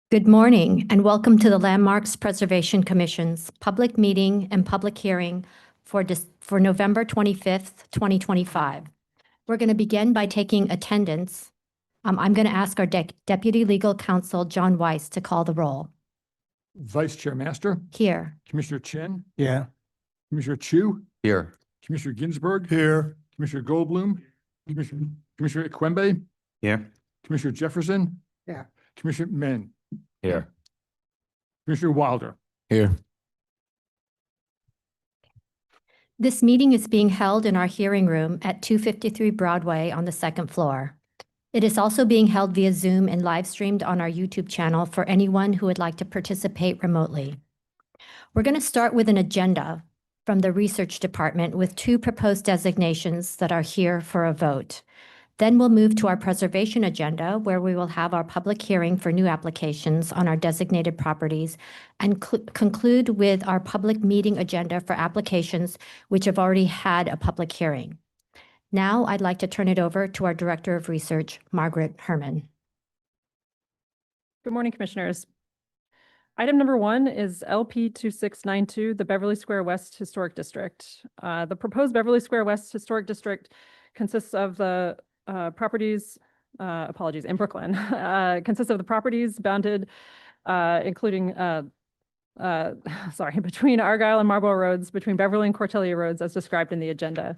Good morning and welcome to the Landmarks Preservation Commission's public meeting and public hearing for November 25th, 2025. We're going to begin by taking attendance. I'm going to ask our Deputy Legal Counsel, John Weiss, to call the roll. Vice Chair Master. Here. Commissioner Chen. Yeah. Commissioner Chu. Here. Commissioner Ginsburg. Here. Commissioner Goldblum. Commissioner Ikwembe. Here. Commissioner Jefferson. Yeah. Commissioner Men. Here. Commissioner Wilder. Here. This meeting is being held in our hearing room at 253 Broadway on the second floor. It is also being held via Zoom and live streamed on our YouTube channel for anyone who would like to participate remotely. We're going to start with an agenda from the Research Department with 2 proposed designations that are here for a vote. Then we'll move to our preservation agenda, where we will have our public hearing for new applications on our designated properties and conclude with our public meeting agenda for applications which have already had a public hearing. Now I'd like to turn it over to our Director of Research, Margaret Herman. Good morning, Commissioners. Item number 1 is LP 2692, the Beverly Square West Historic District. The proposed Beverly Square West Historic District consists of the properties, in Brooklyn, consists of the properties bounded, including, between Argyle and Marlborough Roads, between Beverly and Cortelia Roads, as described in the agenda.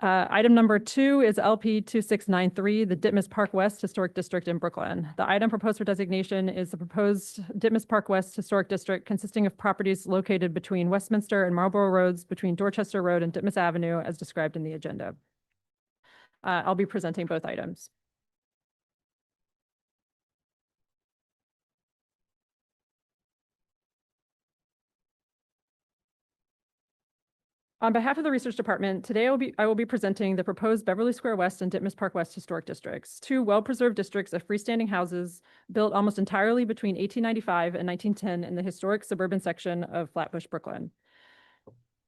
Item number 2 is LP 2693, the Ditmas Park West Historic District in Brooklyn. The item proposed for designation is the proposed Ditmas Park West Historic District, consisting of properties located between Westminster and Marlborough Roads, between Dorchester Road and Ditmas Avenue, as described in the agenda. I'll be presenting both items. On behalf of the Research Department, today I will be presenting the proposed Beverly Square West and Ditmas Park West Historic Districts, 2 well-preserved districts of freestanding houses built almost entirely between 1895 and 1910 in the historic suburban section of Flatbush, Brooklyn.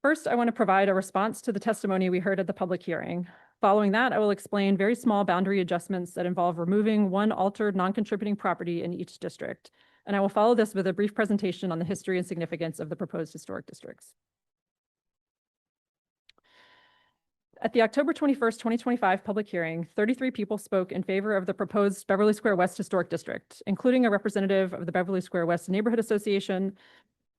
First, I want to provide a response to the testimony we heard at the public hearing. Following that, I will explain very small boundary adjustments that involve removing one altered non-contributing property in each district. And I will follow this with a brief presentation on the history and significance of the proposed historic districts. At the October 21st, 2025 public hearing, 33 people spoke in favor of the proposed Beverly Square West Historic District, including a representative of the Beverly Square West Neighborhood Association,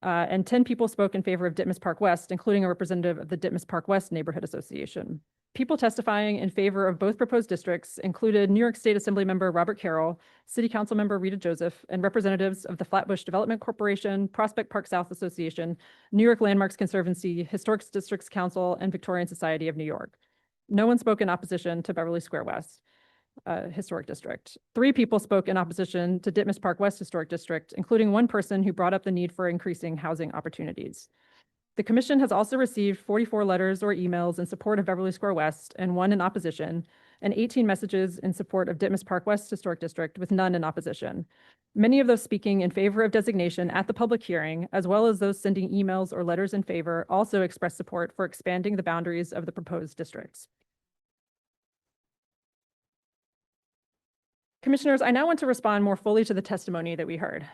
and 10 people spoke in favor of Ditmas Park West, including a representative of the Ditmas Park West Neighborhood Association. People testifying in favor of both proposed districts included New York State Assembly Member Robert Carroll, City Council Member Rita Joseph, and representatives of the Flatbush Development Corporation, Prospect Park South Association, New York Landmarks Conservancy, Historic Districts Council, and Victorian Society of New York. No one spoke in opposition to Beverly Square West Historic District. 3 people spoke in opposition to Ditmas Park West Historic District, including one person who brought up the need for increasing housing opportunities. The Commission has also received 44 letters or emails in support of Beverly Square West and 1 in opposition, and 18 messages in support of Ditmas Park West Historic District with none in opposition. Many of those speaking in favor of designation at the public hearing, as well as those sending emails or letters in favor, also expressed support for expanding the boundaries of the proposed districts. Commissioners, I now want to respond more fully to the testimony that we heard.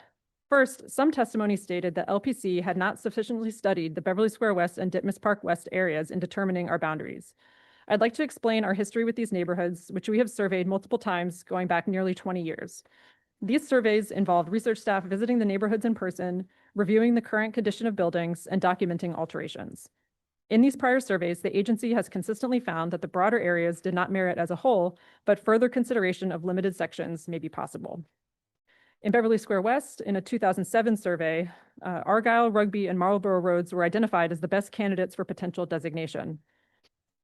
First, some testimony stated that LPC had not sufficiently studied the Beverly Square West and Ditmas Park West areas in determining our boundaries. I'd like to explain our history with these neighborhoods, which we have surveyed multiple times going back nearly 20 years. These surveys involved research staff visiting the neighborhoods in person, reviewing the current condition of buildings, and documenting alterations. In these prior surveys, the agency has consistently found that the broader areas did not merit as a whole, but further consideration of limited sections may be possible. In Beverly Square West, in a 2007 survey, Argyle, Rugby, and Marlborough Roads were identified as the best candidates for potential designation.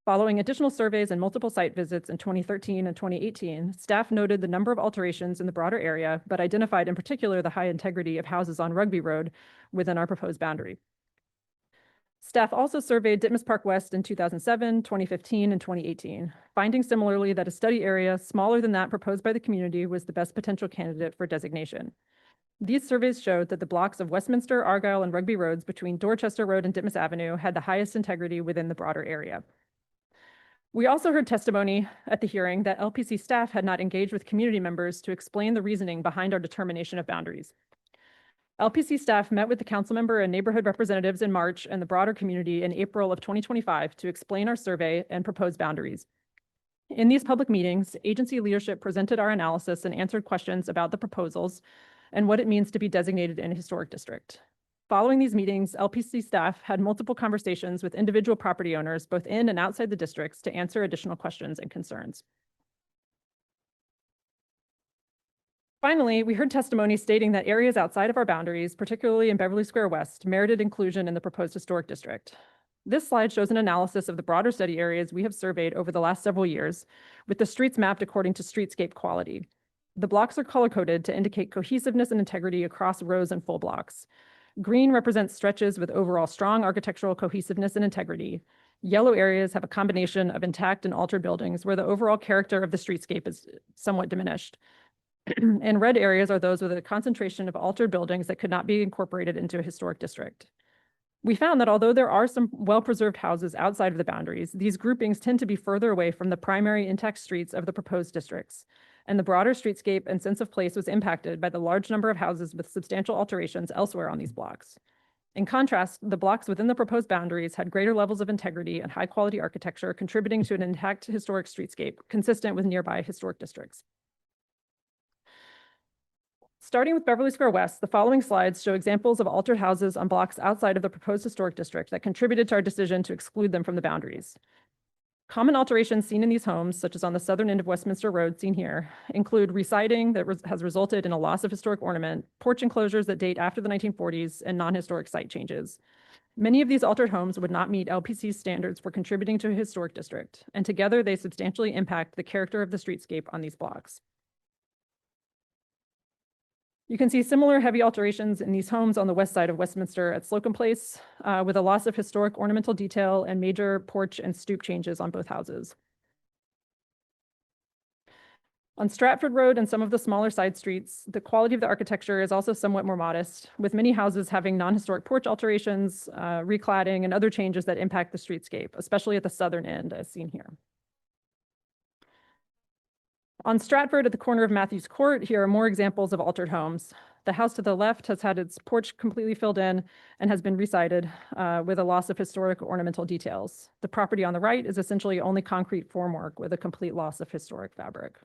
Following additional surveys and multiple site visits in 2013 and 2018, staff noted the number of alterations in the broader area, but identified in particular the high integrity of houses on Rugby Road within our proposed boundary. Staff also surveyed Ditmas Park West in 2007, 2015, and 2018, finding similarly that a study area smaller than that proposed by the community was the best potential candidate for designation. These surveys showed that the blocks of Westminster, Argyle, and Rugby Roads between Dorchester Road and Ditmas Avenue had the highest integrity within the broader area. We also heard testimony at the hearing that LPC staff had not engaged with community members to explain the reasoning behind our determination of boundaries. LPC staff met with the council member and neighborhood representatives in March and the broader community in April of 2025 to explain our survey and proposed boundaries. In these public meetings, agency leadership presented our analysis and answered questions about the proposals and what it means to be designated in a historic district. Following these meetings, LPC staff had multiple conversations with individual property owners, both in and outside the districts, to answer additional questions and concerns. Finally, we heard testimony stating that areas outside of our boundaries, particularly in Beverly Square West, merited inclusion in the proposed historic district. This slide shows an analysis of the broader study areas we have surveyed over the last several years, with the streets mapped according to streetscape quality. The blocks are color-coded to indicate cohesiveness and integrity across rows and full blocks. Green represents stretches with overall strong architectural cohesiveness and integrity. Yellow areas have a combination of intact and altered buildings where the overall character of the streetscape is somewhat diminished. And red areas are those with a concentration of altered buildings that could not be incorporated into a historic district. We found that although there are some well-preserved houses outside of the boundaries, these groupings tend to be further away from the primary intact streets of the proposed districts, and the broader streetscape and sense of place was impacted by the large number of houses with substantial alterations elsewhere on these blocks. In contrast, the blocks within the proposed boundaries had greater levels of integrity and high-quality architecture, contributing to an intact historic streetscape consistent with nearby historic districts. Starting with Beverly Square West, the following slides show examples of altered houses on blocks outside of the proposed historic district that contributed to our decision to exclude them from the boundaries. Common alterations seen in these homes, such as on the southern end of Westminster Road seen here, include residing that has resulted in a loss of historic ornament, porch enclosures that date after the 1940s, and non-historic site changes. Many of these altered homes would not meet LPC's standards for contributing to a historic district, and together they substantially impact the character of the streetscape on these blocks. You can see similar heavy alterations in these homes on the west side of Westminster at Slocum Place, with a loss of historic ornamental detail and major porch and stoop changes on both houses. On Stratford Road and some of the smaller side streets, the quality of the architecture is also somewhat more modest, with many houses having non-historic porch alterations, recladding, and other changes that impact the streetscape, especially at the southern end, as seen here. On Stratford, at the corner of Matthews Court, here are more examples of altered homes. The house to the left has had its porch completely filled in and has been resided with a loss of historic ornamental details. The property on the right is essentially only concrete formwork with a complete loss of historic fabric.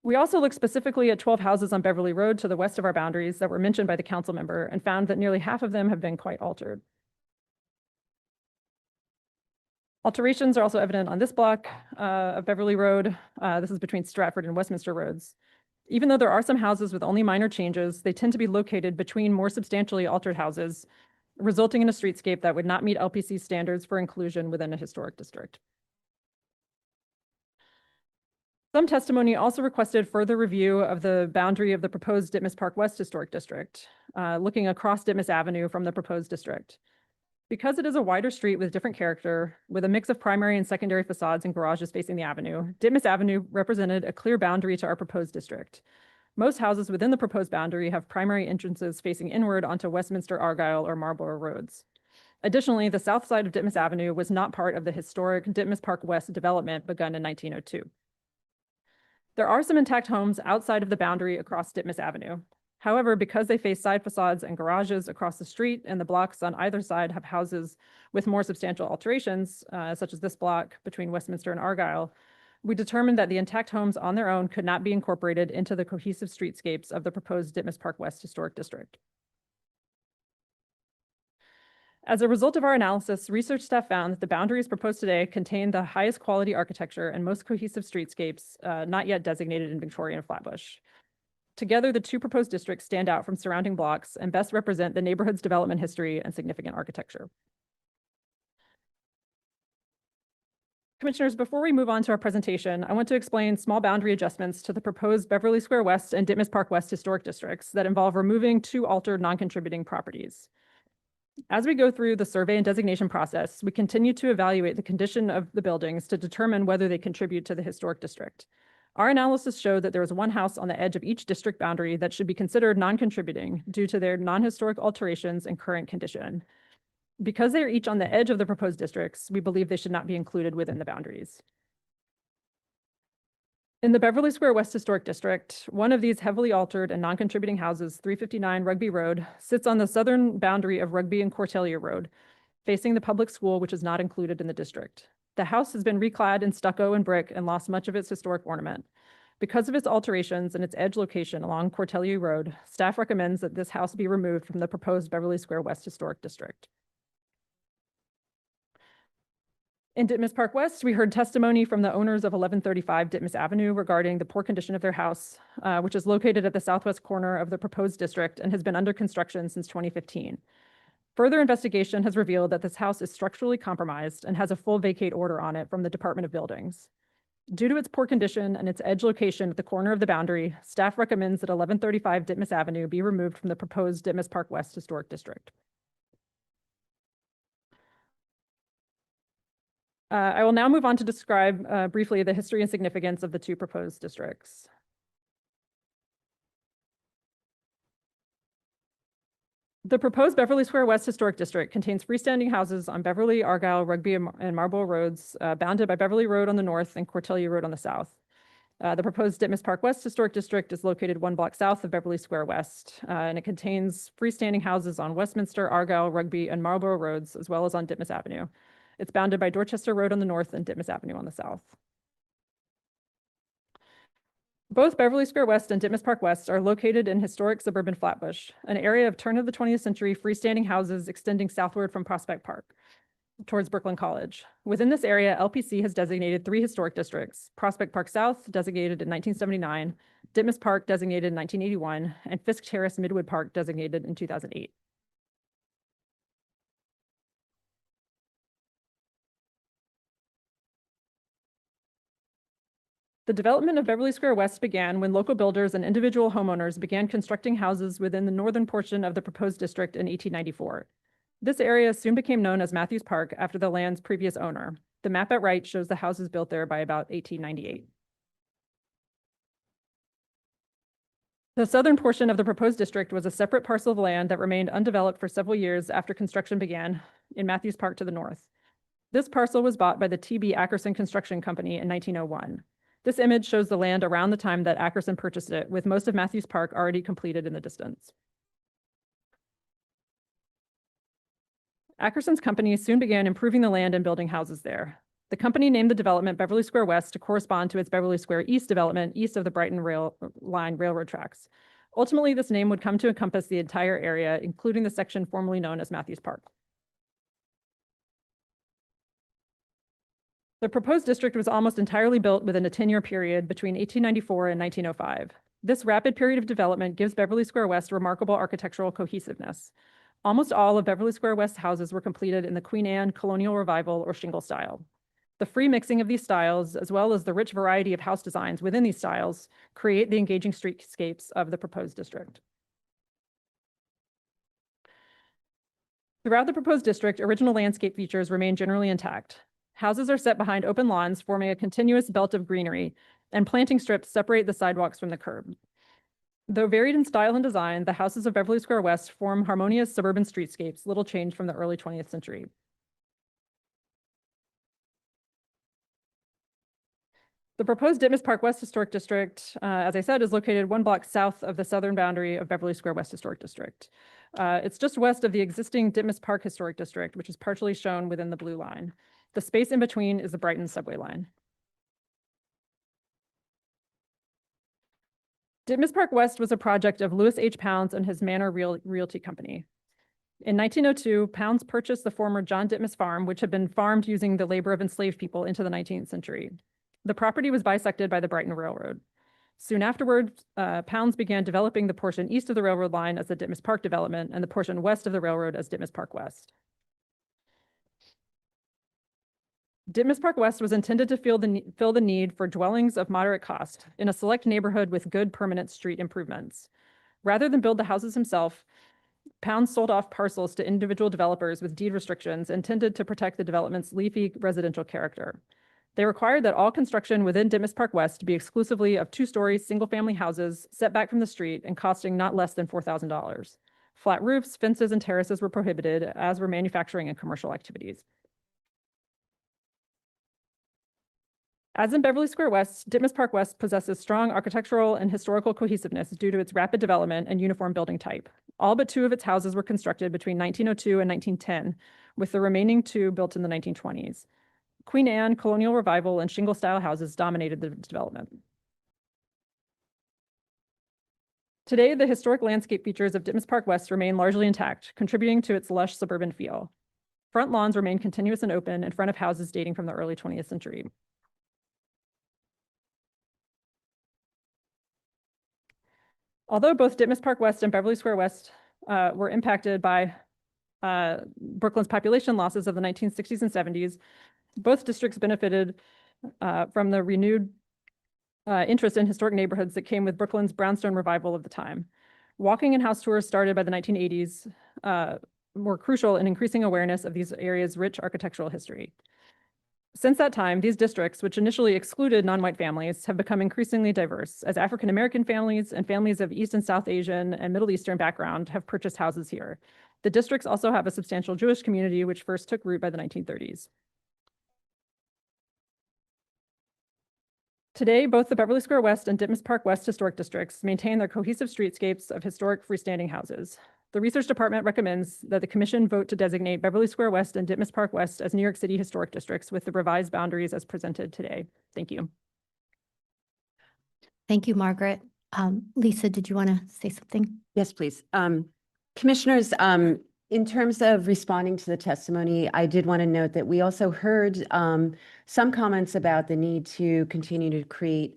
We also looked specifically at 12 houses on Beverly Road to the west of our boundaries that were mentioned by the council member and found that nearly half of them have been quite altered. Alterations are also evident on this block of Beverly Road. This is between Stratford and Westminster Roads. Even though there are some houses with only minor changes, they tend to be located between more substantially altered houses, resulting in a streetscape that would not meet LPC standards for inclusion within a historic district. Some testimony also requested further review of the boundary of the proposed Ditmas Park West Historic District, looking across Ditmas Avenue from the proposed district. Because it is a wider street with different character, with a mix of primary and secondary facades and garages facing the avenue, Ditmas Avenue represented a clear boundary to our proposed district. Most houses within the proposed boundary have primary entrances facing inward onto Westminster, Argyle, or Marlborough Roads. Additionally, the south side of Ditmas Avenue was not part of the historic Ditmas Park West development begun in 1902. There are some intact homes outside of the boundary across Ditmas Avenue. However, because they face side facades and garages across the street and the blocks on either side have houses with more substantial alterations, such as this block between Westminster and Argyle, we determined that the intact homes on their own could not be incorporated into the cohesive streetscapes of the proposed Ditmas Park West Historic District. As a result of our analysis, research staff found that the boundaries proposed today contain the highest quality architecture and most cohesive streetscapes not yet designated in Victoria and Flatbush. Together, the two proposed districts stand out from surrounding blocks and best represent the neighborhood's development history and significant architecture. Commissioners, before we move on to our presentation, I want to explain small boundary adjustments to the proposed Beverly Square West and Ditmas Park West historic districts that involve removing two altered non-contributing properties. As we go through the survey and designation process, we continue to evaluate the condition of the buildings to determine whether they contribute to the historic district. Our analysis showed that there was one house on the edge of each district boundary that should be considered non-contributing due to their non-historic alterations and current condition. Because they are each on the edge of the proposed districts, we believe they should not be included within the boundaries. In the Beverly Square West Historic District, one of these heavily altered and non-contributing houses, 359 Rugby Road, sits on the southern boundary of Rugby and Cortelia Road, facing the public school, which is not included in the district. The house has been reclad in stucco and brick and lost much of its historic ornament. Because of its alterations and its edge location along Cortelia Road, staff recommends that this house be removed from the proposed Beverly Square West Historic District. In Ditmas Park West, we heard testimony from the owners of 1135 Ditmas Avenue regarding the poor condition of their house, which is located at the southwest corner of the proposed district and has been under construction since 2015. Further investigation has revealed that this house is structurally compromised and has a full vacate order on it from the Department of Buildings. Due to its poor condition and its edge location at the corner of the boundary, staff recommends that 1135 Ditmas Avenue be removed from the proposed Ditmas Park West Historic District. I will now move on to describe briefly the history and significance of the two proposed districts. The proposed Beverly Square West Historic District contains freestanding houses on Beverly, Argyle, Rugby, and Marlborough Roads, bounded by Beverly Road on the north and Cortelia Road on the south. The proposed Ditmas Park West Historic District is located 1 block south of Beverly Square West, and it contains freestanding houses on Westminster, Argyle, Rugby, and Marlborough Roads, as well as on Ditmas Avenue. It's bounded by Dorchester Road on the north and Ditmas Avenue on the south. Both Beverly Square West and Ditmas Park West are located in historic suburban Flatbush, an area of turn of the 20th century freestanding houses extending southward from Prospect Park towards Brooklyn College. Within this area, LPC has designated 3 historic districts: Prospect Park South, designated in 1979, Ditmas Park, designated in 1981, and Fisk Terrace Midwood Park, designated in 2008. The development of Beverly Square West began when local builders and individual homeowners began constructing houses within the northern portion of the proposed district in 1894. This area soon became known as Matthews Park after the land's previous owner. The map at right shows the houses built there by about 1898. The southern portion of the proposed district was a separate parcel of land that remained undeveloped for several years after construction began in Matthews Park to the north. This parcel was bought by the T.B. Ackerson Construction Company in 1901. This image shows the land around the time that Ackerson purchased it, with most of Matthews Park already completed in the distance. Ackerson's company soon began improving the land and building houses there. The company named the development Beverly Square West to correspond to its Beverly Square East development east of the Brighton Line railroad tracks. Ultimately, this name would come to encompass the entire area, including the section formerly known as Matthews Park. The proposed district was almost entirely built within a 10-year period between 1894 and 1905. This rapid period of development gives Beverly Square West remarkable architectural cohesiveness. Almost all of Beverly Square West houses were completed in the Queen Anne, Colonial Revival, or shingle style. The free mixing of these styles, as well as the rich variety of house designs within these styles, create the engaging streetscapes of the proposed district. Throughout the proposed district, original landscape features remain generally intact. Houses are set behind open lawns, forming a continuous belt of greenery, and planting strips separate the sidewalks from the curb. Though varied in style and design, the houses of Beverly Square West form harmonious suburban streetscapes, little changed from the early 20th century. The proposed Ditmas Park West Historic District, as I said, is located 1 block south of the southern boundary of Beverly Square West Historic District. It's just west of the existing Ditmas Park Historic District, which is partially shown within the blue line. The space in between is the Brighton subway line. Ditmas Park West was a project of Lewis H. Pounds and his Manor Realty Company. In 1902, Pounds purchased the former John Ditmas farm, which had been farmed using the labor of enslaved people into the 19th century. The property was bisected by the Brighton Railroad. Soon afterward, Pounds began developing the portion east of the railroad line as the Ditmas Park development and the portion west of the railroad as Ditmas Park West. Ditmas Park West was intended to fill the need for dwellings of moderate cost in a select neighborhood with good permanent street improvements. Rather than build the houses himself, Pounds sold off parcels to individual developers with deed restrictions intended to protect the development's leafy residential character. They required that all construction within Ditmas Park West be exclusively of 2-story single-family houses set back from the street and costing not less than $4,000. Flat roofs, fences, and terraces were prohibited, as were manufacturing and commercial activities. As in Beverly Square West, Ditmas Park West possesses strong architectural and historical cohesiveness due to its rapid development and uniform building type. All but 2 of its houses were constructed between 1902 and 1910, with the remaining 2 built in the 1920s. Queen Anne, Colonial Revival, and shingle-style houses dominated the development. Today, the historic landscape features of Ditmas Park West remain largely intact, contributing to its lush suburban feel. Front lawns remain continuous and open in front of houses dating from the early 20th century. Although both Ditmas Park West and Beverly Square West were impacted by Brooklyn's population losses of the 1960s and 70s, both districts benefited from the renewed interest in historic neighborhoods that came with Brooklyn's brownstone revival of the time. Walking and house tours started by the 1980s were crucial in increasing awareness of these areas' rich architectural history. Since that time, these districts, which initially excluded non-white families, have become increasingly diverse as African-American families and families of East and South Asian and Middle Eastern background have purchased houses here. The districts also have a substantial Jewish community, which first took root by the 1930s. Today, both the Beverly Square West and Ditmas Park West historic districts maintain their cohesive streetscapes of historic freestanding houses. The research department recommends that the commission vote to designate Beverly Square West and Ditmas Park West as New York City historic districts with the revised boundaries as presented today. Thank you. Thank you, Margaret. Lisa, did you want to say something? Yes, please. Commissioners, in terms of responding to the testimony, I did want to note that we also heard some comments about the need to continue to create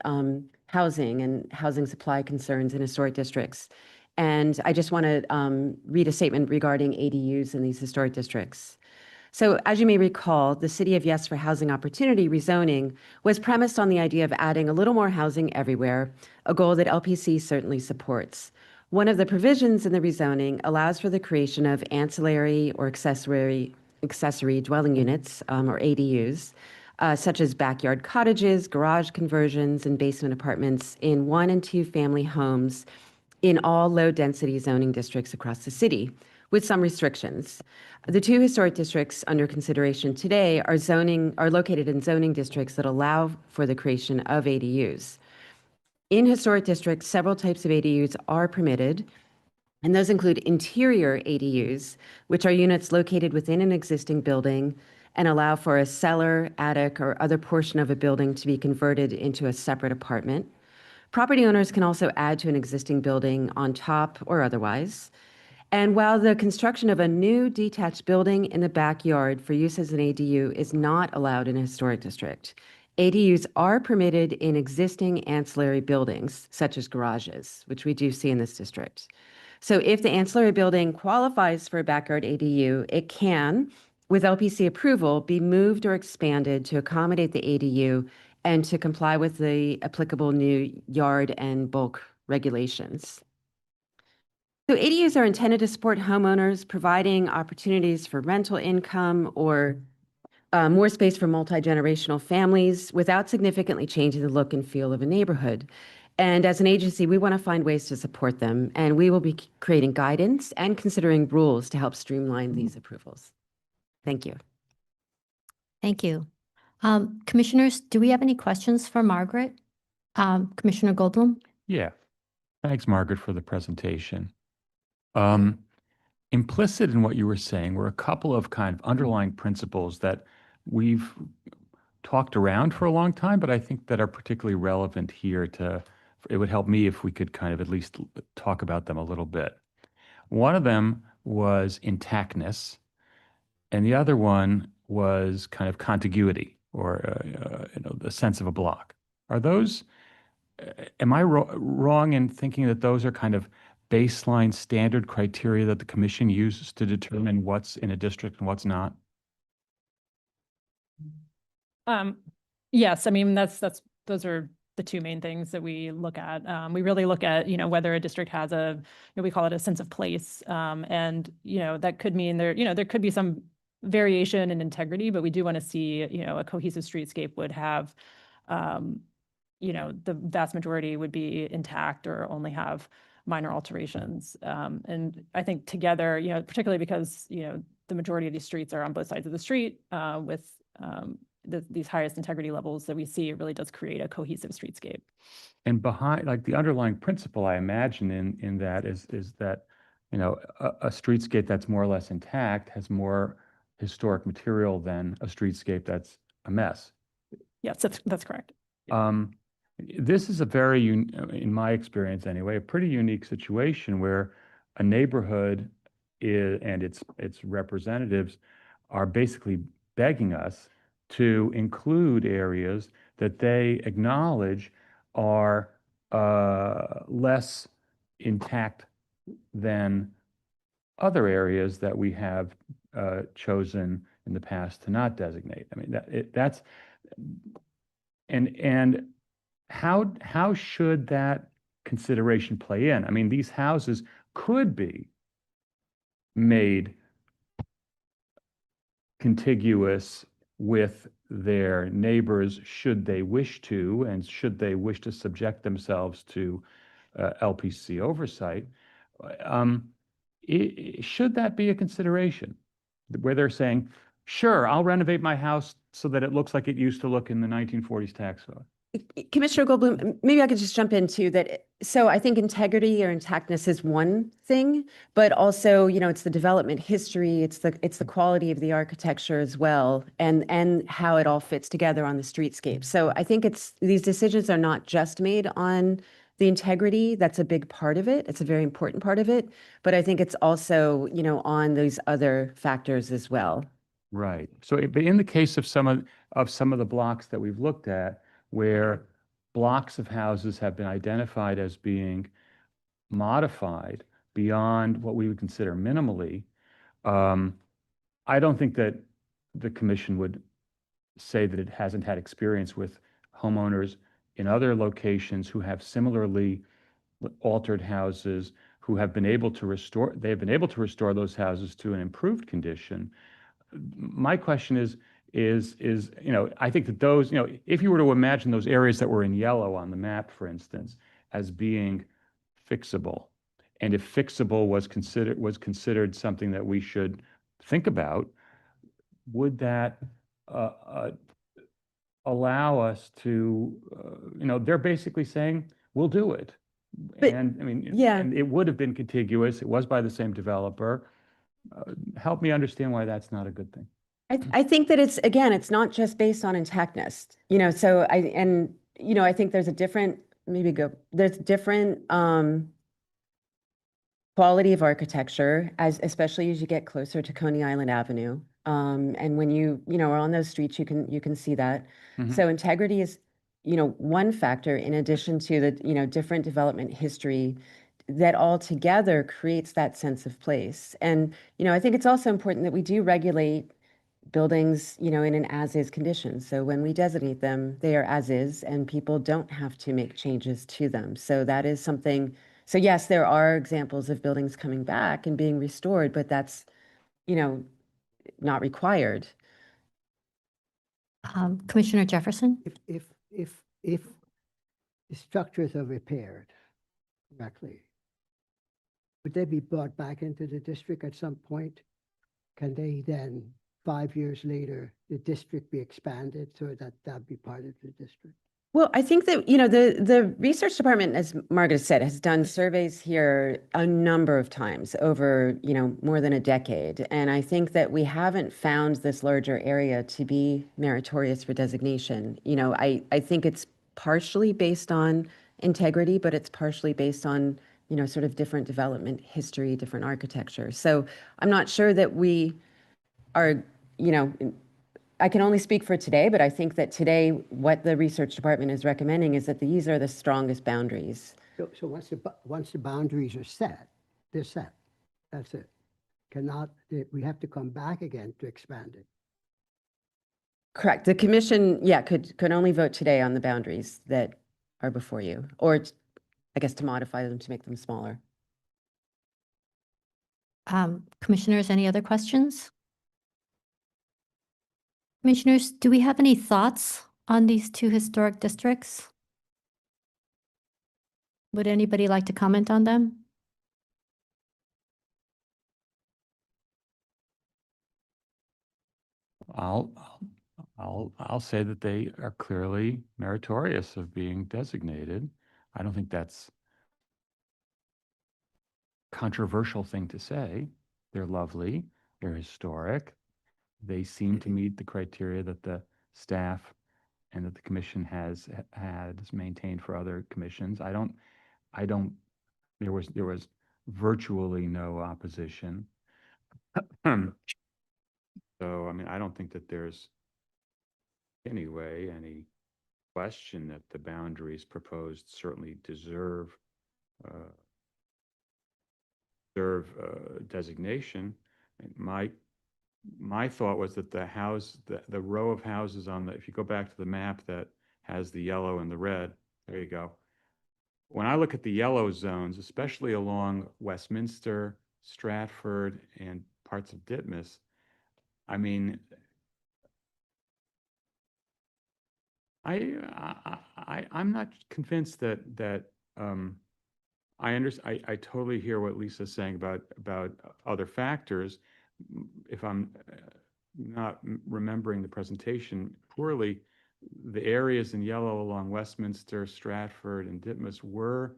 housing and housing supply concerns in historic districts. And I just want to read a statement regarding ADUs in these historic districts. So as you may recall, the City of Yes for Housing Opportunity rezoning was premised on the idea of adding a little more housing everywhere, a goal that LPC certainly supports. One of the provisions in the rezoning allows for the creation of ancillary or accessory dwelling units, or ADUs, such as backyard cottages, garage conversions, and basement apartments in 1- and 2-family homes in all low-density zoning districts across the city, with some restrictions. The 2 historic districts under consideration today are located in zoning districts that allow for the creation of ADUs. In historic districts, several types of ADUs are permitted, and those include interior ADUs, which are units located within an existing building and allow for a cellar, attic, or other portion of a building to be converted into a separate apartment. Property owners can also add to an existing building on top or otherwise. And while the construction of a new detached building in the backyard for use as an ADU is not allowed in a historic district, ADUs are permitted in existing ancillary buildings, such as garages, which we do see in this district. So if the ancillary building qualifies for a backyard ADU, it can, with LPC approval, be moved or expanded to accommodate the ADU and to comply with the applicable new yard and bulk regulations. So ADUs are intended to support homeowners, providing opportunities for rental income or more space for multi-generational families without significantly changing the look and feel of a neighborhood. And as an agency, we want to find ways to support them, and we will be creating guidance and considering rules to help streamline these approvals. Thank you. Thank you. Commissioners, do we have any questions for Margaret? Commissioner Goldblum? Yeah. Thanks, Margaret, for the presentation. Implicit in what you were saying were a couple of kind of underlying principles that we've talked around for a long time, but I think that are particularly relevant here it would help me if we could kind of at least talk about them a little bit. One of them was intactness, and the other one was kind of contiguity, or the sense of a block. Are those, am I wrong in thinking that those are kind of baseline standard criteria that the commission uses to determine what's in a district and what's not? Yes, I mean, those are the 2 main things that we look at. We really look at, whether a district has we call it a sense of place. And, that could mean there could be some variation in integrity, but we do want to see, a cohesive streetscape would have, the vast majority would be intact or only have minor alterations. And I think together, particularly because, the majority of these streets are on both sides of the street with these highest integrity levels that we see, it really does create a cohesive streetscape. And behind, like the underlying principle, I imagine in that is that, a streetscape that's more or less intact has more historic material than a streetscape that's a mess. Yes, that's correct. This is a very, in my experience anyway, a pretty unique situation where a neighborhood and its representatives are basically begging us to include areas that they acknowledge are less intact than other areas that we have chosen in the past to not designate. I mean, that's and how should that consideration play in? I mean, these houses could be made contiguous with their neighbors should they wish to, and should they wish to subject themselves to LPC oversight. Should that be a consideration where they're saying, sure, I'll renovate my house so that it looks like it used to look in the 1940s tax code? Commissioner Goldblum, maybe I could just jump into that. So I think integrity or intactness is one thing, but also, it's the development history, it's the quality of the architecture as well, and how it all fits together on the streetscape. So I think these decisions are not just made on the integrity. That's a big part of it. It's a very important part of it, but I think it's also, on those other factors as well. Right. So, but in the case of some of the blocks that we've looked at, where blocks of houses have been identified as being modified beyond what we would consider minimally, I don't think that the commission would say that it hasn't had experience with homeowners in other locations who have similarly altered houses, who have been able to restore those houses to an improved condition. My question is, I think that those, if you were to imagine those areas that were in yellow on the map, for instance, as being fixable, and if fixable was considered something that we should think about, would that allow us to, they're basically saying, we'll do it. But, and I mean, yeah. and it would have been contiguous. It was by the same developer. Help me understand why that's not a good thing. I think that it's not just based on intactness, so I think there's a different, there's different quality of architecture, especially as you get closer to Coney Island Avenue. And when you are on those streets, you can see that. Mhm. So integrity is, one factor in addition to the, different development history that all together creates that sense of place. And, I think it's also important that we do regulate buildings, in an as-is condition. So when we designate them, they are as-is, and people don't have to make changes to them. So that is something. So yes, there are examples of buildings coming back and being restored, but that's, not required. Commissioner Jefferson? If the structures are repaired correctly, would they be brought back into the district at some point? Can they then, 5 years later, the district be expanded so that that'd be part of the district? Well, I think that, the research department, as Margaret said, has done surveys here a number of times over, more than a decade. And I think that we haven't found this larger area to be meritorious for designation. I think it's partially based on integrity, but it's partially based on, sort of different development history, different architecture. So I'm not sure that we are, I can only speak for today, but I think that today what the research department is recommending is that these are the strongest boundaries. So once the boundaries are set, they're set. That's it. We have to come back again to expand it. Correct. The commission, could only vote today on the boundaries that are before you, or I guess to modify them to make them smaller. Commissioners, any other questions? Commissioners, do we have any thoughts on these two historic districts? Would anybody like to comment on them? I'll say that they are clearly meritorious of being designated. I don't think that's a controversial thing to say. They're lovely, they're historic. They seem to meet the criteria that the staff and that the commission has maintained for other commissions. There was virtually no opposition. So, I mean, I don't think that there's any question that the boundaries proposed certainly deserve designation. My thought was that the row of houses if you go back to the map that has the yellow and the red, there you go. When I look at the yellow zones, especially along Westminster, Stratford, and parts of Ditmas, I mean, I'm not convinced that I totally hear what Lisa's saying about other factors. If I'm not remembering the presentation poorly, the areas in yellow along Westminster, Stratford, and Ditmas were,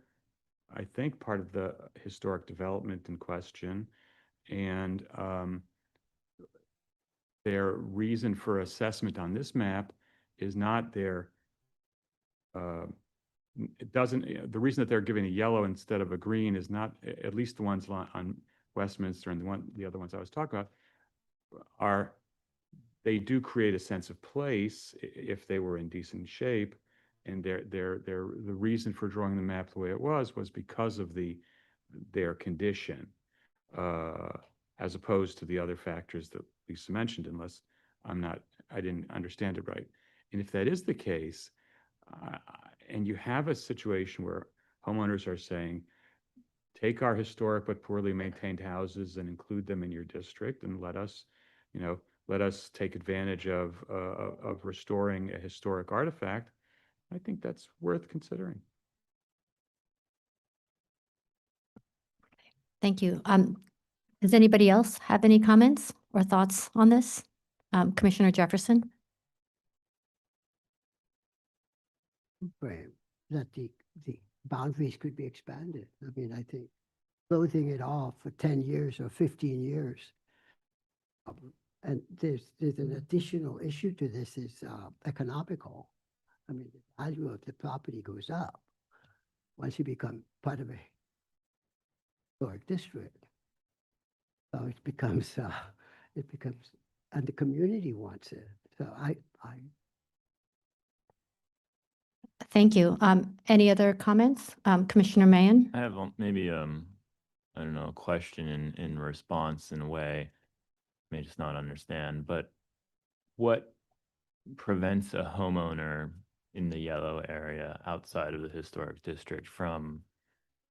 I think, part of the historic development in question. And their reason for assessment on this map is not the reason that they're giving a yellow instead of a green is not, at least the ones on Westminster and the other ones I was talking about, they do create a sense of place if they were in decent shape. And the reason for drawing the map the way it was because of their condition, as opposed to the other factors that Lisa mentioned, unless I didn't understand it right. And if that is the case, and you have a situation where homeowners are saying, take our historic but poorly maintained houses and include them in your district, and let us take advantage of restoring a historic artifact, I think that's worth considering. Thank you. Does anybody else have any comments or thoughts on this? Commissioner Jefferson? Right, that the boundaries could be expanded. I mean, I think closing it off for 10 years or 15 years. And there's an additional issue to this is economical. I mean, the value of the property goes up once you become part of a historic district. So it becomes, and the community wants it. So Thank you. Any other comments? Commissioner Mahan? I have maybe I don't know, a question in response in a way I may just not understand, but what prevents a homeowner in the yellow area outside of the historic district from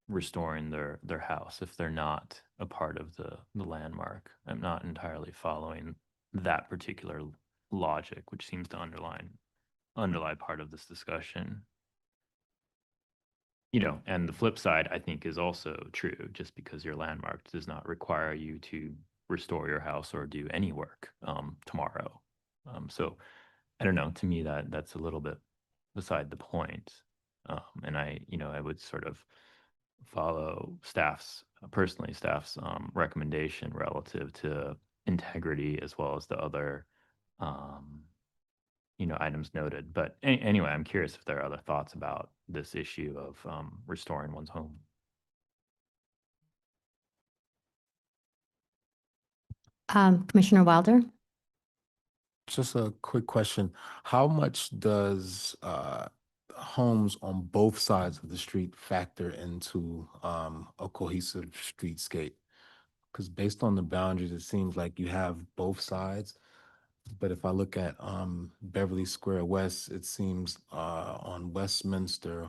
restoring their house if they're not a part of the landmark? I'm not entirely following that particular logic, which seems to underlie part of this discussion. And the flip side, I think, is also true. Just because you're landmarked does not require you to restore your house or do any work tomorrow. So I don't know, to me that's a little bit beside the point. And I would sort of follow staff's recommendation relative to integrity as well as the other items noted. But anyway, I'm curious if there are other thoughts about this issue of restoring one's home. Commissioner Wilder? Just a quick question. How much does homes on both sides of the street factor into a cohesive streetscape? Because based on the boundaries, it seems like you have both sides. But if I look at Beverly Square West, it seems on Westminster,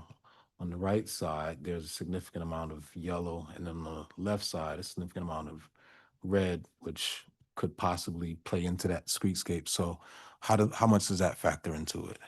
on the right side, there's a significant amount of yellow, and on the left side, a significant amount of red, which could possibly play into that streetscape. So how much does that factor into it?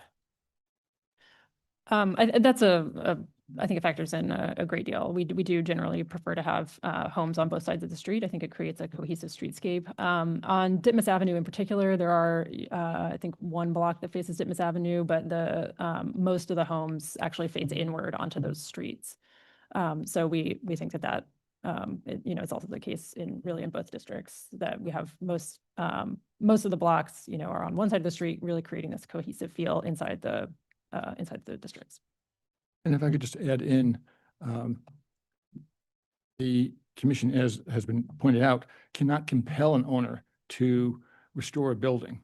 That's a I think it factors in a great deal. We do generally prefer to have homes on both sides of the street. I think it creates a cohesive streetscape. On Ditmas Avenue in particular, there are, I think, one block that faces Ditmas Avenue, but the most of the homes actually fades inward onto those streets. So we think that it's also the case in both districts, that we have most of the blocks, are on one side of the street, really creating this cohesive feel inside the districts. And if I could just add in, the commission, as has been pointed out, cannot compel an owner to restore a building.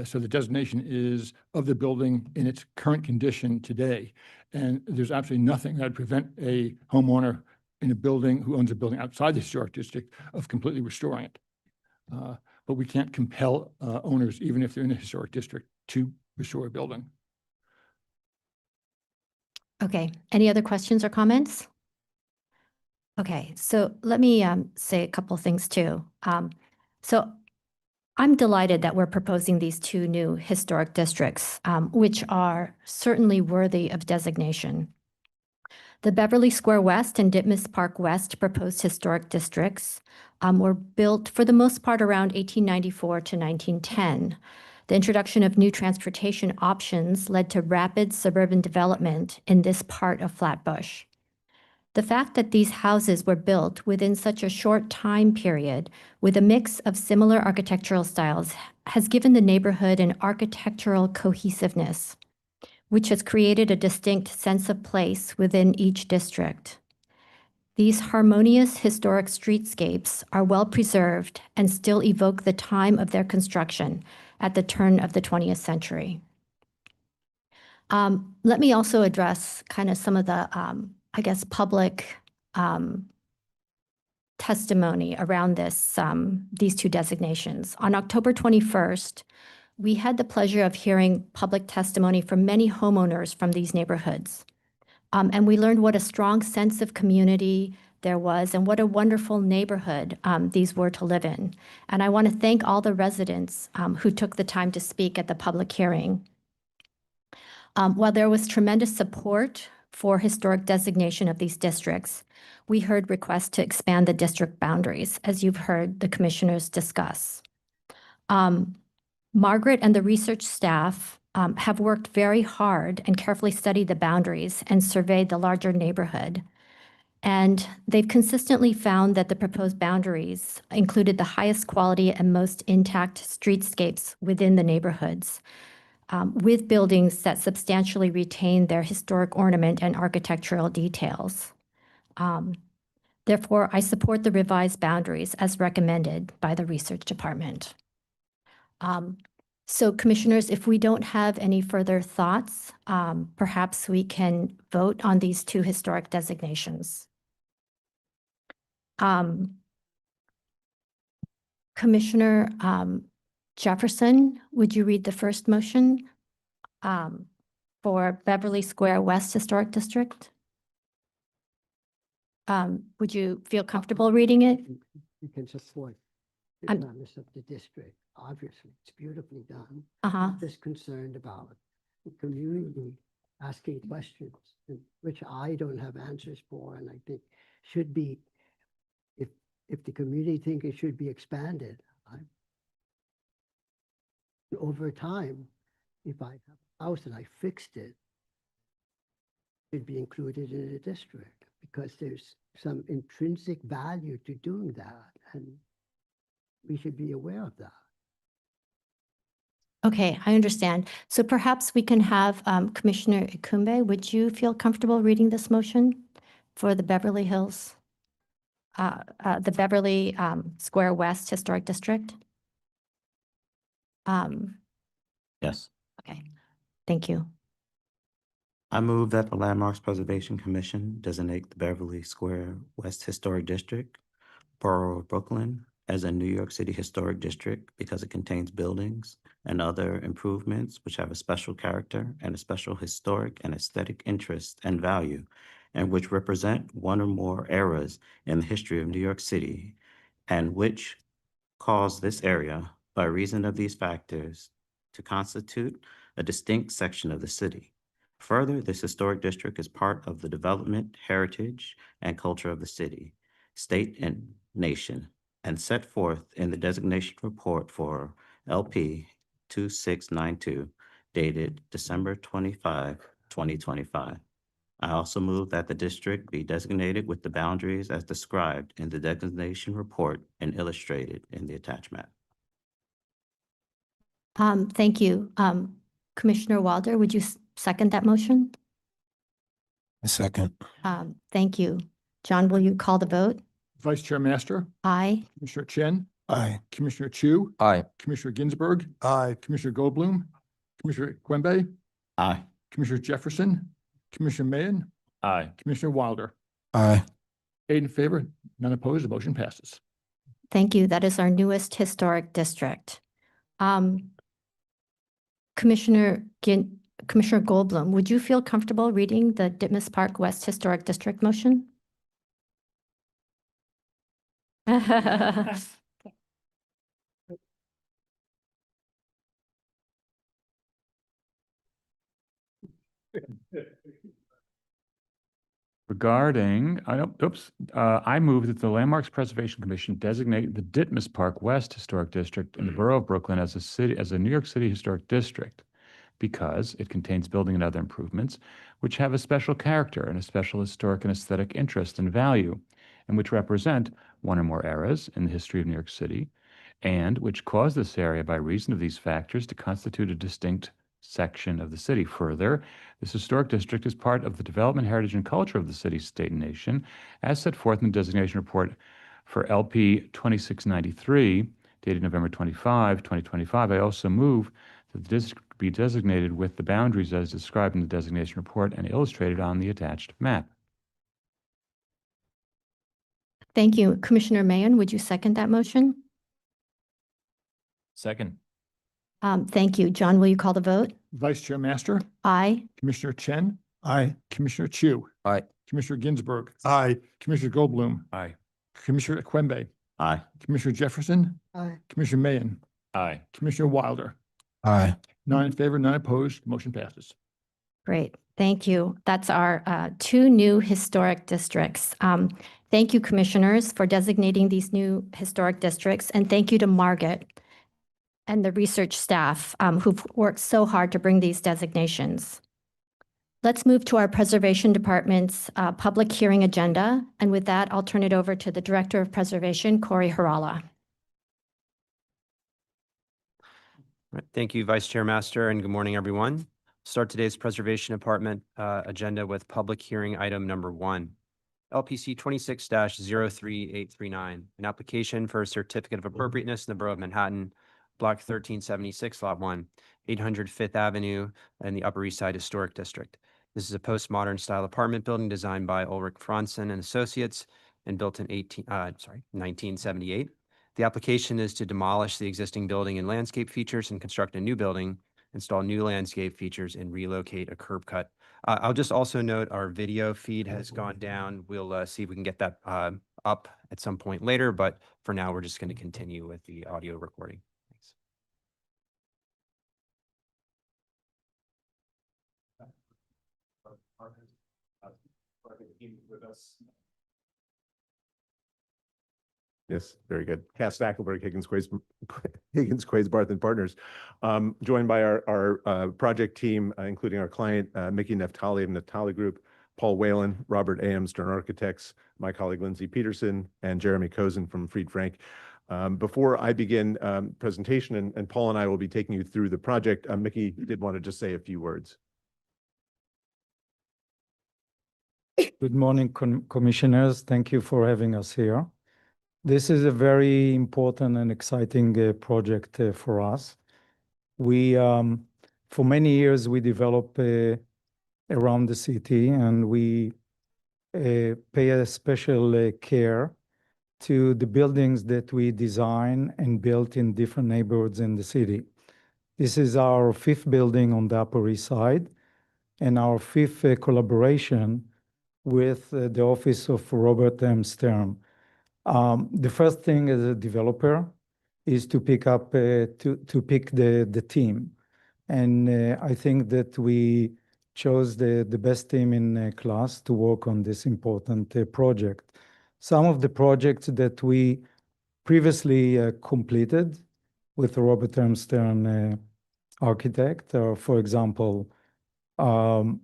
So the designation is of the building in its current condition today. And there's absolutely nothing that would prevent a homeowner in a building who owns a building outside the historic district of completely restoring it. But we can't compel owners, even if they're in a historic district, to restore a building. Okay, any other questions or comments? Okay, so let me say a couple of things too. So I'm delighted that we're proposing these two new historic districts, which are certainly worthy of designation. The Beverly Square West and Ditmas Park West proposed historic districts were built for the most part around 1894 to 1910. The introduction of new transportation options led to rapid suburban development in this part of Flatbush. The fact that these houses were built within such a short time period with a mix of similar architectural styles has given the neighborhood an architectural cohesiveness, which has created a distinct sense of place within each district. These harmonious historic streetscapes are well preserved and still evoke the time of their construction at the turn of the 20th century. Let me also address kind of some of the, public testimony around these two designations. On October 21st, we had the pleasure of hearing public testimony from many homeowners from these neighborhoods. And we learned what a strong sense of community there was and what a wonderful neighborhood these were to live in. And I want to thank all the residents who took the time to speak at the public hearing. While there was tremendous support for historic designation of these districts, we heard requests to expand the district boundaries, as you've heard the commissioners discuss. Margaret and the research staff have worked very hard and carefully studied the boundaries and surveyed the larger neighborhood. And they've consistently found that the proposed boundaries included the highest quality and most intact streetscapes within the neighborhoods, with buildings that substantially retain their historic ornament and architectural details. Therefore, I support the revised boundaries as recommended by the research department. So commissioners, if we don't have any further thoughts, perhaps we can vote on these two historic designations. Commissioner Jefferson, would you read the first motion for Beverly Square West Historic District? Would you feel comfortable reading it? You can support the I'm- premise of the district. Obviously, it's beautifully done. Uh-huh. I'm just concerned about the community asking questions, which I don't have answers for, and I think should be, if the community think it should be expanded, over time, if I have a house and I fixed it, it should be included in the district because there's some intrinsic value to doing that, and we should be aware of that. Okay, I understand. So perhaps we can have Commissioner Ikumbe, would you feel comfortable reading this motion for the Beverly Hills, the Beverly Square West Historic District? Yes. Okay, thank you. I move that the Landmarks Preservation Commission designate the Beverly Square West Historic District, Borough of Brooklyn, as a New York City Historic District because it contains buildings and other improvements which have a special character and a special historic and aesthetic interest and value, and which represent one or more eras in the history of New York City, and which cause this area, by reason of these factors, to constitute a distinct section of the city. Further, this historic district is part of the development, heritage, and culture of the city, state, and nation, and set forth in the designation report for LP 2692, dated December 25, 2025. I also move that the district be designated with the boundaries as described in the designation report and illustrated in the attachment. Thank you. Commissioner Wilder, would you second that motion? A second. Thank you. John, will you call the vote? Vice Chair Master, Aye. Commissioner Chen, Aye. Commissioner Chu, Aye. Commissioner Ginsburg, Aye. Commissioner Goldblum, Commissioner Quimby, Aye. Commissioner Jefferson, Commissioner Mayen, Aye. Commissioner Wilder. Aye. 8 in favor, none opposed, the motion passes. Thank you. That is our newest historic district. Commissioner Goldblum, would you feel comfortable reading the Ditmas Park West Historic District motion? Regarding, I move that the Landmarks Preservation Commission designate the Ditmas Park West Historic District in the Borough of Brooklyn as a New York City Historic District because it contains building and other improvements which have a special character and a special historic and aesthetic interest and value, and which represent one or more eras in the history of New York City, and which cause this area by reason of these factors to constitute a distinct section of the city. Further, this historic district is part of the development, heritage, and culture of the city, state, and nation, as set forth in the designation report for LP 2693, dated November 25, 2025. I also move that the district be designated with the boundaries as described in the designation report and illustrated on the attached map. Thank you. Commissioner Mayen, would you second that motion? Second. Thank you. John, will you call the vote? Vice Chair Master, Aye. Commissioner Chen, Aye. Commissioner Chu, Aye. Commissioner Ginsburg, Aye. Commissioner Goldblum, Aye. Commissioner Quimby, Aye. Commissioner Jefferson, Aye. Commissioner Mayen, Aye. Commissioner Wilder. Aye. 9 in favor, none opposed, motion passes. Great. Thank you. That's our 2 new historic districts. Thank you, commissioners, for designating these new historic districts. And thank you to Margaret and the research staff who've worked so hard to bring these designations. Let's move to our Preservation Department's public hearing agenda. And with that, I'll turn it over to the Director of Preservation, Corey Harala. Right. Thank you, Vice Chair Master, and good morning, everyone. Start today's Preservation Department agenda with public hearing item number 1. LPC 26-03839, an application for a certificate of appropriateness in the Borough of Manhattan, Block 1376, Lot 1, 800 Fifth Avenue in the Upper East Side Historic District. This is a postmodern style apartment building designed by Ulrich Franzen and Associates and built in 1978. The application is to demolish the existing building and landscape features and construct a new building, install new landscape features, and relocate a curb cut. I'll just also note our video feed has gone down. We'll see if we can get that up at some point later, but for now, we're just going to continue with the audio recording. Thanks. Yes, very good. Cass Stackelberg, Higgins Quays Barth and Partners, joined by our project team, including our client, Mickey Neftali of Neftali Group, Paul Whalen, Robert A.M. Stern Architects, my colleague Lindsay Peterson, and Jeremy Kozen from Fried Frank. Before I begin presentation, and Paul and I will be taking you through the project, Mickey did want to just say a few words. Good morning, commissioners. Thank you for having us here. This is a very important and exciting project for us. For many years, we develop around the city, and we pay a special care to the buildings that we design and built in different neighborhoods in the city. This is our 5th building on the Upper East Side and our 5th collaboration with the office of Robert M. Stern. The first thing as a developer is to pick the team. And I think that we chose the best team in class to work on this important project. Some of the projects that we previously completed with Robert Stern architect, for example, the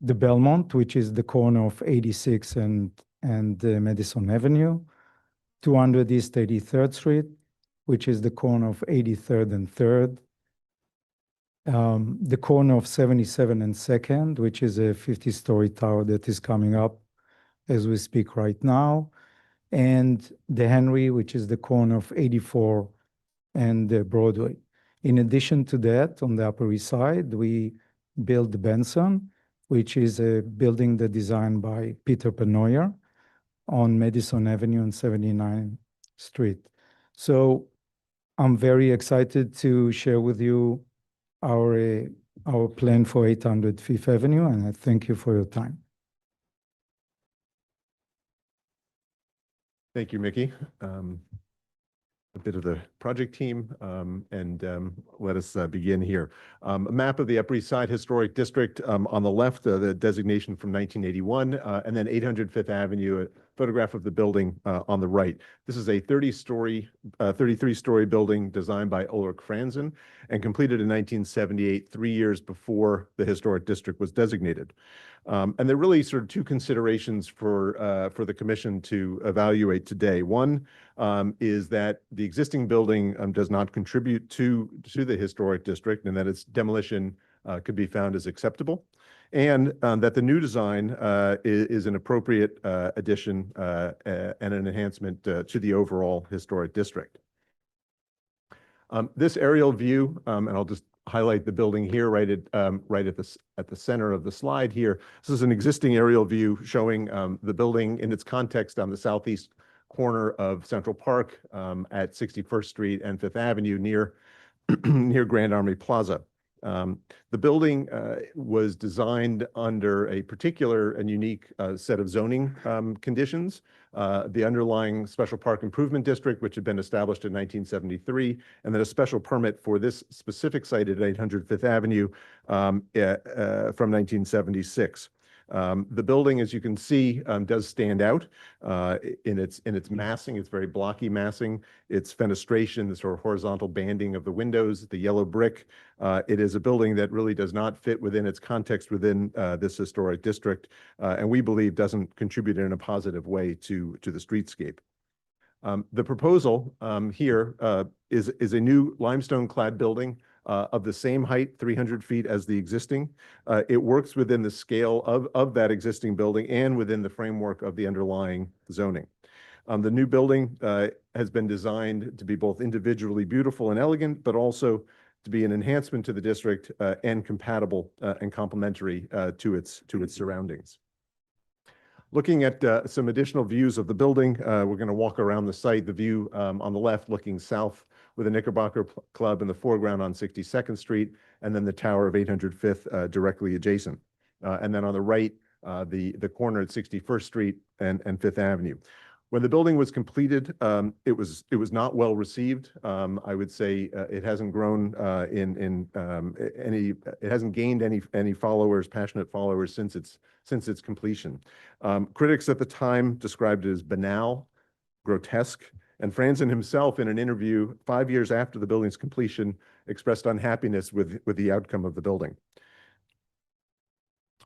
Belmont, which is the corner of 86 and Madison Avenue, 200 East 83rd Street, which is the corner of 83rd and 3rd, the corner of 77 and 2nd, which is a 50-story tower that is coming up as we speak right now, and the Henry, which is the corner of 84 and Broadway. In addition to that, on the Upper East Side, we built the Benson, which is a building that designed by Peter Penoyer on Madison Avenue and 79th Street. So I'm very excited to share with you our plan for 800 Fifth Avenue, and I thank you for your time. Thank you, Mickey. A bit of the project team, let us begin here. A map of the Upper East Side Historic District on the left, the designation from 1981, and then 800 Fifth Avenue, a photograph of the building on the right. This is a 33-story building designed by Ulrich Franzen and completed in 1978, 3 years before the historic district was designated. And there are really sort of two considerations for the commission to evaluate today. One is that the existing building does not contribute to the historic district, and that its demolition could be found as acceptable, and that the new design is an appropriate addition and an enhancement to the overall historic district. This aerial view, and I'll just highlight the building here right at the center of the slide here. This is an existing aerial view showing the building in its context on the southeast corner of Central Park at 61st Street and Fifth Avenue near Grand Army Plaza. The building was designed under a particular and unique set of zoning conditions. The underlying Special Park Improvement District, which had been established in 1973, and then a special permit for this specific site at 800 Fifth Avenue from 1976. The building, as you can see, does stand out in its massing. It's very blocky massing. Its fenestration, the sort of horizontal banding of the windows, the yellow brick. It is a building that really does not fit within its context within this historic district, and we believe doesn't contribute in a positive way to the streetscape. The proposal here is a new limestone-clad building of the same height, 300 feet, as the existing. It works within the scale of that existing building and within the framework of the underlying zoning. The new building has been designed to be both individually beautiful and elegant, but also to be an enhancement to the district and compatible and complementary to its surroundings. Looking at some additional views of the building, we're going to walk around the site. The view on the left looking south with the Knickerbocker Club in the foreground on 62nd Street, and then the tower of 800 Fifth directly adjacent. And then on the right, the corner at 61st Street and Fifth Avenue. When the building was completed, it was not well received. I would say it hasn't grown it hasn't gained any followers, passionate followers since its completion. Critics at the time described it as banal, grotesque, and Franzen himself, in an interview 5 years after the building's completion, expressed unhappiness with the outcome of the building.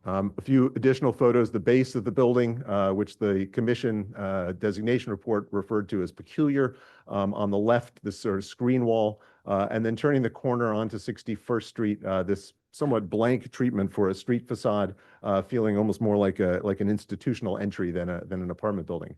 A few additional photos. The base of the building, which the commission designation report referred to as peculiar. On the left, this sort of screen wall, and then turning the corner onto 61st Street, this somewhat blank treatment for a street facade, feeling almost more like an institutional entry than an apartment building.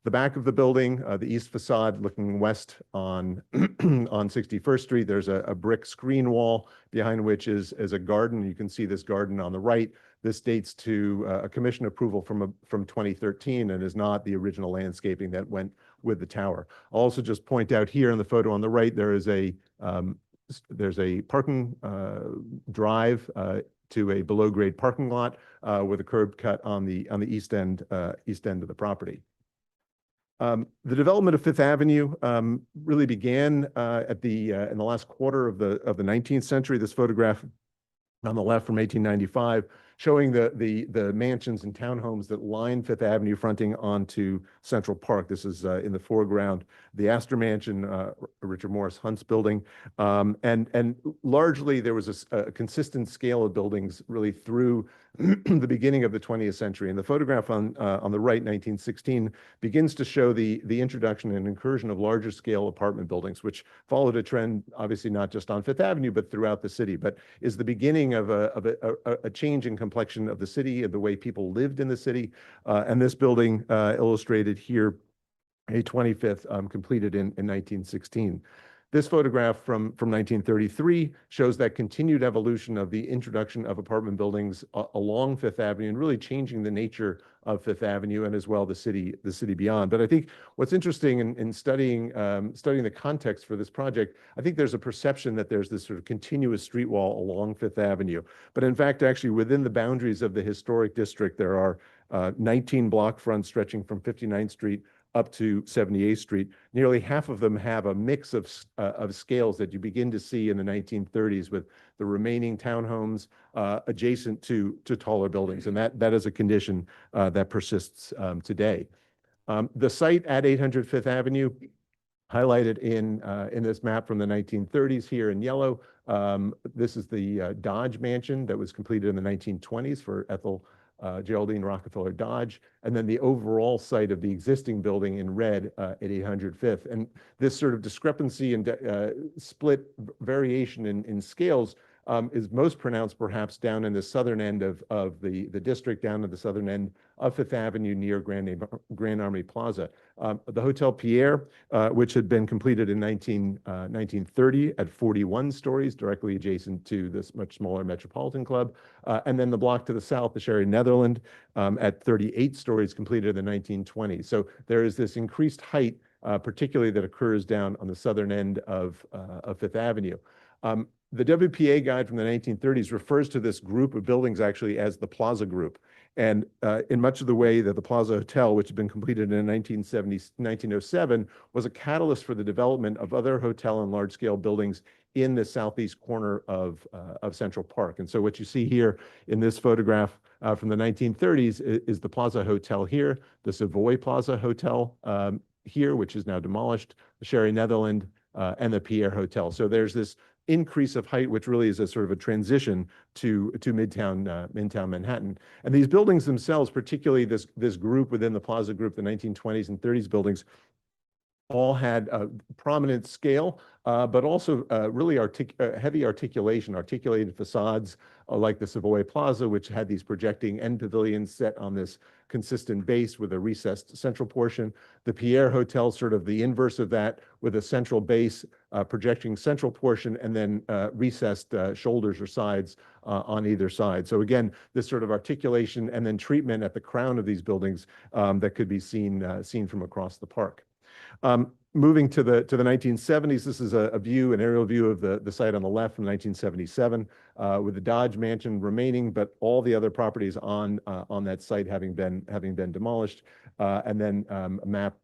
The back of the building, the east facade looking west on 61st Street, there's a brick screen wall behind which is a garden. You can see this garden on the right. This dates to a commission approval from 2013 and is not the original landscaping that went with the tower. I'll also just point out here in the photo on the right, there's a parking drive to a below-grade parking lot with a curb cut on the east end of the property. The development of Fifth Avenue really began in the last quarter of the 19th century. This photograph on the left from 1895, showing the mansions and townhomes that line Fifth Avenue fronting onto Central Park. This is in the foreground, the Astor Mansion, Richard Morris Hunt's building. And largely there was a consistent scale of buildings really through the beginning of the 20th century. And the photograph on the right, 1916, begins to show the introduction and incursion of larger scale apartment buildings, which followed a trend, obviously not just on Fifth Avenue, but throughout the city, but is the beginning of a change in complexion of the city, of the way people lived in the city. And this building illustrated here, a 25th, completed in 1916. This photograph from 1933 shows that continued evolution of the introduction of apartment buildings along Fifth Avenue and really changing the nature of Fifth Avenue and as well the city beyond. But I think what's interesting in studying the context for this project, I think there's a perception that there's this sort of continuous street wall along Fifth Avenue. But in fact, actually within the boundaries of the historic district, there are 19 block fronts stretching from 59th Street up to 78th Street. Nearly half of them have a mix of scales that you begin to see in the 1930s, with the remaining townhomes adjacent to taller buildings. And that is a condition that persists today. The site at 800 Fifth Avenue, highlighted in this map from the 1930s here in yellow. This is the Dodge Mansion that was completed in the 1920s for Ethel Geraldine Rockefeller Dodge, and then the overall site of the existing building in red at 800 Fifth. And this sort of discrepancy and split variation in scales is most pronounced perhaps down in the southern end of the district, down to the southern end of Fifth Avenue near Grand Army Plaza. The Hotel Pierre, which had been completed in 1930 at 41 stories, directly adjacent to this much smaller Metropolitan Club. And then the block to the south, the Sherry Netherland, at 38 stories, completed in the 1920s. So there is this increased height, particularly that occurs down on the southern end of Fifth Avenue. The WPA guide from the 1930s refers to this group of buildings actually as the Plaza Group. And in much of the way that the Plaza Hotel, which had been completed in 1907, was a catalyst for the development of other hotel and large-scale buildings in the southeast corner of Central Park. And so what you see here in this photograph from the 1930s is the Plaza Hotel here, the Savoy Plaza Hotel here, which is now demolished, the Sherry Netherland, and the Pierre Hotel. So there's this increase of height, which really is a sort of a transition to Midtown Manhattan. And these buildings themselves, particularly this group within the Plaza Group, the 1920s and 30s buildings, all had a prominent scale, but also really heavy articulated facades, like the Savoy Plaza, which had these projecting end pavilions set on this consistent base with a recessed central portion. The Pierre Hotel, sort of the inverse of that, with a central base, projecting central portion, and then recessed shoulders or sides on either side. So again, this sort of articulation and then treatment at the crown of these buildings that could be seen from across the park. Moving to the 1970s, this is an aerial view of the site on the left from 1977, with the Dodge Mansion remaining, but all the other properties on that site having been demolished, and then a map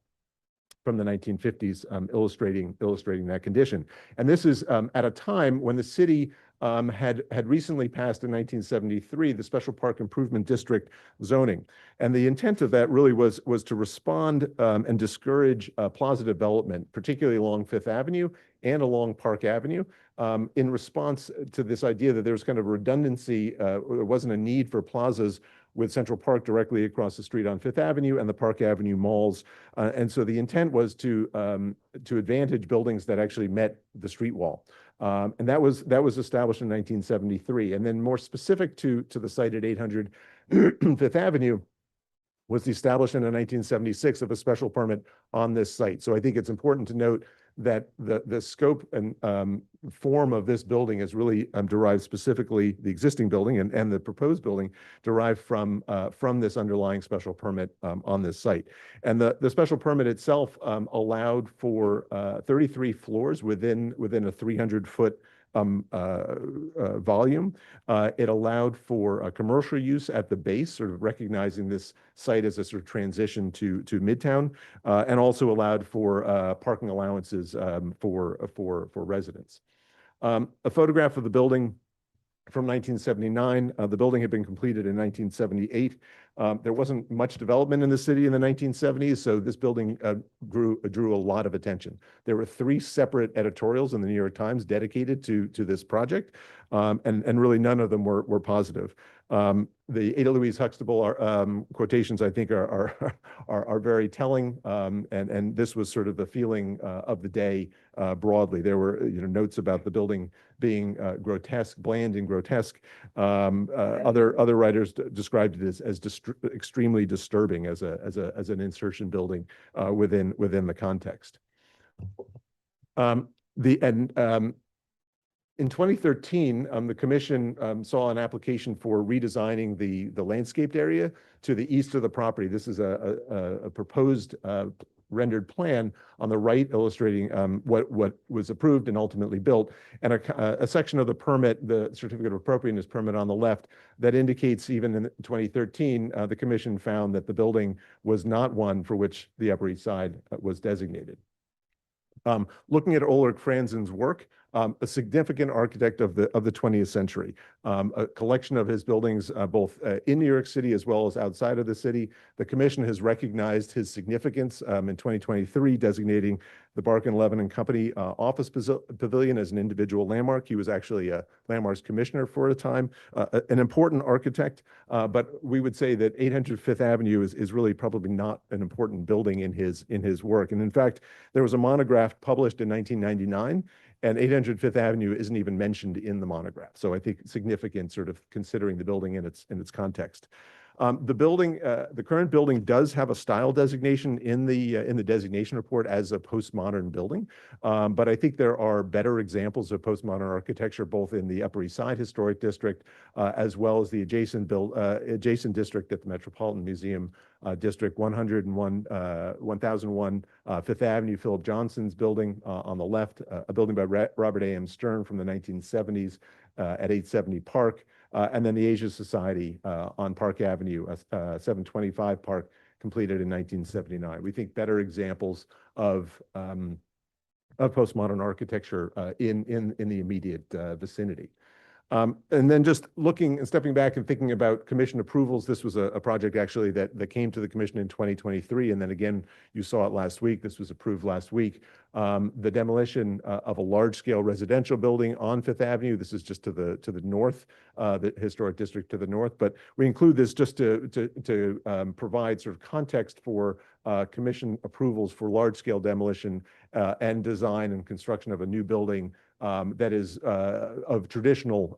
from the 1950s illustrating that condition. And this is at a time when the city had recently passed in 1973 the Special Park Improvement District zoning. And the intent of that really was to respond and discourage plaza development, particularly along Fifth Avenue and along Park Avenue, in response to this idea that there was kind of redundancy, there wasn't a need for plazas with Central Park directly across the street on Fifth Avenue and the Park Avenue malls. And so the intent was to advantage buildings that actually met the street wall. And that was established in 1973. And then more specific to the site at 800 Fifth Avenue was the establishment in 1976 of a special permit on this site. So I think it's important to note that the scope and form of this building is really derived specifically, the existing building and the proposed building derived from this underlying special permit on this site. And the special permit itself allowed for 33 floors within a 300-foot volume. It allowed for commercial use at the base, sort of recognizing this site as a sort of transition to Midtown, and also allowed for parking allowances for residents. A photograph of the building from 1979. The building had been completed in 1978. There wasn't much development in the city in the 1970s, so this building drew a lot of attention. There were 3 separate editorials in the New York Times dedicated to this project, and really none of them were positive. The Ada Louise Huxtable quotations, I think, are very telling, and this was sort of the feeling of the day broadly. There were notes about the building being grotesque, bland and grotesque. Other writers described it as extremely disturbing as an insertion building within the context. In 2013, the commission saw an application for redesigning the landscaped area to the east of the property. This is a proposed rendered plan on the right, illustrating what was approved and ultimately built, and a section of the permit, the certificate of appropriateness permit on the left, that indicates even in 2013, the commission found that the building was not one for which the Upper East Side was designated. Looking at Ulrich Franzen's work, a significant architect of the 20th century, a collection of his buildings both in New York City as well as outside of the city. The commission has recognized his significance in 2023, designating the Barker and Levin and Company office pavilion as an individual landmark. He was actually a landmarks commissioner for a time, an important architect, but we would say that 800 Fifth Avenue is really probably not an important building in his work. And in fact, there was a monograph published in 1999, and 800 Fifth Avenue isn't even mentioned in the monograph. So I think significant, sort of considering the building in its context. The current building does have a style designation in the designation report as a postmodern building, but I think there are better examples of postmodern architecture both in the Upper East Side Historic District as well as the adjacent district at the Metropolitan Museum District. 1001 Fifth Avenue, Philip Johnson's building on the left, a building by Robert A.M. Stern from the 1970s at 870 Park. And then the Asia Society on Park Avenue, 725 Park, completed in 1979. We think better examples of postmodern architecture in the immediate vicinity. And then just looking and stepping back and thinking about commission approvals, this was a project actually that came to the commission in 2023. And then again, you saw it last week. This was approved last week. The demolition of a large-scale residential building on Fifth Avenue. This is just to the north, the historic district to the north. But we include this just to provide sort of context for commission approvals for large-scale demolition and design and construction of a new building that is of traditional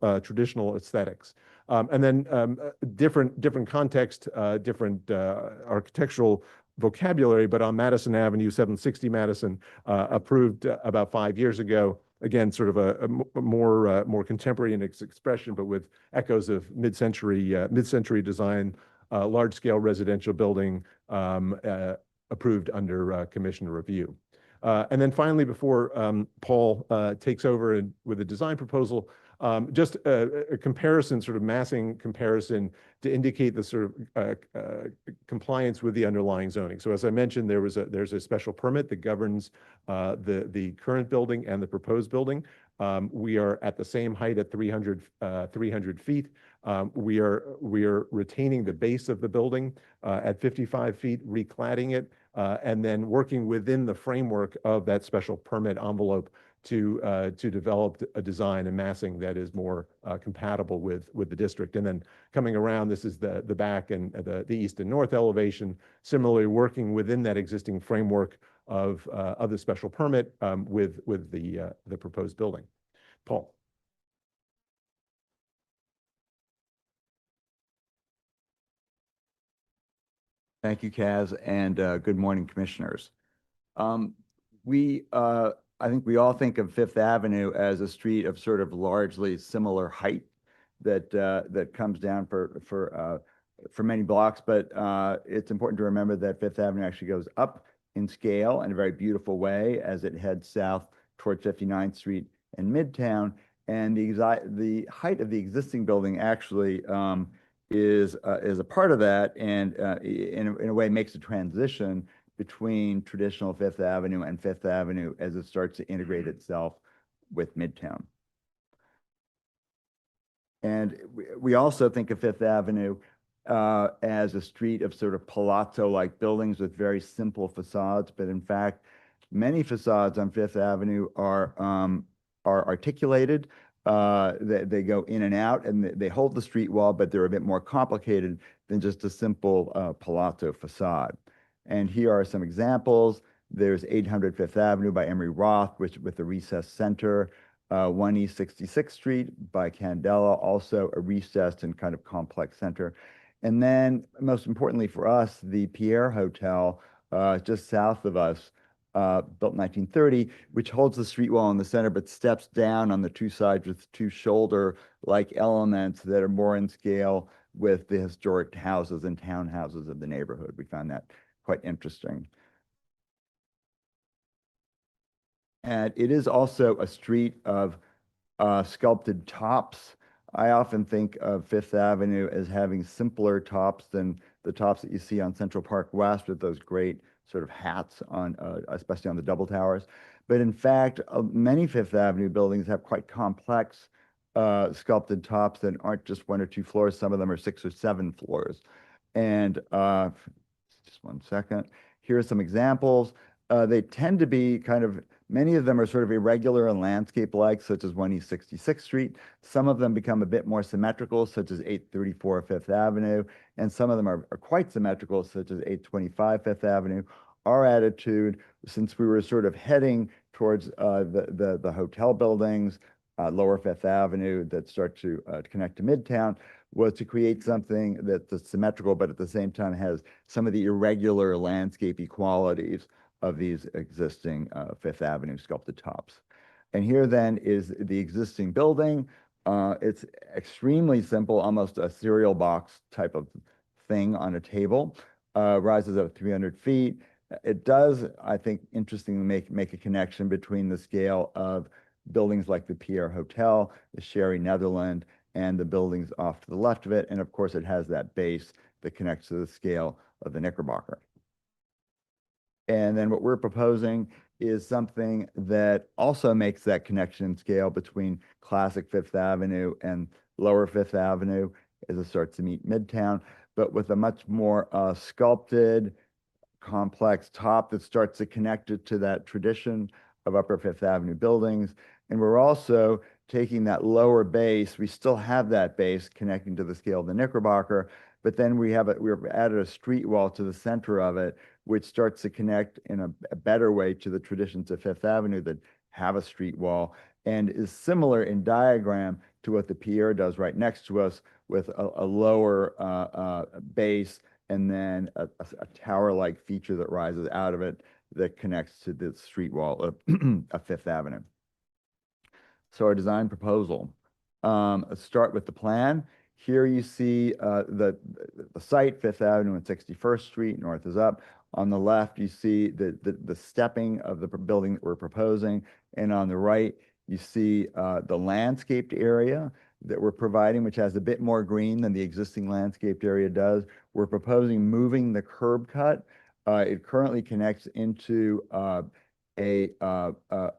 aesthetics. And then different context, different architectural vocabulary, but on Madison Avenue, 760 Madison, approved about 5 years ago. Again, sort of a more contemporary in its expression, but with echoes of mid-century design, large-scale residential building approved under commission review. And then finally, before Paul takes over with a design proposal, just a comparison, sort of massing comparison to indicate the sort of compliance with the underlying zoning. So as I mentioned, there's a special permit that governs the current building and the proposed building. We are at the same height at 300 feet. We are retaining the base of the building at 55 feet, recladding it, and then working within the framework of that special permit envelope to develop a design and massing that is more compatible with the district. And then coming around, this is the back and the east and north elevation, similarly working within that existing framework of the special permit with the proposed building. Paul. Thank you, Kaz, and good morning, commissioners. I think we all think of Fifth Avenue as a street of sort of largely similar height that comes down for many blocks, but it's important to remember that Fifth Avenue actually goes up in scale in a very beautiful way as it heads south towards 59th Street and Midtown, and the height of the existing building actually is a part of that, and in a way makes a transition between traditional Fifth Avenue and Fifth Avenue as it starts to integrate itself with Midtown. And we also think of Fifth Avenue as a street of sort of palazzo-like buildings with very simple facades, but in fact, many facades on Fifth Avenue are articulated. They go in and out, and they hold the street wall, but they're a bit more complicated than just a simple palazzo facade. And here are some examples. There's 800 Fifth Avenue by Emery Roth, which with the recessed center. 1 East 66th Street by Candela, also a recessed and kind of complex center. And then, most importantly for us, the Pierre Hotel, just south of us, built in 1930, which holds the street wall in the center, but steps down on the two sides with two shoulder-like elements that are more in scale with the historic houses and townhouses of the neighborhood. We found that quite interesting. And it is also a street of sculpted tops. I often think of Fifth Avenue as having simpler tops than the tops that you see on Central Park West with those great sort of hats on, especially on the double towers. But in fact, many Fifth Avenue buildings have quite complex sculpted tops that aren't just 1 or 2 floors. Some of them are 6 or 7 floors. And just one second. Here are some examples. They tend to be kind of, many of them are sort of irregular and landscape-like, such as 1 East 66th Street. Some of them become a bit more symmetrical, such as 834 Fifth Avenue, and some of them are quite symmetrical, such as 825 Fifth Avenue. Our attitude, since we were sort of heading towards the hotel buildings, Lower Fifth Avenue that start to connect to Midtown, was to create something that's symmetrical, but at the same time has some of the irregular landscapey qualities of these existing Fifth Avenue sculpted tops. And here then is the existing building. It's extremely simple, almost a cereal box type of thing on a table. Rises up 300 feet. It does, I think, interestingly make a connection between the scale of buildings like the Pierre Hotel, the Sherry Netherland, and the buildings off to the left of it. And of course, it has that base that connects to the scale of the Knickerbocker. And then what we're proposing is something that also makes that connection and scale between classic Fifth Avenue and Lower Fifth Avenue as it starts to meet Midtown, but with a much more sculpted, complex top that starts to connect it to that tradition of Upper Fifth Avenue buildings. And we're also taking that lower base. We still have that base connecting to the scale of the Knickerbocker, but then we've added a street wall to the center of it, which starts to connect in a better way to the traditions of Fifth Avenue that have a street wall, and is similar in diagram to what the Pierre does right next to us, with a lower base and then a tower-like feature that rises out of it that connects to the street wall of Fifth Avenue. So our design proposal. Let's start with the plan. Here you see the site, Fifth Avenue and 61st Street, north is up. On the left, you see the stepping of the building that we're proposing. And on the right, you see the landscaped area that we're providing, which has a bit more green than the existing landscaped area does. We're proposing moving the curb cut. It currently connects into a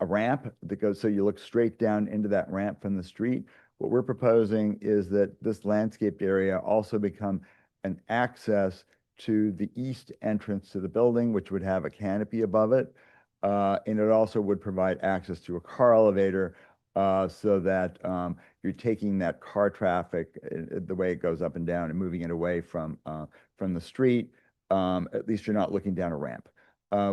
ramp that goes, so you look straight down into that ramp from the street. What we're proposing is that this landscaped area also become an access to the east entrance to the building, which would have a canopy above it. And it also would provide access to a car elevator so that you're taking that car traffic, the way it goes up and down, and moving it away from the street. At least you're not looking down a ramp.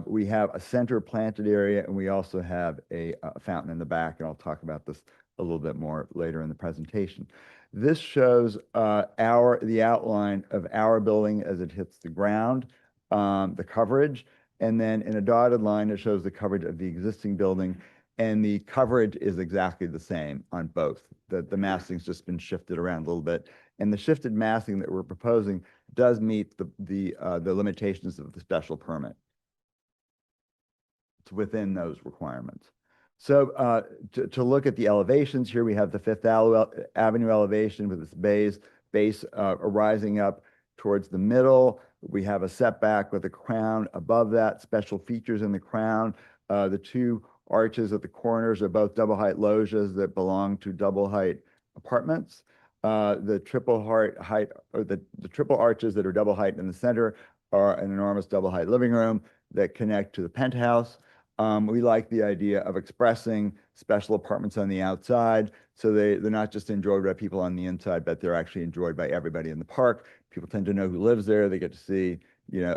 We have a center planted area, and we also have a fountain in the back, and I'll talk about this a little bit more later in the presentation. This shows the outline of our building as it hits the ground, the coverage, and then in a dotted line, it shows the coverage of the existing building, and the coverage is exactly the same on both. The massing's just been shifted around a little bit, and the shifted massing that we're proposing does meet the limitations of the special permit. It's within those requirements. So to look at the elevations, here we have the Fifth Avenue elevation with its base rising up towards the middle. We have a setback with a crown above that, special features in the crown. The two arches at the corners are both double height loggias that belong to double height apartments. The triple height, or the triple arches that are double height in the center are an enormous double height living room that connect to the penthouse. We like the idea of expressing special apartments on the outside, so they're not just enjoyed by people on the inside, but they're actually enjoyed by everybody in the park. People tend to know who lives there. They get to see,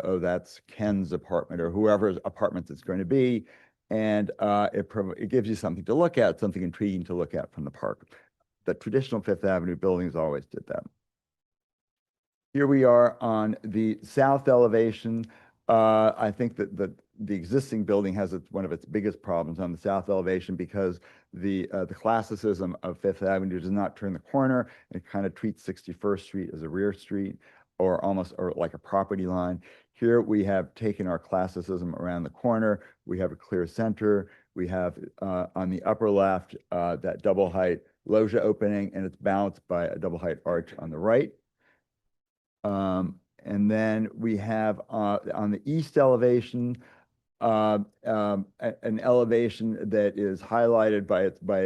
oh, that's Ken's apartment or whoever's apartment it's going to be. And it gives you something to look at, something intriguing to look at from the park. The traditional Fifth Avenue buildings always did that. Here we are on the south elevation. I think that the existing building has one of its biggest problems on the south elevation because the classicism of Fifth Avenue does not turn the corner. It kind of treats 61st Street as a rear street or like a property line. Here we have taken our classicism around the corner. We have a clear center. We have on the upper left that double height loggia opening, and it's balanced by a double height arch on the right. And then we have on the east elevation an elevation that is highlighted by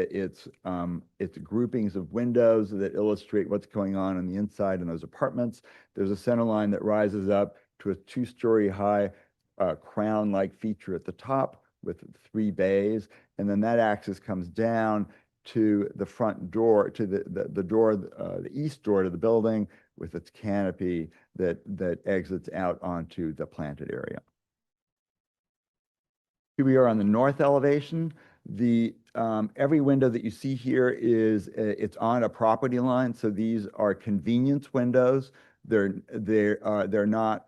its groupings of windows that illustrate what's going on the inside in those apartments. There's a center line that rises up to a two-story high crown-like feature at the top with 3 bays, and then that axis comes down to the front door, to the door, the east door to the building, with its canopy that exits out onto the planted area. Here we are on the north elevation. Every window that you see here it's on a property line, so these are convenience windows. They're not.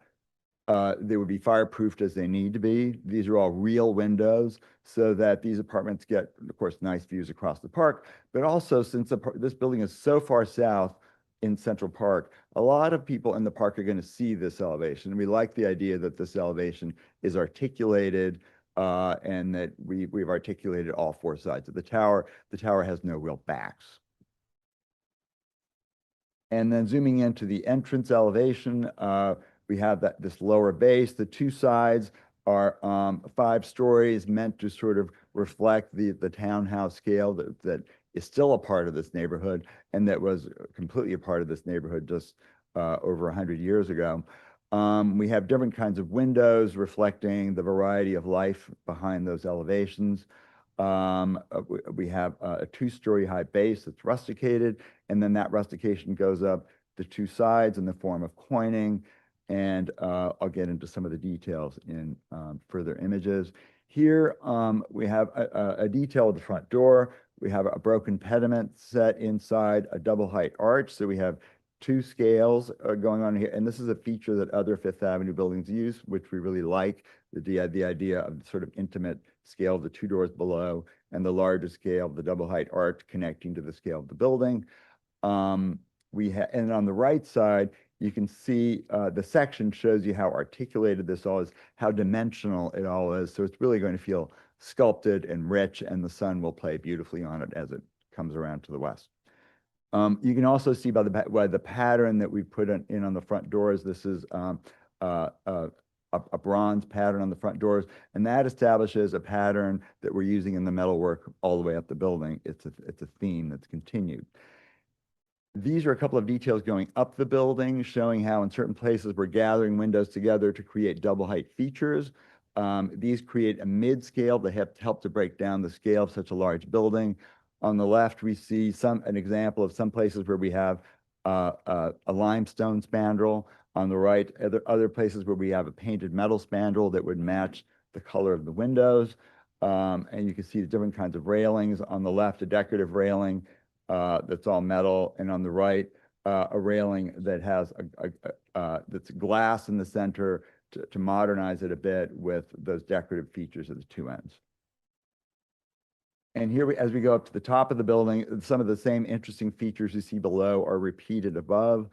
They would be fireproofed as they need to be. These are all real windows, so that these apartments get, of course, nice views across the park. But also, since this building is so far south in Central Park, a lot of people in the park are going to see this elevation. We like the idea that this elevation is articulated, and that we've articulated all 4 sides of the tower. The tower has no real backs. And then zooming into the entrance elevation, we have this lower base. The 2 sides are 5 stories, meant to sort of reflect the townhouse scale that is still a part of this neighborhood, and that was completely a part of this neighborhood just over 100 years ago. We have different kinds of windows reflecting the variety of life behind those elevations. We have a 2-story high base that's rusticated, and then that rustication goes up the 2 sides in the form of coining. And I'll get into some of the details in further images. Here we have a detail of the front door. We have a broken pediment set inside a double height arch. So we have 2 scales going on here. And this is a feature that other Fifth Avenue buildings use, which we really like, the idea of sort of intimate scale of the 2 doors below and the larger scale of the double height arch connecting to the scale of the building. And on the right side, you can see the section shows you how articulated this all is, how dimensional it all is. So it's really going to feel sculpted and rich, and the sun will play beautifully on it as it comes around to the west. You can also see by the pattern that we put in on the front doors. This is a bronze pattern on the front doors, and that establishes a pattern that we're using in the metalwork all the way up the building. It's a theme that's continued. These are a couple of details going up the building, showing how in certain places we're gathering windows together to create double height features. These create a mid-scale that help to break down the scale of such a large building. On the left, we see an example of some places where we have a limestone spandrel. On the right, other places where we have a painted metal spandrel that would match the color of the windows. And you can see the different kinds of railings. On the left, a decorative railing that's all metal, and on the right, a railing that has that's glass in the center to modernize it a bit with those decorative features at the 2 ends. And here, as we go up to the top of the building, some of the same interesting features you see below are repeated above.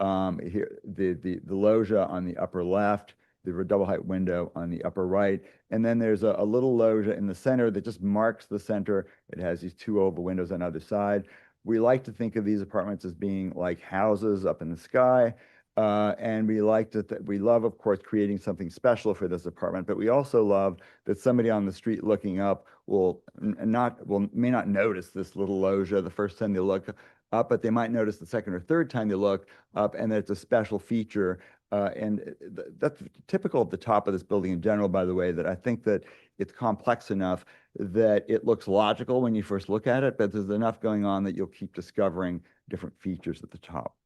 Here, the loggia on the upper left, the double height window on the upper right, and then there's a little loggia in the center that just marks the center. It has these 2 oval windows on either side. We like to think of these apartments as being like houses up in the sky, and we love, of course, creating something special for this apartment. But we also love that somebody on the street looking up may not notice this little loggia the first time they look up, but they might notice the second or third time they look up, and that it's a special feature. That's typical of the top of this building in general, by the way, that I think that it's complex enough that it looks logical when you first look at it, but there's enough going on that you'll keep discovering different features at the top.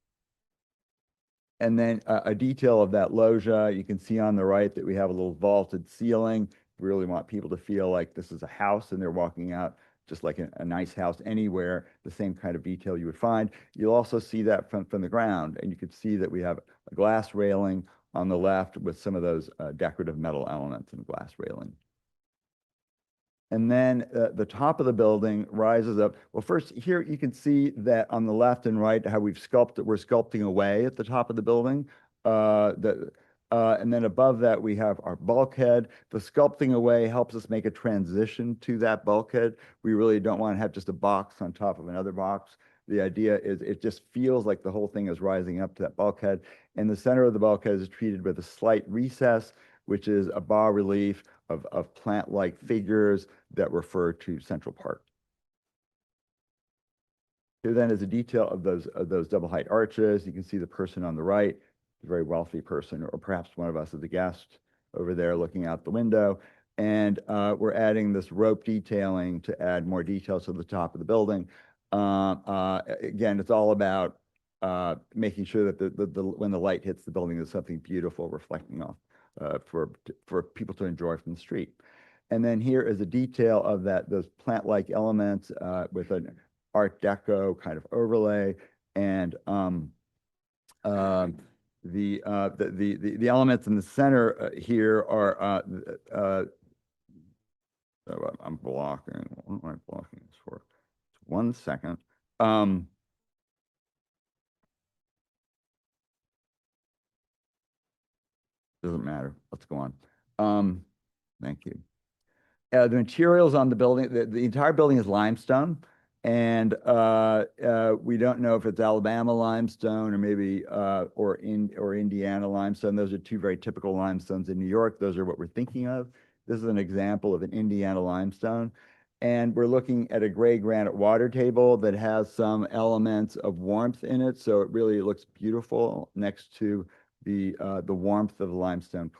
And then a detail of that loggia, you can see on the right that we have a little vaulted ceiling. We really want people to feel like this is a house and they're walking out just like a nice house anywhere, the same kind of detail you would find. You'll also see that from the ground, and you can see that we have a glass railing on the left with some of those decorative metal elements in the glass railing. And then the top of the building rises up. Well, first here you can see that on the left and right how we're sculpting away at the top of the building. And then above that we have our bulkhead. The sculpting away helps us make a transition to that bulkhead. We really don't want to have just a box on top of another box. The idea is it just feels like the whole thing is rising up to that bulkhead. And the center of the bulkhead is treated with a slight recess, which is a bas relief of plant-like figures that refer to Central Park. Here then is a detail of those double height arches. You can see the person on the right, a very wealthy person, or perhaps one of us as a guest over there looking out the window. And we're adding this rope detailing to add more details to the top of the building. Again, it's all about making sure that when the light hits the building, there's something beautiful reflecting off for people to enjoy from the street. And then here is a detail of those plant-like elements with an Art Deco kind of overlay, and the elements in the center here are I'm blocking. What am I blocking this for? 1 second. Doesn't matter. Let's go on. Thank you. The materials on the building, the entire building is limestone, and we don't know if it's Alabama limestone or maybe or Indiana limestone. Those are two very typical limestones in New York. Those are what we're thinking of. This is an example of an Indiana limestone. And we're looking at a gray granite water table that has some elements of warmth in it. So it really looks beautiful next to the warmth of the limestone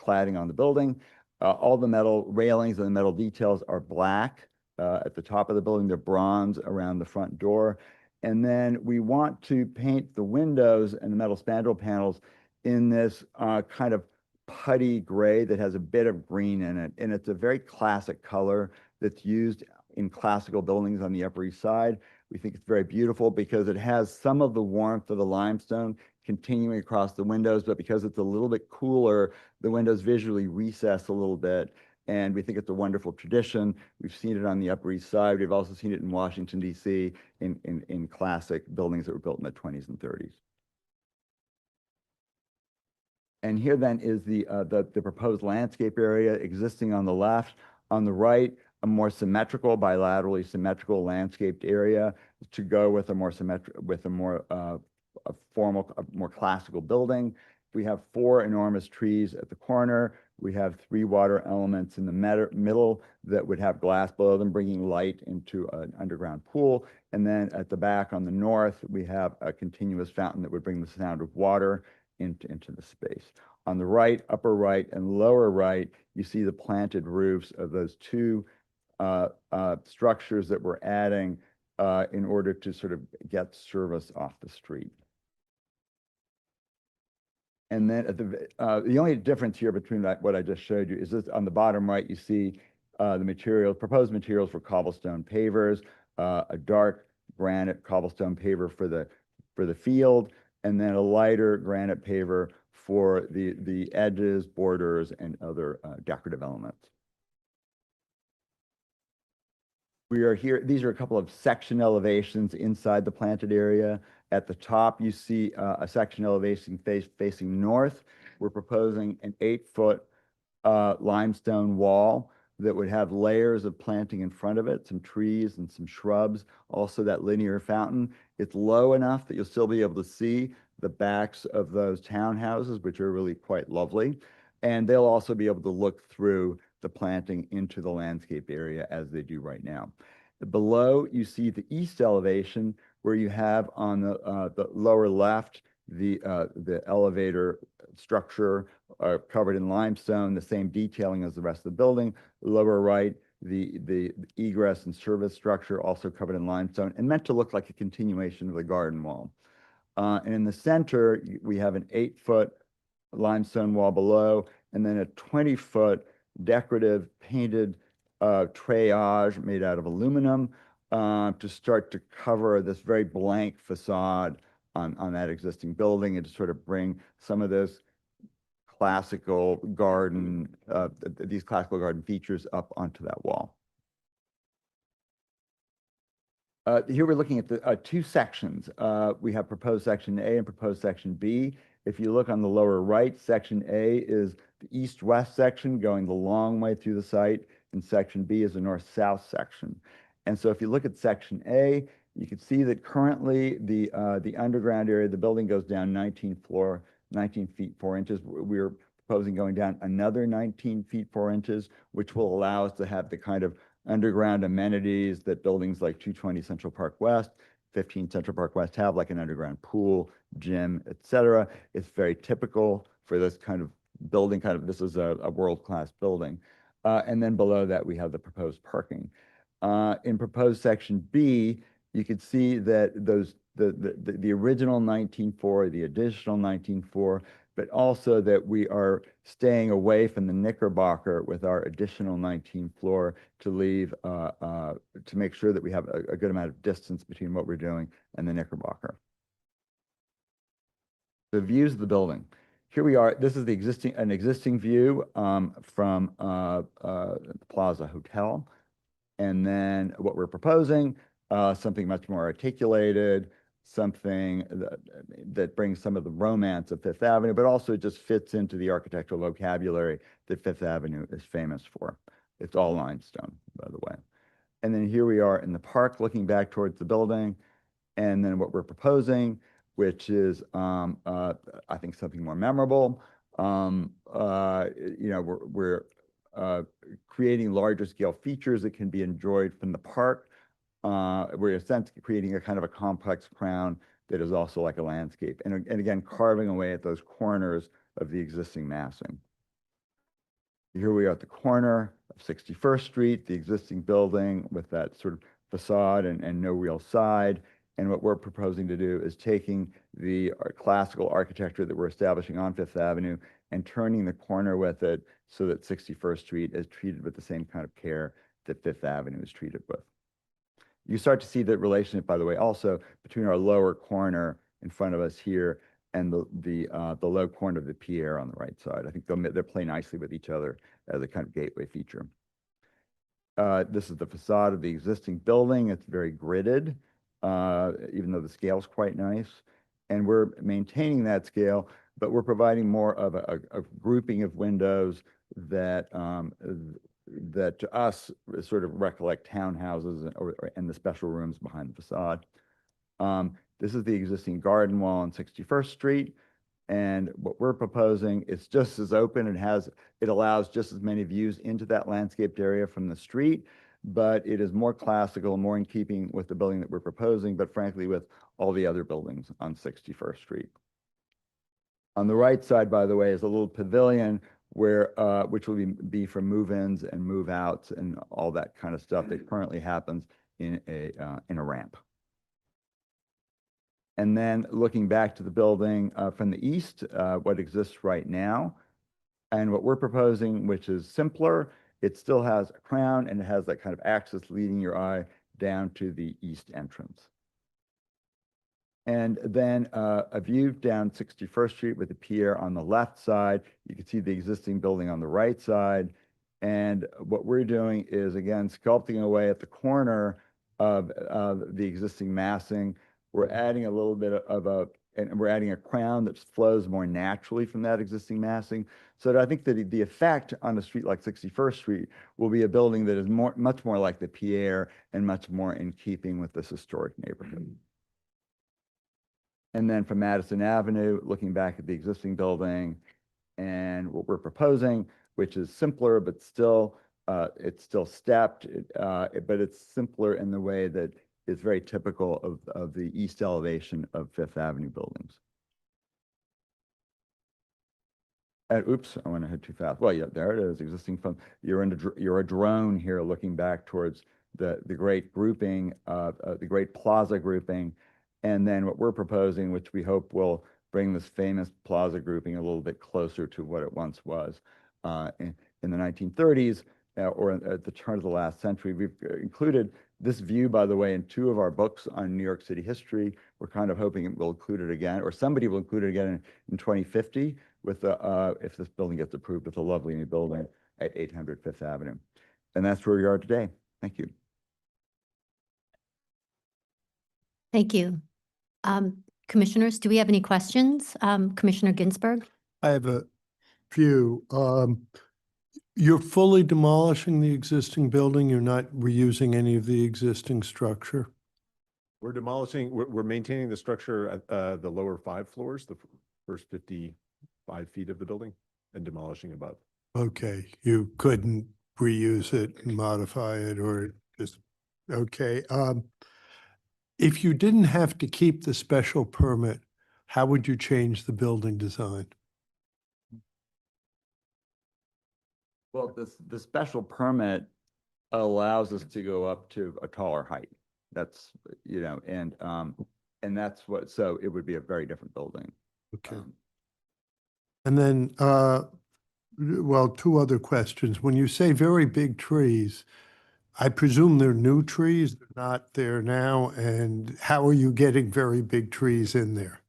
cladding on the building. All the metal railings and the metal details are black. At the top of the building, they're bronze around the front door. And then we want to paint the windows and the metal spandrel panels in this kind of putty gray that has a bit of green in it. And it's a very classic color that's used in classical buildings on the Upper East Side. We think it's very beautiful because it has some of the warmth of the limestone continuing across the windows, but because it's a little bit cooler, the windows visually recess a little bit. And we think it's a wonderful tradition. We've seen it on the Upper East Side. We've also seen it in Washington, D.C. in classic buildings that were built in the 20s and 30s. And here then is the proposed landscape area existing on the left. On the right, a more symmetrical, bilaterally symmetrical landscaped area to go with a more formal, more classical building. We have 4 enormous trees at the corner. We have 3 water elements in the middle that would have glass below them, bringing light into an underground pool. And then at the back on the north, we have a continuous fountain that would bring the sound of water into the space. On the right, upper right, and lower right, you see the planted roofs of those 2 structures that we're adding in order to sort of get service off the street. And then at the only difference here between what I just showed you is this on the bottom right, you see the proposed materials for cobblestone pavers, a dark granite cobblestone paver for the field, and then a lighter granite paver for the edges, borders, and other decorative elements. We are here, these are a couple of section elevations inside the planted area. At the top, you see a section elevation facing north. We're proposing an 8-foot limestone wall that would have layers of planting in front of it, some trees and some shrubs, also that linear fountain. It's low enough that you'll still be able to see the backs of those townhouses, which are really quite lovely. And they'll also be able to look through the planting into the landscape area as they do right now. Below, you see the east elevation where you have on the lower left, the elevator structure covered in limestone, the same detailing as the rest of the building. Lower right, the egress and service structure also covered in limestone and meant to look like a continuation of the garden wall. And in the center, we have an 8-foot limestone wall below, and then a 20-foot decorative painted treillage made out of aluminum to start to cover this very blank facade on that existing building and to sort of bring some of this classical garden, these classical garden features up onto that wall. Here we're looking at the two sections. We have proposed section A and proposed section B. If you look on the lower right, section A is the east-west section going the long way through the site, and section B is the north-south section. And so if you look at section A, you can see that currently the underground area of the building goes down 19 feet 4 inches. We're proposing going down another 19 feet 4 inches, which will allow us to have the kind of underground amenities that buildings like 220 Central Park West, 15 Central Park West have, like an underground pool, gym, etc. It's very typical for this kind of building. This is a world-class building. And then below that, we have the proposed parking. In proposed section B, you can see that the original 19.4, the additional 19.4, but also that we are staying away from the Knickerbocker with our additional 19th floor to leave, to make sure that we have a good amount of distance between what we're doing and the Knickerbocker. The views of the building. Here we are. This is an existing view from the Plaza Hotel. And then what we're proposing, something much more articulated, something that brings some of the romance of Fifth Avenue, but also just fits into the architectural vocabulary that Fifth Avenue is famous for. It's all limestone, by the way. And then here we are in the park looking back towards the building. And then what we're proposing, which is, I think, something more memorable. We're creating larger scale features that can be enjoyed from the park. We're essentially creating a kind of a complex crown that is also like a landscape. And again, carving away at those corners of the existing massing. Here we are at the corner of 61st Street, the existing building with that sort of facade and no real side. And what we're proposing to do is taking the classical architecture that we're establishing on Fifth Avenue and turning the corner with it so that 61st Street is treated with the same kind of care that Fifth Avenue is treated with. You start to see the relationship, by the way, also between our lower corner in front of us here and the low corner of the pier on the right side. I think they'll play nicely with each other as a kind of gateway feature. This is the facade of the existing building. It's very gridded, even though the scale is quite nice. And we're maintaining that scale, but we're providing more of a grouping of windows that that to us sort of recollect townhouses and the special rooms behind the facade. This is the existing garden wall on 61st Street. And what we're proposing is just as open. It allows just as many views into that landscaped area from the street, but it is more classical, more in keeping with the building that we're proposing, but frankly, with all the other buildings on 61st Street. On the right side, by the way, is a little pavilion where which will be for move-ins and move-outs and all that kind of stuff that currently happens in a ramp. And then looking back to the building from the east, what exists right now, and what we're proposing, which is simpler, it still has a crown and it has that kind of axis leading your eye down to the east entrance. And then a view down 61st Street with the pier on the left side. You can see the existing building on the right side. And what we're doing is, again, sculpting away at the corner of the existing massing. We're adding a little bit and we're adding a crown that flows more naturally from that existing massing. So that I think that the effect on a street like 61st Street will be a building that is much more like the pier and much more in keeping with this historic neighborhood. And then from Madison Avenue, looking back at the existing building and what we're proposing, which is simpler, but still, it's still stepped, but it's simpler in the way that is very typical of the east elevation of Fifth Avenue buildings. Oops, I went ahead too fast. Well, yeah, there it is, existing fund. You're a drone here looking back towards the great grouping, the great plaza grouping. And then what we're proposing, which we hope will bring this famous plaza grouping a little bit closer to what it once was in the 1930s or at the turn of the last century. We've included this view, by the way, in 2 of our books on New York City history. We're kind of hoping it will include it again, or somebody will include it again in 2050 with the, if this building gets approved, with a lovely new building at 800 Fifth Avenue. And that's where we are today. Thank you. Thank you. Commissioners, do we have any questions? Commissioner Ginsburg? I have a few. You're fully demolishing the existing building. You're not reusing any of the existing structure. We're demolishing, we're maintaining the structure at the lower 5 floors, the first 55 feet of the building, and demolishing above. Okay, you couldn't reuse it and modify it or just, okay. If you didn't have to keep the special permit, how would you change the building design? Well, the special permit allows us to go up to a taller height. That's, you know, and that's what, so it would be a very different building. Okay. And then, well, 2 other questions. When you say very big trees, I presume they're new trees, they're not there now, and how are you getting very big trees in there?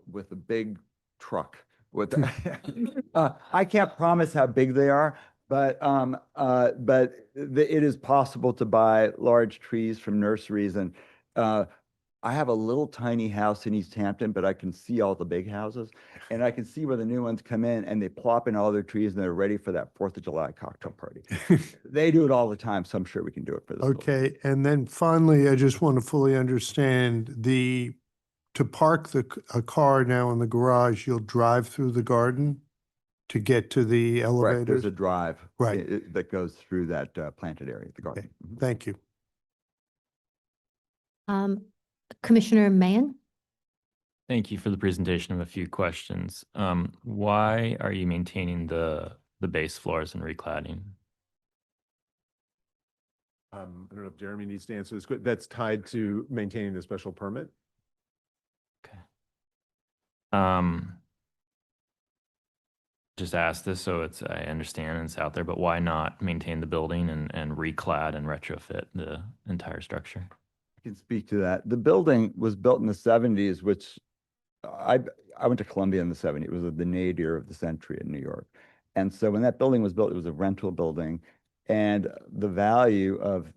With a big truck. With I can't promise how big they are, but it is possible to buy large trees from nurseries. And I have a little tiny house in East Hampton, but I can see all the big houses, and I can see where the new ones come in and they plop in all their trees and they're ready for that 4th of July cocktail party. They do it all the time, so I'm sure we can do it for this. Okay, and then finally, I just want to fully understand to park a car now in the garage, you'll drive through the garden to get to the Right, elevators? there's a drive Right. that goes through that planted area, the garden. Okay, thank you. Commissioner Mahan? Thank you for the presentation of a few questions. Why are you maintaining the base floors and recladding? I don't know if Jeremy needs to answer this. That's tied to maintaining the special permit. Okay. Just ask this so I understand and it's out there, but why not maintain the building and reclad and retrofit the entire structure? I can speak to that. The building was built in the 70s, which I went to Columbia in the 70s. It was the nadir of the century in New York. And so when that building was built, it was a rental building, and the value of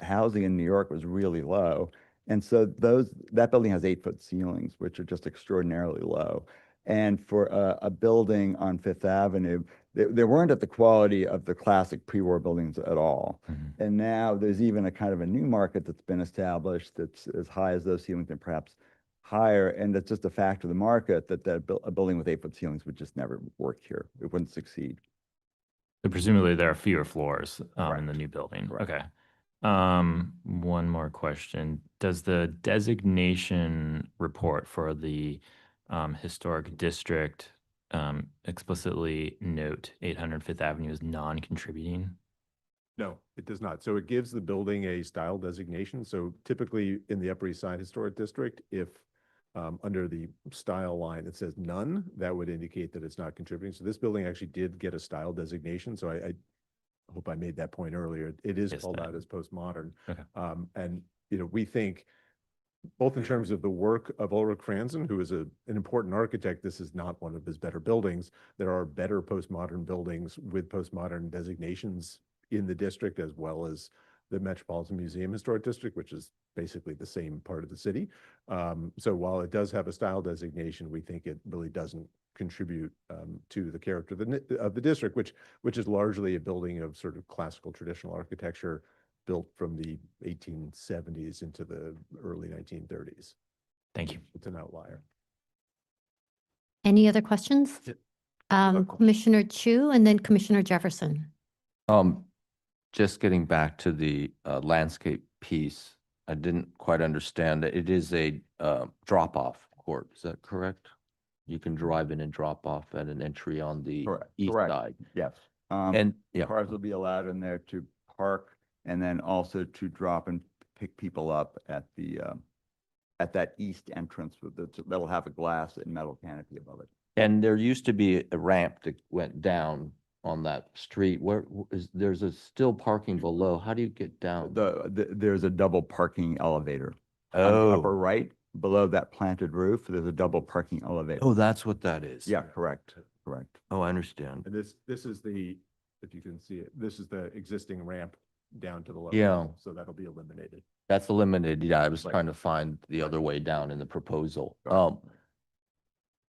housing in New York was really low. And so that building has 8-foot ceilings, which are just extraordinarily low. And for a building on Fifth Avenue, they weren't at the quality of the classic pre-war buildings at all. Mm-hmm. And now there's even a kind of a new market that's been established that's as high as those ceilings and perhaps higher. And it's just a fact of the market that a building with 8-foot ceilings would just never work here. It wouldn't succeed. So presumably there are fewer floors Correct. in the new building. Correct. Okay. One more question. Does the designation report for the historic district explicitly note 800 Fifth Avenue as non-contributing? No, it does not. So it gives the building a style designation. So typically in the Upper East Side Historic District, if under the style line it says none, that would indicate that it's not contributing. So this building actually did get a style designation. So I hope I made that point earlier. It is called out as postmodern. Okay. And we think both in terms of the work of Ulrich Franzen, who is an important architect, this is not one of his better buildings. There are better postmodern buildings with postmodern designations in the district, as well as the Metropolitan Museum Historic District, which is basically the same part of the city. So while it does have a style designation, we think it really doesn't contribute to the character of the district, which is largely a building of sort of classical traditional architecture built from the 1870s into the early 1930s. Thank you. It's an outlier. Any other questions? Commissioner Chu and then Commissioner Jefferson. Just getting back to the landscape piece, I didn't quite understand that it is a drop-off court. Is that correct? You can drive in and drop off at an entry on the east Correct. side. Yes. And, yeah, Cars will be allowed in there to park and then also to drop and pick people up at the, at that east entrance with that'll have a glass and metal canopy above it. and there used to be a ramp that went down on that street. Where there's a still parking below. How do you get down? There's a double parking elevator. On the upper right, below that planted roof, there's a double parking elevator. Oh, that's what that is. Yeah, correct. Oh, I understand. And this is the, if you can see it, this is the existing ramp down to the lower Yeah. level, so that'll be eliminated. That's limited. Yeah, I was Right. trying to find the other way down in the proposal. Right.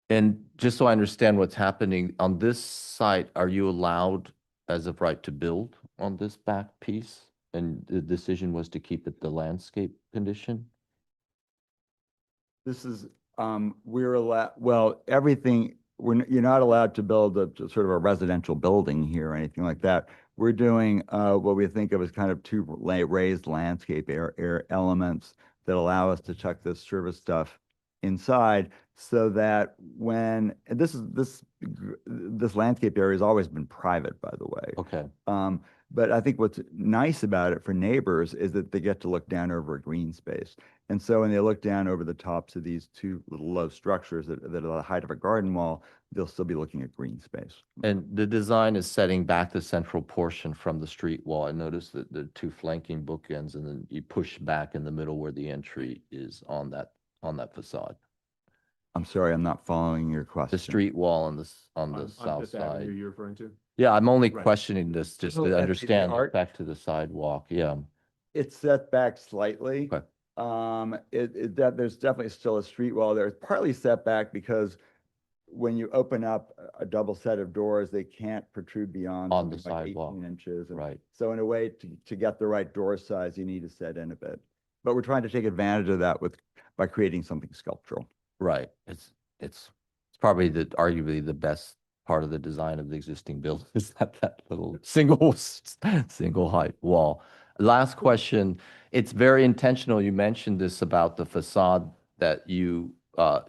And just so I understand what's happening on this site, are you allowed as of right to build on this back piece? And the decision was to keep it the landscape condition? This is, we're allowed, well, everything, you're not allowed to build a sort of a residential building here or anything like that. We're doing what we think of as kind of two raised landscape air elements that allow us to chuck this service stuff inside, so that when, and this landscape area has always been private, by the way. Okay. But I think what's nice about it for neighbors is that they get to look down over a green space. And so when they look down over the tops of these two little low structures that are the height of a garden wall, they'll still be looking at green space. And the design is setting back the central portion from the street wall. I noticed that the two flanking bookends, and then you push back in the middle where the entry is on that facade. I'm sorry, I'm not following your question. The street wall on the On south Fifth Avenue side. you're referring to? Yeah, I'm only Right. questioning this just So to that's the understand art- back to the sidewalk. Yeah. It's set back slightly. Okay. There's definitely still a street wall there. It's partly set back because when you open up a double set of doors, they can't protrude beyond On the something like sidewalk. 18 inches. And Right. so in a way, to get the right door size, you need to set in a bit. But we're trying to take advantage of that by creating something sculptural. Right. It's probably arguably the best part of the design of the existing building is that little single height wall. Last question. It's very intentional. You mentioned this about the facade that you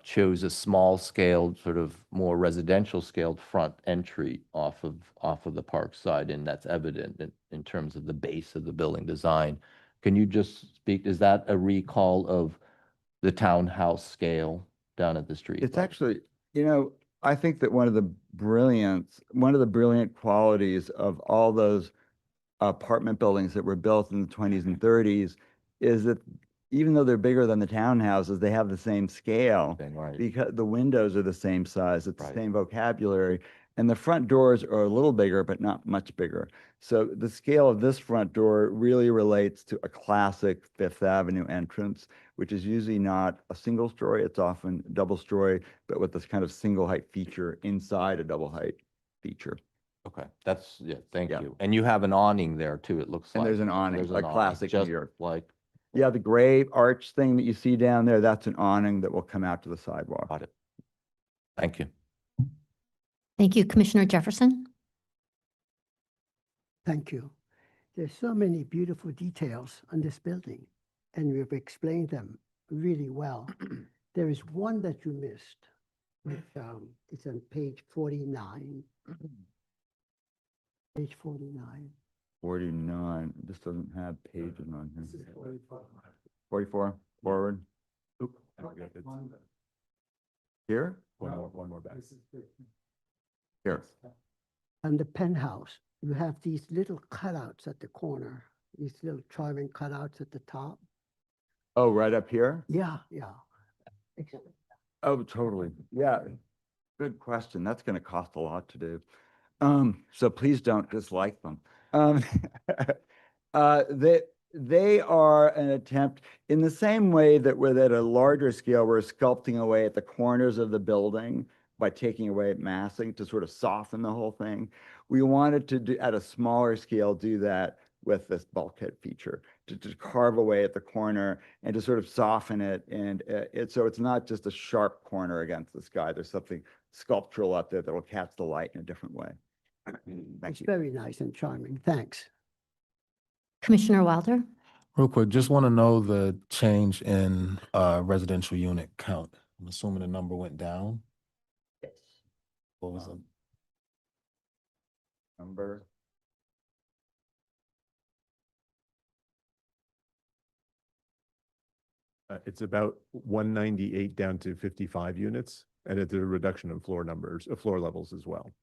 chose a small scaled, sort of more residential scaled front entry off of the park side, and that's evident in terms of the base of the building design. Can you just speak, is that a recall of the townhouse scale down at the street? It's actually, I think that one of the brilliant qualities of all those apartment buildings that were built in the 20s and 30s is that even though they're bigger than the townhouses, they have the same scale. Right. Because the windows are the same size, it's Right. the same vocabulary, and the front doors are a little bigger, but not much bigger. So the scale of this front door really relates to a classic Fifth Avenue entrance, which is usually not a single story, it's often double story, but with this kind of single height feature inside a double height feature. Okay, thank Yeah. you. And you have an awning there too, it looks like. And there's an awning, There's a an awning, classic New just York. like, Yeah, the gray arch thing that you see down there, that's an awning that will come out to the sidewalk. got it. Thank you. Thank you, Commissioner Jefferson. Thank you. There's so many beautiful details on this building, and we've explained them really well. There is one that you missed, which it's on page 49. Page 49. 49, this doesn't have pages on here. 44, forward. Oop, I forgot it's- Here? One more back. Here. And the penthouse, you have these little cutouts at the corner, these little charming cutouts at the top. Oh, right up here? Yeah. Oh, totally. Yeah. Good question. That's going to cost a lot to do. So please don't dislike them. They are an attempt in the same way that with at a larger scale, we're sculpting away at the corners of the building by taking away massing to sort of soften the whole thing. We wanted to do at a smaller scale, do that with this bulkhead feature to carve away at the corner and to sort of soften it. And so it's not just a sharp corner against the sky. There's something sculptural up there that will catch the light in a different way. Thank It's you. very nice and charming. Thanks. Commissioner Wilder. Real quick, just want to know the change in residential unit count. I'm assuming the number went down. Yes. What was it? Number. It's about 198 down to 55 units, and it's a reduction in floor numbers, floor levels as well.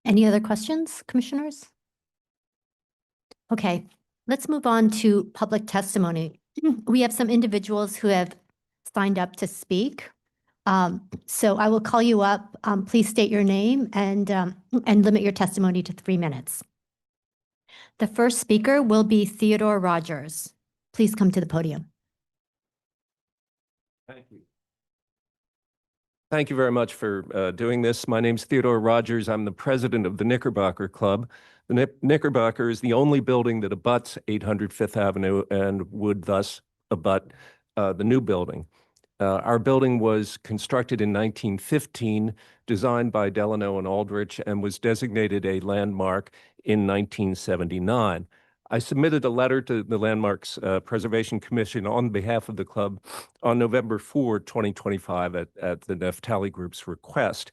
Any other questions, commissioners? Okay, let's move on to public testimony. We have some individuals who have signed up to speak. So I will call you up. Please state your name and limit your testimony to 3 minutes. The first speaker will be Theodore Rogers. Please come to the podium. Thank you. Thank you very much for doing this. My name's Theodore Rogers. I'm the president of the Knickerbocker Club. The Knickerbocker is the only building that abuts 800 Fifth Avenue and would thus abut the new building. Our building was constructed in 1915, designed by Delano and Aldrich, and was designated a landmark in 1979. I submitted a letter to the Landmarks Preservation Commission on behalf of the club on November 4, 2025 at the Neftali Group's request.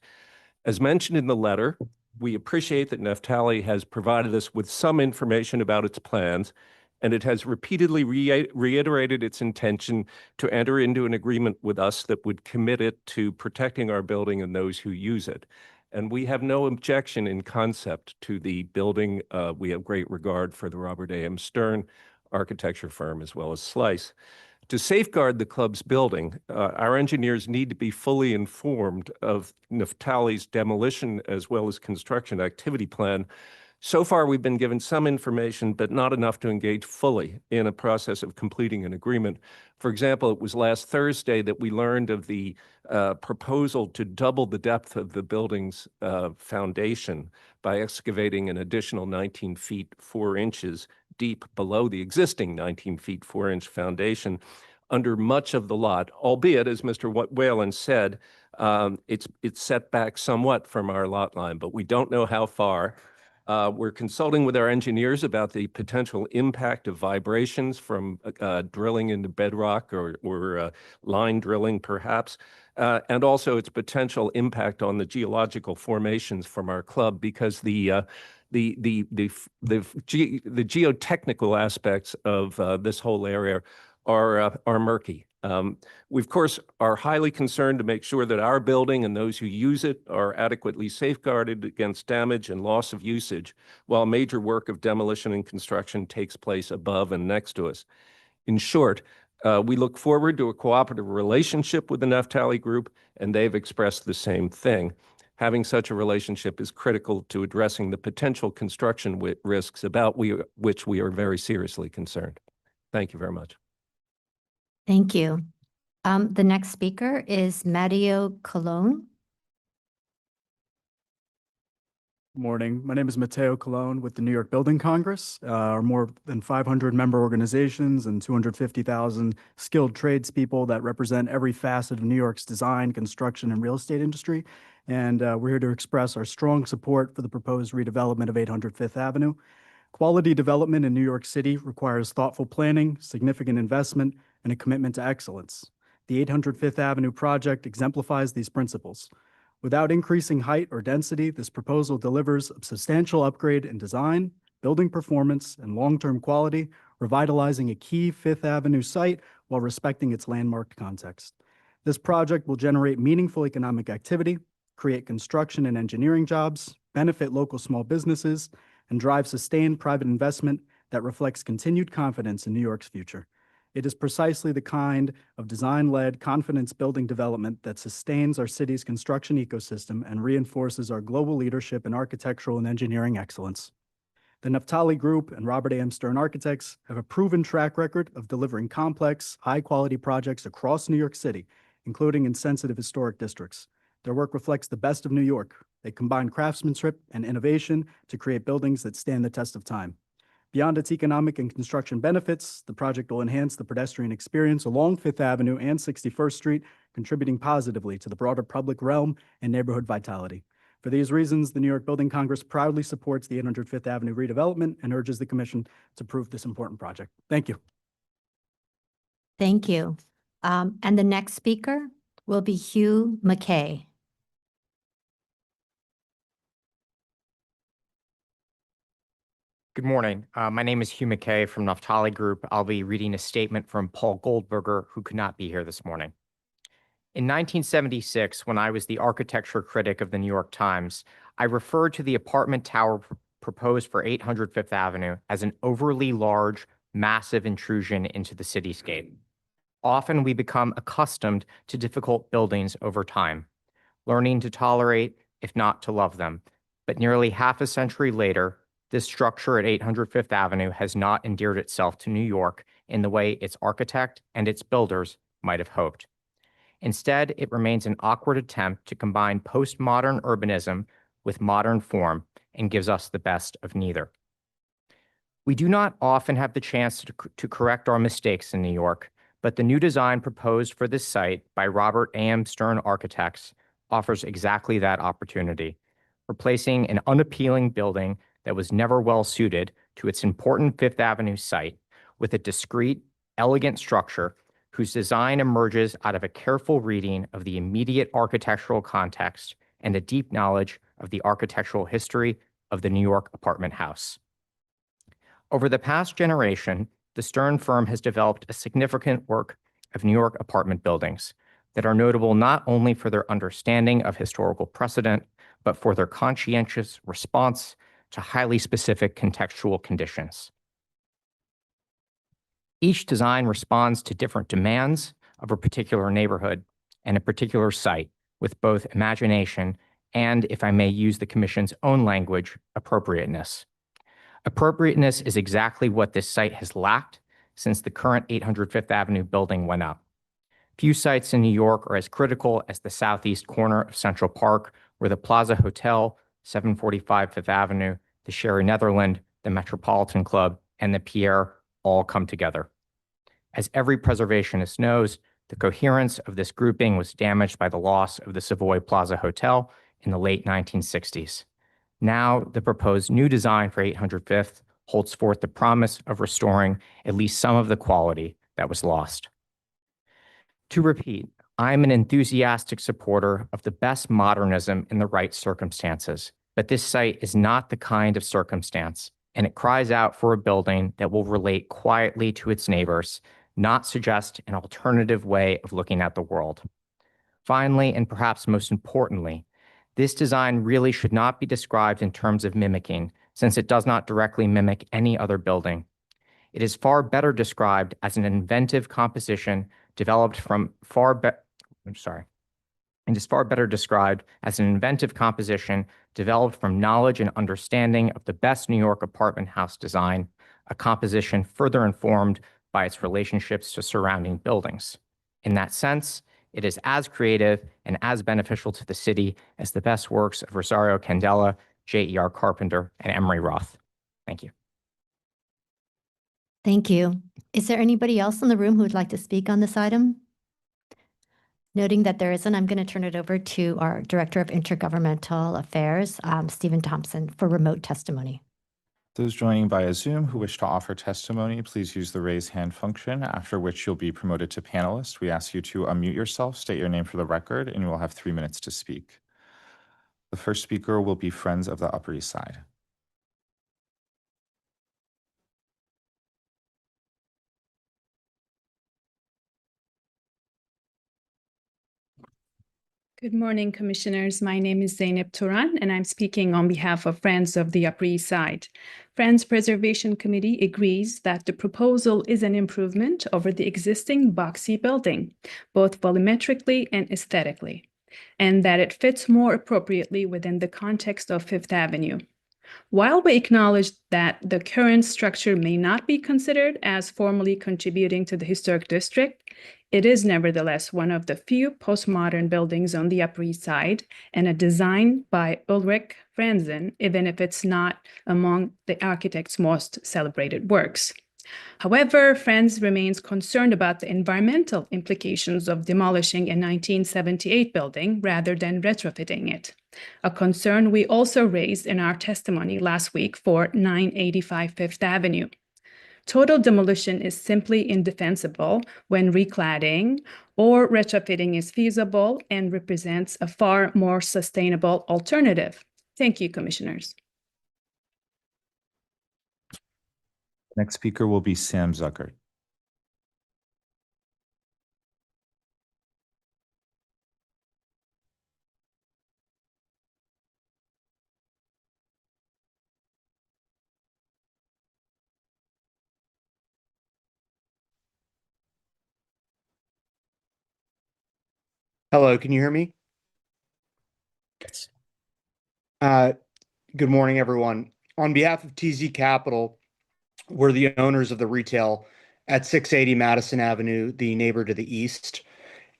As mentioned in the letter, we appreciate that Neftali has provided us with some information about its plans, and it has repeatedly reiterated its intention to enter into an agreement with us that would commit it to protecting our building and those who use it. And we have no objection in concept to the building. We have great regard for the Robert A.M. Stern architecture firm as well as Slice. To safeguard the club's building, our engineers need to be fully informed of Neftali's demolition as well as construction activity plan. So far, we've been given some information, but not enough to engage fully in a process of completing an agreement. For example, it was last Thursday that we learned of the proposal to double the depth of the building's foundation by excavating an additional 19 feet 4 inches deep below the existing 19 feet 4 inch foundation under much of the lot, albeit, as Mr. Whalen said, it's set back somewhat from our lot line, but we don't know how far. We're consulting with our engineers about the potential impact of vibrations from drilling into bedrock or line drilling, perhaps, and also its potential impact on the geological formations from our club, because the geotechnical aspects of this whole area are murky. We, of course, are highly concerned to make sure that our building and those who use it are adequately safeguarded against damage and loss of usage, while major work of demolition and construction takes place above and next to us. In short, we look forward to a cooperative relationship with the Neftali Group, and they've expressed the same thing. Having such a relationship is critical to addressing the potential construction risks about which we are very seriously concerned. Thank you very much. Thank you. The next speaker is Matteo Colon. Morning. My name is Matteo Colon with the New York Building Congress. Our more than 500 member organizations and 250,000 skilled tradespeople that represent every facet of New York's design, construction, and real estate industry. And we're here to express our strong support for the proposed redevelopment of 800 Fifth Avenue. Quality development in New York City requires thoughtful planning, significant investment, and a commitment to excellence. The 800 Fifth Avenue project exemplifies these principles. Without increasing height or density, this proposal delivers a substantial upgrade in design, building performance, and long-term quality, revitalizing a key Fifth Avenue site while respecting its landmark context. This project will generate meaningful economic activity, create construction and engineering jobs, benefit local small businesses, and drive sustained private investment that reflects continued confidence in New York's future. It is precisely the kind of design-led confidence-building development that sustains our city's construction ecosystem and reinforces our global leadership in architectural and engineering excellence. The Neftali Group and Robert A.M. Stern Architects have a proven track record of delivering complex, high-quality projects across New York City, including in sensitive historic districts. Their work reflects the best of New York. They combine craftsmanship and innovation to create buildings that stand the test of time. Beyond its economic and construction benefits, the project will enhance the pedestrian experience along Fifth Avenue and 61st Street, contributing positively to the broader public realm and neighborhood vitality. For these reasons, the New York Building Congress proudly supports the 805th Avenue redevelopment and urges the commission to approve this important project. Thank you. Thank you. And the next speaker will be Hugh McKay. Good morning. My name is Hugh McKay from Naftali Group. I'll be reading a statement from Paul Goldberger, who could not be here this morning. In 1976, when I was the architecture critic of the New York Times, I referred to the apartment tower proposed for 800 Fifth Avenue as an overly large, massive intrusion into the cityscape. Often we become accustomed to difficult buildings over time, learning to tolerate, if not to love them. But nearly half a century later, this structure at 800 Fifth Avenue has not endeared itself to New York in the way its architect and its builders might have hoped. Instead, it remains an awkward attempt to combine postmodern urbanism with modern form and gives us the best of neither. We do not often have the chance to correct our mistakes in New York, but the new design proposed for this site by Robert A.M. Stern Architects offers exactly that opportunity, replacing an unappealing building that was never well suited to its important Fifth Avenue site with a discrete, elegant structure whose design emerges out of a careful reading of the immediate architectural context and a deep knowledge of the architectural history of the New York apartment house. Over the past generation, the Stern firm has developed a significant work of New York apartment buildings that are notable not only for their understanding of historical precedent, but for their conscientious response to highly specific contextual conditions. Each design responds to different demands of a particular neighborhood and a particular site with both imagination and, if I may use the Commission's own language, appropriateness. Appropriateness is exactly what this site has lacked since the current 800 Fifth Avenue building went up. Few sites in New York are as critical as the southeast corner of Central Park, where the Plaza Hotel, 745 Fifth Avenue, the Sherry Netherland, the Metropolitan Club, and the Pierre all come together. As every preservationist knows, the coherence of this grouping was damaged by the loss of the Savoy Plaza Hotel in the late 1960s. Now, the proposed new design for 800 Fifth holds forth the promise of restoring at least some of the quality that was lost. To repeat, I'm an enthusiastic supporter of the best modernism in the right circumstances, but this site is not the kind of circumstance, and it cries out for a building that will relate quietly to its neighbors, not suggest an alternative way of looking at the world. Finally, and perhaps most importantly, this design really should not be described in terms of mimicking, since it does not directly mimic any other building. It is far better described as an inventive composition developed from knowledge and understanding of the best New York apartment house design, a composition further informed by its relationships to surrounding buildings. In that sense, it is as creative and as beneficial to the city as the best works of Rosario Candela, J.E.R. Carpenter, and Emery Roth. Thank you. Thank you. Is there anybody else in the room who would like to speak on this item? Noting that there isn't, I'm going to turn it over to our Director of Intergovernmental Affairs, Stephen Thompson, for remote testimony. Those joining via Zoom who wish to offer testimony, please use the raise hand function, after which you'll be promoted to panelist. We ask you to unmute yourself, state your name for the record, and you will have 3 minutes to speak. The first speaker will be Friends of the Upper East Side. Good morning, Commissioners. My name is Zeynep Turan, and I'm speaking on behalf of Friends of the Upper East Side. Friends Preservation Committee agrees that the proposal is an improvement over the existing boxy building, both volumetrically and aesthetically, and that it fits more appropriately within the context of Fifth Avenue. While we acknowledge that the current structure may not be considered as formally contributing to the historic district, it is nevertheless one of the few postmodern buildings on the Upper East Side and a design by Ulrich Franzen, even if it's not among the architect's most celebrated works. However, Friends remains concerned about the environmental implications of demolishing a 1978 building rather than retrofitting it, a concern we also raised in our testimony last week for 985 Fifth Avenue. Total demolition is simply indefensible when recladding or retrofitting is feasible and represents a far more sustainable alternative. Thank you, Commissioners. Next speaker will be Sam Zucker. Hello, can you hear me? Uh, Good morning, everyone. On behalf of TZ Capital, we're the owners of the retail at 680 Madison Avenue, the neighbor to the east,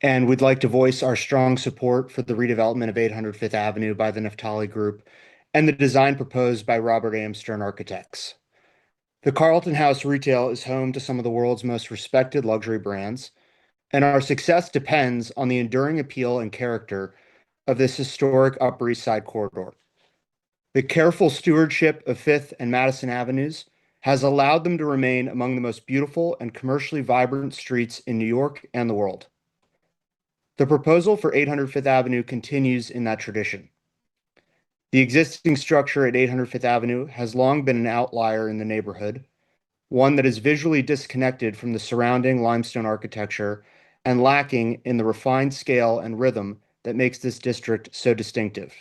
and we'd like to voice our strong support for the redevelopment of 800 Fifth Avenue by the Naftali Group and the design proposed by Robert A.M. Stern Architects. The Carlton House retail is home to some of the world's most respected luxury brands, and our success depends on the enduring appeal and character of this historic Upper East Side corridor. The careful stewardship of Fifth and Madison Avenues has allowed them to remain among the most beautiful and commercially vibrant streets in New York and the world. The proposal for 800 Fifth Avenue continues in that tradition. The existing structure at 800 Fifth Avenue has long been an outlier in the neighborhood, one that is visually disconnected from the surrounding limestone architecture and lacking in the refined scale and rhythm that makes this district so distinctive.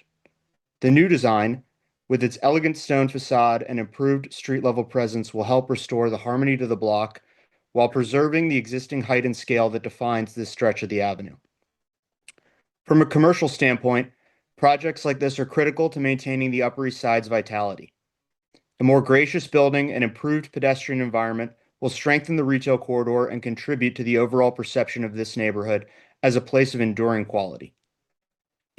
The new design, with its elegant stone facade and improved street-level presence, will help restore the harmony to the block while preserving the existing height and scale that defines this stretch of the avenue. From a commercial standpoint, projects like this are critical to maintaining the Upper East Side's vitality. A more gracious building and improved pedestrian environment will strengthen the retail corridor and contribute to the overall perception of this neighborhood as a place of enduring quality.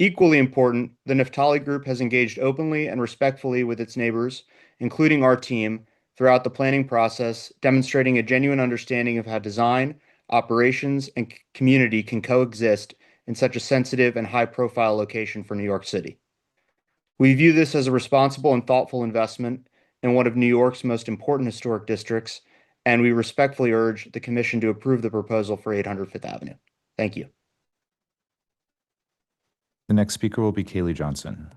Equally important, the Naftali Group has engaged openly and respectfully with its neighbors, including our team, throughout the planning process, demonstrating a genuine understanding of how design, operations, and community can coexist in such a sensitive and high-profile location for New York City. We view this as a responsible and thoughtful investment in one of New York's most important historic districts, and we respectfully urge the Commission to approve the proposal for 800 Fifth Avenue. Thank you. The next speaker will be Kaylee Johnson.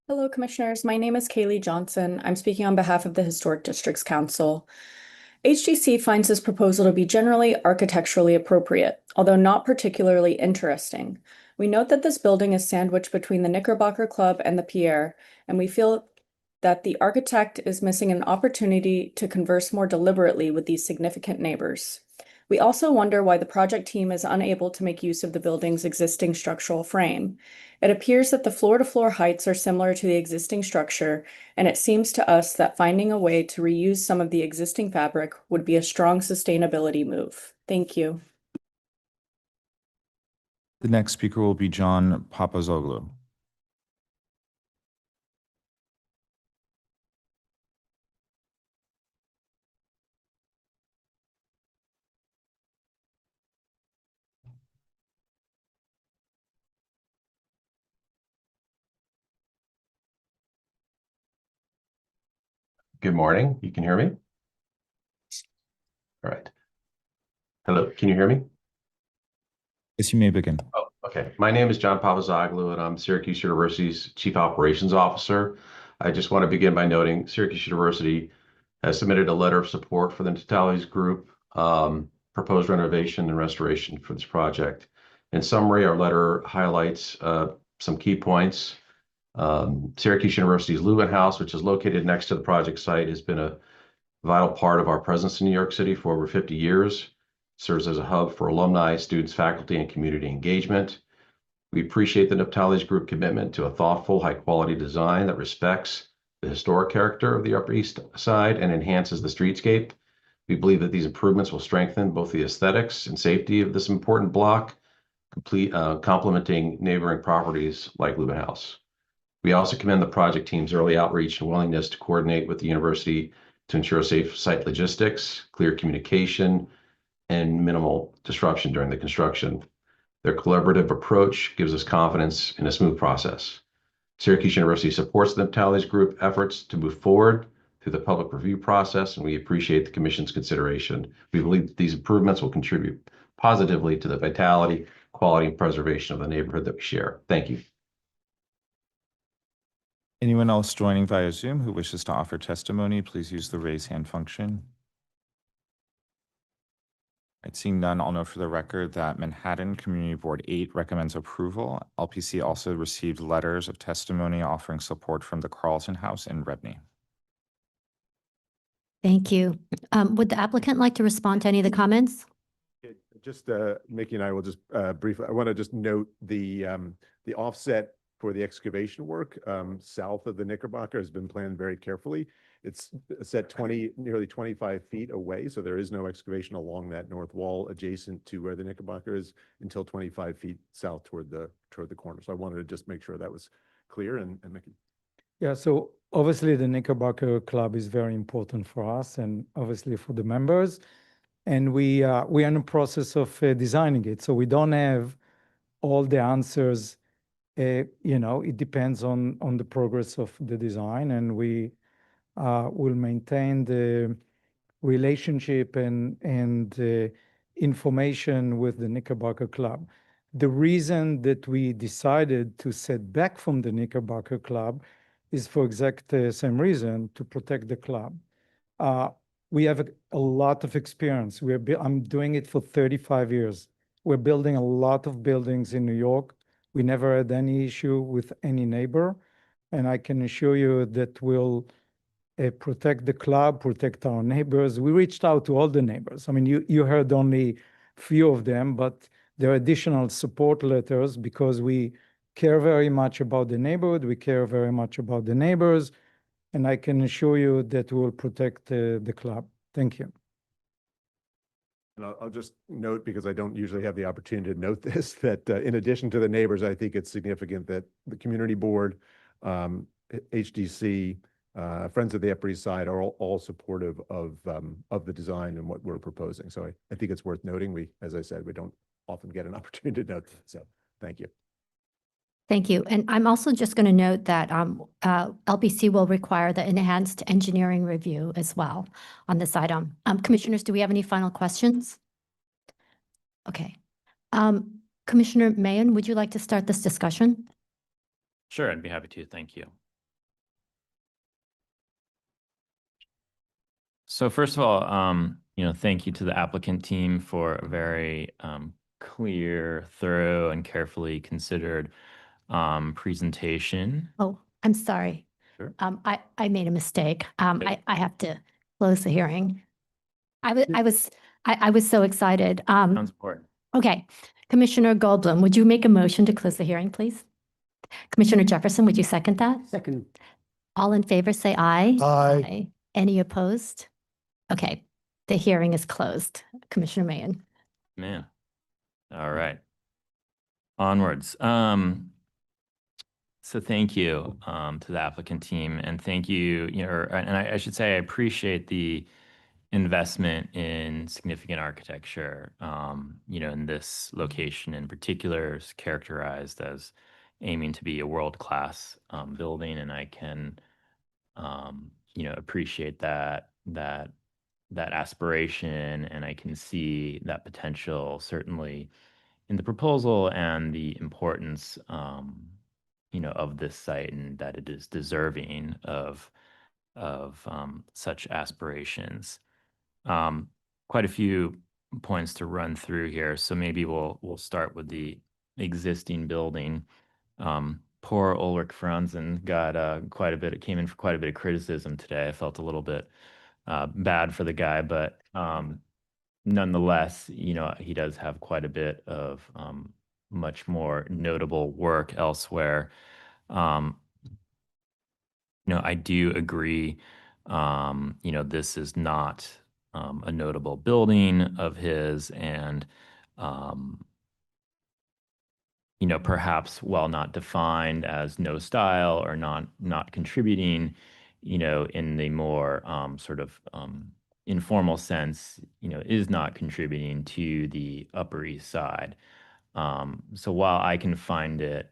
Hello, Commissioners. My name is Kaylee Johnson. I'm speaking on behalf of the Historic Districts Council. HDC finds this proposal to be generally architecturally appropriate, although not particularly interesting. We note that this building is sandwiched between the Knickerbocker Club and the Pierre, and we feel that the architect is missing an opportunity to converse more deliberately with these significant neighbors. We also wonder why the project team is unable to make use of the building's existing structural frame. It appears that the floor-to-floor heights are similar to the existing structure, and it seems to us that finding a way to reuse some of the existing fabric would be a strong sustainability move. Thank you. The next speaker will be John Papazoglou. Good morning. You can hear me? All right. Hello, can you hear me? Yes, you may begin. Oh, okay. My name is John Papazoglou, and I'm Syracuse University's Chief Operations Officer. I just want to begin by noting Syracuse University has submitted a letter of support for the Naftali's Group proposed renovation and restoration for this project. In summary, our letter highlights some key points. Syracuse University's Sullivan House, which is located next to the project site, has been a vital part of our presence in New York City for over 50 years. It serves as a hub for alumni, students, faculty, and community engagement. We appreciate the Naftali's Group commitment to a thoughtful, high-quality design that respects the historic character of the Upper East Side and enhances the streetscape. We believe that these improvements will strengthen both the aesthetics and safety of this important block, complementing neighboring properties like Lubin House. We also commend the project team's early outreach and willingness to coordinate with the university to ensure safe site logistics, clear communication, and minimal disruption during the construction. Their collaborative approach gives us confidence in a smooth process. Syracuse University supports the Naphtali's Group efforts to move forward through the public review process, and we appreciate the Commission's consideration. We believe that these improvements will contribute positively to the vitality, quality, and preservation of the neighborhood that we share. Thank you. Anyone else joining via Zoom who wishes to offer testimony, please use the raise hand function. Seeing none, I'll note for the record that Manhattan Community Board 8 recommends approval. LPC also received letters of testimony offering support from the Carlton House in Rebney. Thank you. Would the applicant like to respond to any of the comments? Just Mickey and I will just briefly, I want to just note the offset for the excavation work south of the Knickerbocker has been planned very carefully. It's set nearly 25 feet away, so there is no excavation along that north wall adjacent to where the Knickerbocker is until 25 feet south toward the corner. So I wanted to just make sure that was clear. And Mickey. Yeah, so obviously the Knickerbocker Club is very important for us and obviously for the members. And we are in the process of designing it. So we don't have all the answers. It depends on the progress of the design, and we will maintain the relationship and information with the Knickerbocker Club. The reason that we decided to set back from the Knickerbocker Club is for exact same reason, to protect the club. We have a lot of experience. I'm doing it for 35 years. We're building a lot of buildings in New York. We never had any issue with any neighbor. And I can assure you that we'll protect the club, protect our neighbors. We reached out to all the neighbors. I mean, you heard only few of them, but there are additional support letters because we care very much about the neighborhood. We care very much about the neighbors. And I can assure you that we'll protect the club. Thank you. And I'll just note, because I don't usually have the opportunity to note this, that in addition to the neighbors, I think it's significant that the community board, HDC, Friends of the Upper East Side are all supportive of the design and what we're proposing. So I think it's worth noting. As I said, we don't often get an opportunity to note that. So thank you. Thank you. And I'm also just going to note that LPC will require the enhanced engineering review as well on this item. Commissioners, do we have any final questions? Okay. Commissioner Mayen, would you like to start this discussion? Sure, I'd be happy to. Thank you. So first of all, thank you to the applicant team for a very clear, thorough, and carefully considered presentation. Oh, I'm sorry. Sure. I made a mistake. I have to close the hearing. I was so excited. Sounds important. Okay. Commissioner Goldblum, would you make a motion to close the hearing, please? Commissioner Jefferson, would you second that? Second. All in favor, say aye. Aye. Any opposed? Okay. The hearing is closed. Commissioner Mayen. Man. All right. Onwards. So thank you to the applicant team, and thank you, and I should say I appreciate the investment in significant architecture, in this location in particular is characterized as aiming to be a world-class building, and I can, appreciate that aspiration, and I can see that potential certainly in the proposal and the importance, of this site, and that it is deserving of such aspirations. Quite a few points to run through here, so maybe we'll start with the existing building. Poor Ulrich Franzen got came in for quite a bit of criticism today. I felt a little bit bad for the guy, but nonetheless, he does have quite a bit of much more notable work elsewhere. I do agree, this is not a notable building of his, and perhaps while not defined as no style or not contributing, in the more sort of informal sense, is not contributing to the Upper East Side. So while I can find it,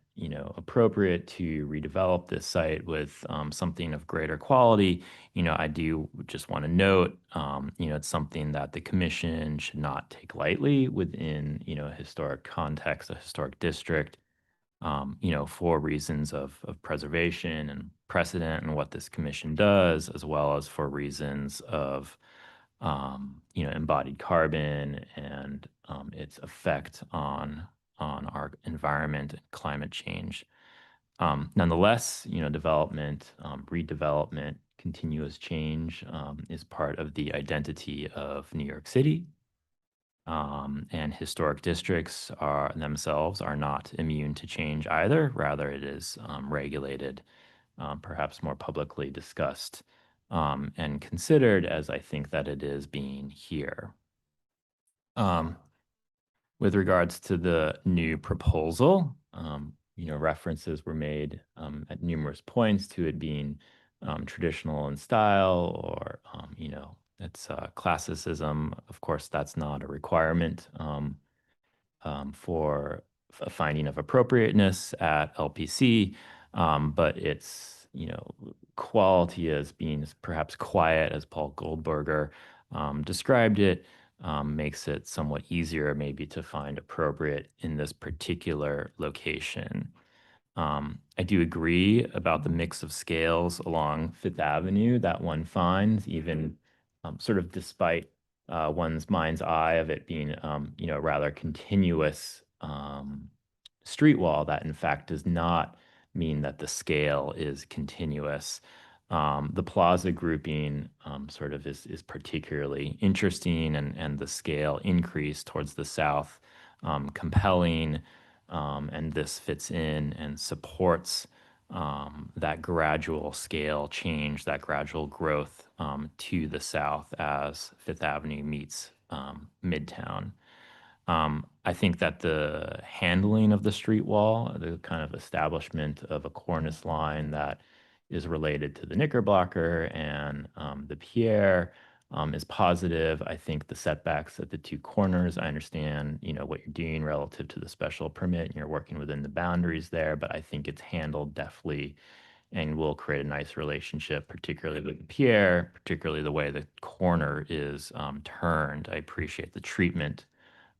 appropriate to redevelop this site with something of greater quality, I do just want to note, it's something that the commission should not take lightly within, a historic context, a historic district, for reasons of preservation and precedent and what this commission does, as well as for reasons of, embodied carbon and its effect on our environment and climate change. Nonetheless, development, redevelopment, continuous change is part of the identity of New York City. And historic districts themselves are not immune to change either. Rather, it is regulated, perhaps more publicly discussed and considered, as I think that it is being here. With regards to the new proposal, references were made at numerous points to it being traditional in style or, it's classicism. Of course, that's not a requirement for a finding of appropriateness at LPC, but its, quality as being perhaps quiet, as Paul Goldberger described it, makes it somewhat easier maybe to find appropriate in this particular location. I do agree about the mix of scales along Fifth Avenue that one finds, even sort of despite one's mind's eye of it being, rather continuous street wall, that in fact does not mean that the scale is continuous. The plaza grouping sort of is particularly interesting, and the scale increase towards the south compelling, and this fits in and supports that gradual scale change, that gradual growth to the south as Fifth Avenue meets Midtown. I think that the handling of the street wall, the kind of establishment of a cornice line that is related to the Knickerbocker and the Pierre is positive. I think the setbacks at the two corners, I understand, what you're doing relative to the special permit, and you're working within the boundaries there, but I think it's handled deftly and will create a nice relationship, particularly with Pierre, particularly the way the corner is turned. I appreciate the treatment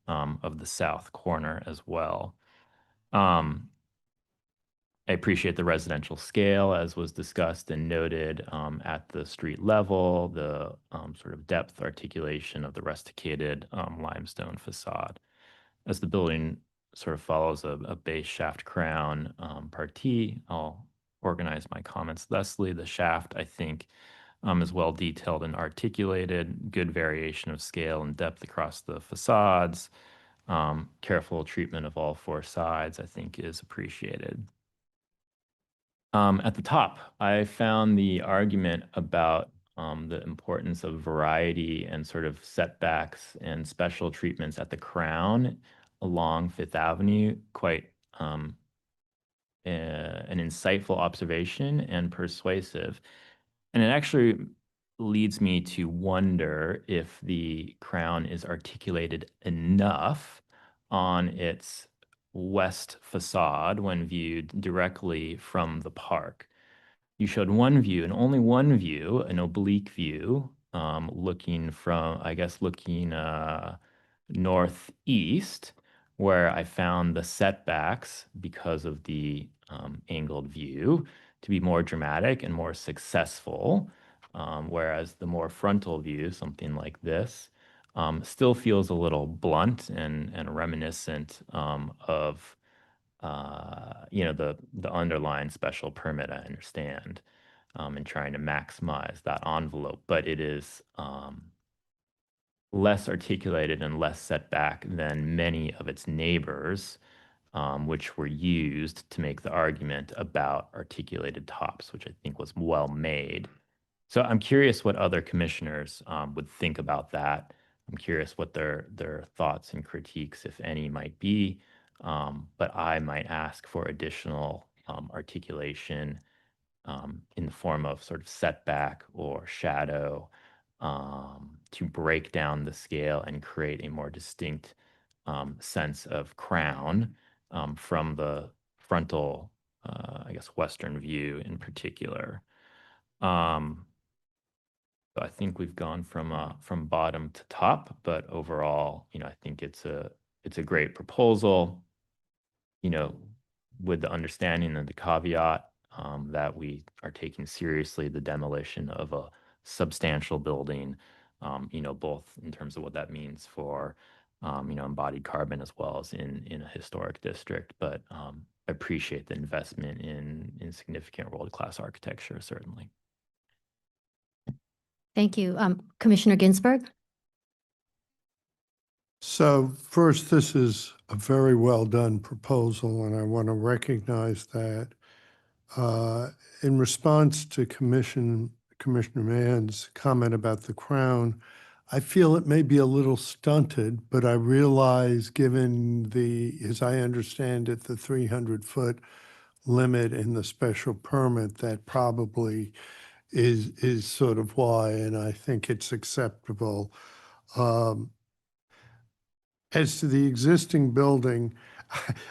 of the south corner as well. I appreciate the residential scale, as was discussed and noted at the street level, the sort of depth articulation of the rusticated limestone facade. As the building sort of follows a base shaft crown partie, I'll organize my comments thusly. The shaft, I think, is well detailed and articulated, good variation of scale and depth across the facades. Careful treatment of all four sides, I think, is appreciated. At the top, I found the argument about the importance of variety and sort of setbacks and special treatments at the crown along Fifth Avenue quite an insightful observation and persuasive. And it actually leads me to wonder if the crown is articulated enough on its west facade when viewed directly from the park. You showed one view and only one view, an oblique view, looking from, I guess, looking northeast, where I found the setbacks because of the angled view to be more dramatic and more successful, whereas the more frontal view, something like this, still feels a little blunt and reminiscent of the underlying special permit, I understand, and trying to maximize that envelope, but it is less articulated and less setback than many of its neighbors, which were used to make the argument about articulated tops, which I think was well made. So I'm curious what other commissioners would think about that. I'm curious what their thoughts and critiques, if any, might be. But I might ask for additional articulation in the form of sort of setback or shadow to break down the scale and create a more distinct sense of crown from the frontal, I guess, western view in particular. So I think we've gone from bottom to top, but overall, I think it's a great proposal, with the understanding and the caveat that we are taking seriously the demolition of a substantial building, both in terms of what that means for, embodied carbon as well as in a historic district. But appreciate the investment in significant world-class architecture, certainly. Thank you. Commissioner Ginsburg? So first, this is a very well done proposal, and I want to recognize that. In response to Commissioner Mann's comment about the crown, I feel it may be a little stunted, but I realize given as I understand it, the 300-foot limit in the special permit, that probably is sort of why, and I think it's acceptable. As to the existing building,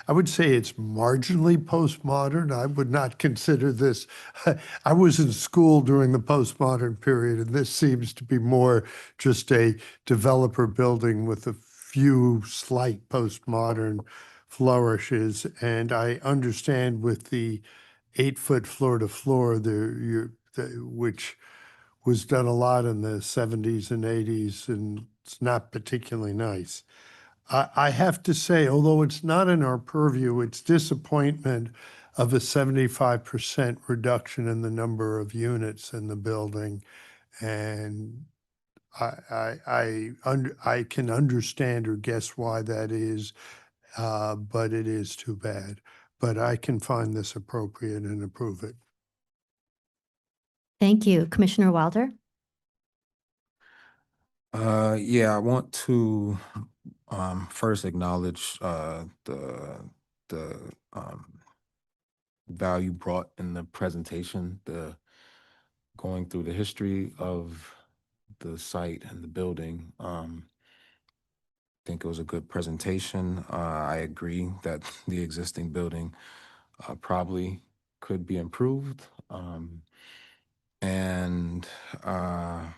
I would say it's marginally postmodern. I would not consider this. I was in school during the postmodern period, and this seems to be more just a developer building with a few slight postmodern flourishes. And I understand with the 8-foot floor to floor, which was done a lot in the 70s and 80s, and it's not particularly nice. I have to say, although it's not in our purview, it's disappointment of a 75% reduction in the number of units in the building. And I can understand or guess why that is, but it is too bad. But I can find this appropriate and approve it. Thank you. Commissioner Wilder? Yeah, I want to first acknowledge the value brought in the presentation, going through the history of the site and the building. I think it was a good presentation. I agree that the existing building probably could be improved. And I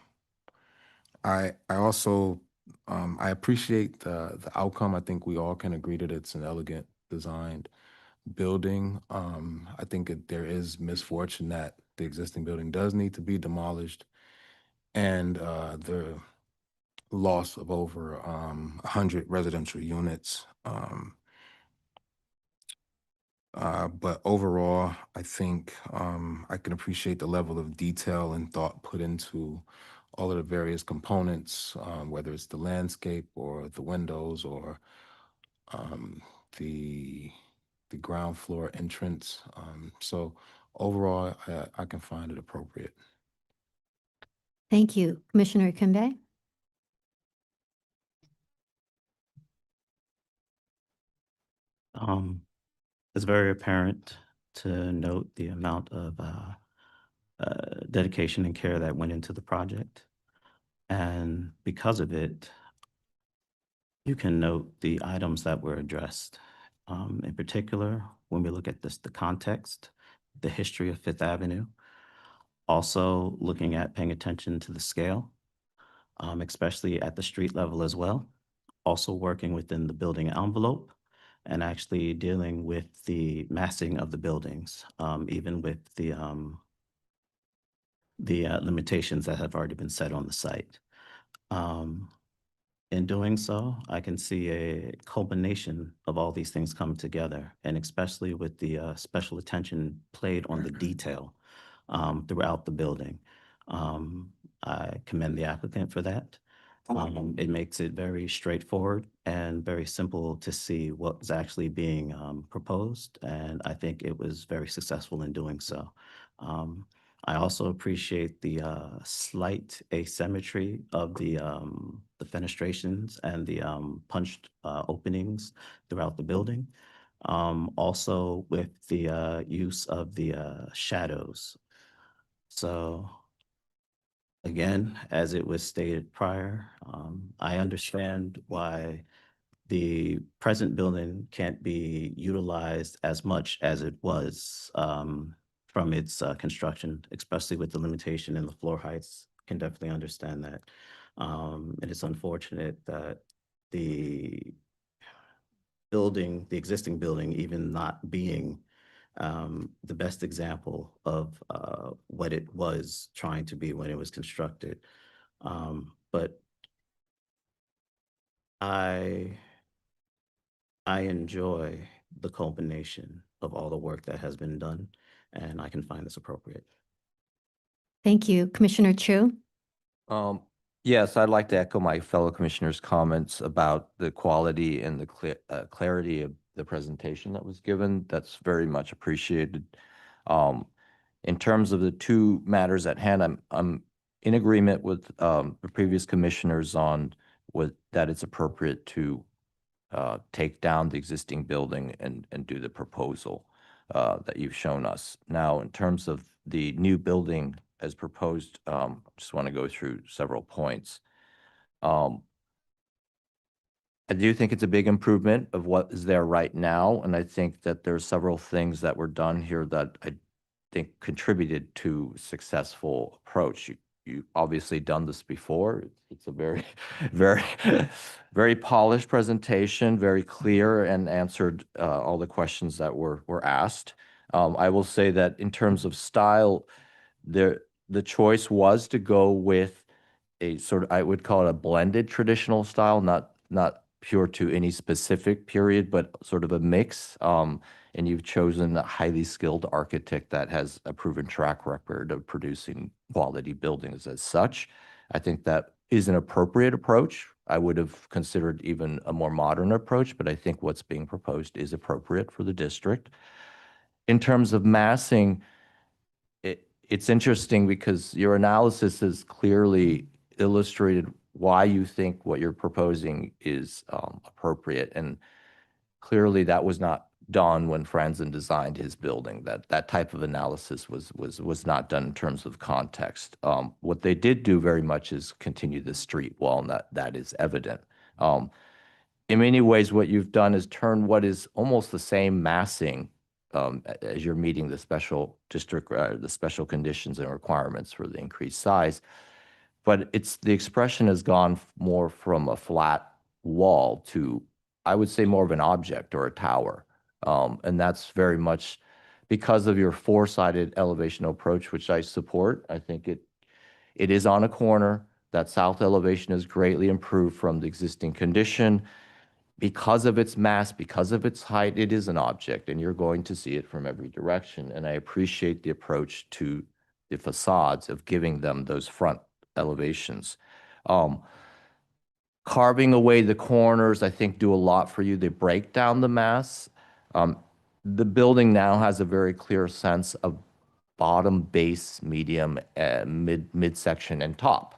also I appreciate the outcome. I think we all can agree that it's an elegant designed building. I think there is misfortune that the existing building does need to be demolished, and the loss of over 100 residential units. But overall, I think I can appreciate the level of detail and thought put into all of the various components, whether it's the landscape or the windows or the ground floor entrance. So overall, I can find it appropriate. Thank you. Commissioner Kimbe? It's very apparent to note the amount of dedication and care that went into the project. And because of it, you can note the items that were addressed. In particular, when we look at the context, the history of Fifth Avenue, also looking at paying attention to the scale, especially at the street level as well, also working within the building envelope, and actually dealing with the massing of the buildings, even with the limitations that have already been set on the site. In doing so, I can see a culmination of all these things come together, and especially with the special attention played on the detail throughout the building. I commend the applicant for that. It makes it very straightforward and very simple to see what's actually being proposed, and I think it was very successful in doing so. I also appreciate the slight asymmetry of the fenestrations and the punched openings throughout the building. Also with the use of the shadows. So again, as it was stated prior, I understand why the present building can't be utilized as much as it was from its construction, especially with the limitation in the floor heights. Can definitely understand that. And it's unfortunate that the existing building, even not being the best example of what it was trying to be when it was constructed. But I enjoy the culmination of all the work that has been done, and I can find this appropriate. Thank you. Commissioner Chu? Yes, I'd like to echo my fellow commissioners' comments about the quality and the clarity of the presentation that was given. That's very much appreciated. In terms of the two matters at hand, I'm in agreement with the previous commissioners on that it's appropriate to take down the existing building and do the proposal that you've shown us. Now, in terms of the new building as proposed, just want to go through several points. I do think it's a big improvement of what is there right now, and I think that there's several things that were done here that I think contributed to successful approach. You've obviously done this before. It's a very, very, very polished presentation, very clear, and answered all the questions that were asked. I will say that in terms of style, the choice was to go with a sort of, I would call it a blended traditional style, not pure to any specific period, but sort of a mix. And you've chosen a highly skilled architect that has a proven track record of producing quality buildings as such. I think that is an appropriate approach. I would have considered even a more modern approach, but I think what's being proposed is appropriate for the district. In terms of massing, it's interesting because your analysis has clearly illustrated why you think what you're proposing is appropriate. And clearly that was not done when Franzen designed his building. That type of analysis was not done in terms of context. What they did do very much is continue the street wall, and that is evident. In many ways, what you've done is turn what is almost the same massing as you're meeting the special district, the special conditions and requirements for the increased size. But the expression has gone more from a flat wall to, I would say, more of an object or a tower. And that's very much because of your four-sided elevation approach, which I support. I think it is on a corner. That south elevation is greatly improved from the existing condition. Because of its mass, because of its height, it is an object, and you're going to see it from every direction. And I appreciate the approach to the facades of giving them those front elevations. Carving away the corners, I think, do a lot for you. They break down the mass. The building now has a very clear sense of bottom, base, medium, midsection, and top.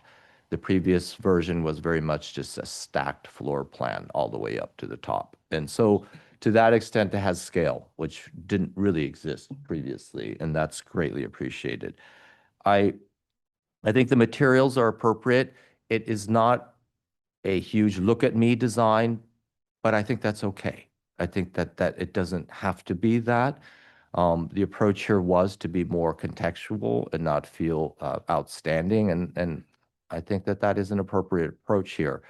The previous version was very much just a stacked floor plan all the way up to the top. And so to that extent, it has scale, which didn't really exist previously, and that's greatly appreciated. I think the materials are appropriate. It is not a huge look at me design, but I think that's okay. I think that it doesn't have to be that. The approach here was to be more contextual and not feel outstanding, and I think that is an appropriate approach here.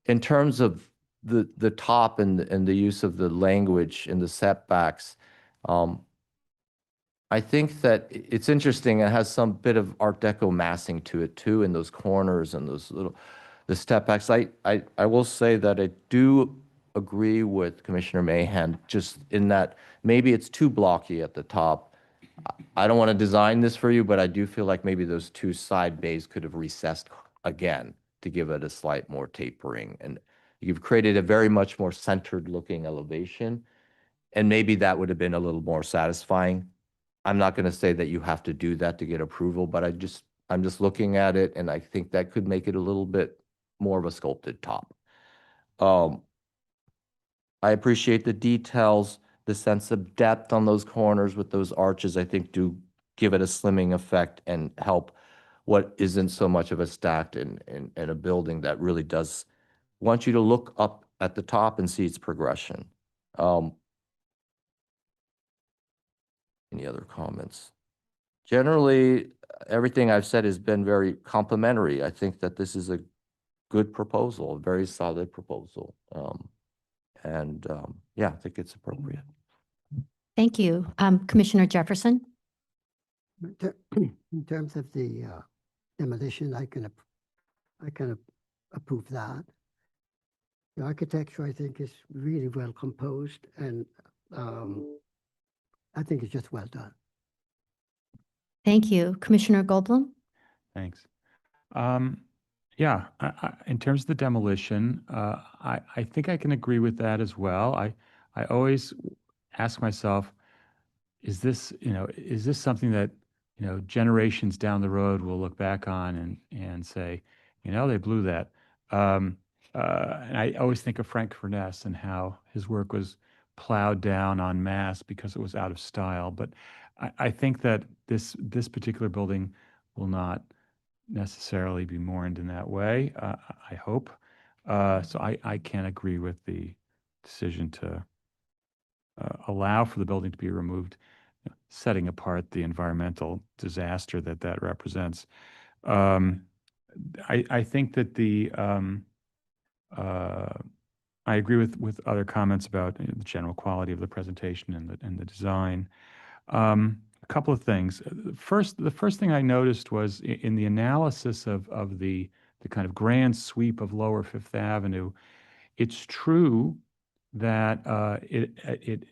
In terms of the top and the use of the language in the setbacks, I think that it's interesting. It has some bit of Art Deco massing to it too, in those corners and those the step backs. I will say that I do agree with Commissioner Mahan, just in that maybe it's too blocky at the top. I don't want to design this for you, but I do feel like maybe those two side bays could have recessed again to give it a slight more tapering. And you've created a very much more centered looking elevation. And maybe that would have been a little more satisfying. I'm not going to say that you have to do that to get approval, but I'm just looking at it and I think that could make it a little bit more of a sculpted top. I appreciate the details, the sense of depth on those corners with those arches, I think do give it a slimming effect and help what isn't so much of a stacked in a building that really does want you to look up at the top and see its progression. Any other comments? Generally, everything I've said has been very complimentary. I think that this is a good proposal, a very solid proposal. Yeah, I think it's appropriate. Thank you. Commissioner Jefferson? In terms of the demolition, I can approve that. The architecture, I think, is really well composed, and I think it's just well done. Thank you. Commissioner Goldblum? Thanks. Yeah, in terms of the demolition, I think I can agree with that as well. I always ask myself, is this something that, generations down the road will look back on and say, they blew that. And I always think of Frank Furness and how his work was plowed down en masse because it was out of style. But I think that this particular building will not necessarily be mourned in that way, I hope. So I can agree with the decision to allow for the building to be removed, setting apart the environmental disaster that represents. I think that I agree with other comments about the general quality of the presentation and the design. A couple of things. The first thing I noticed was in the analysis of the kind of grand sweep of Lower Fifth Avenue, it's true that it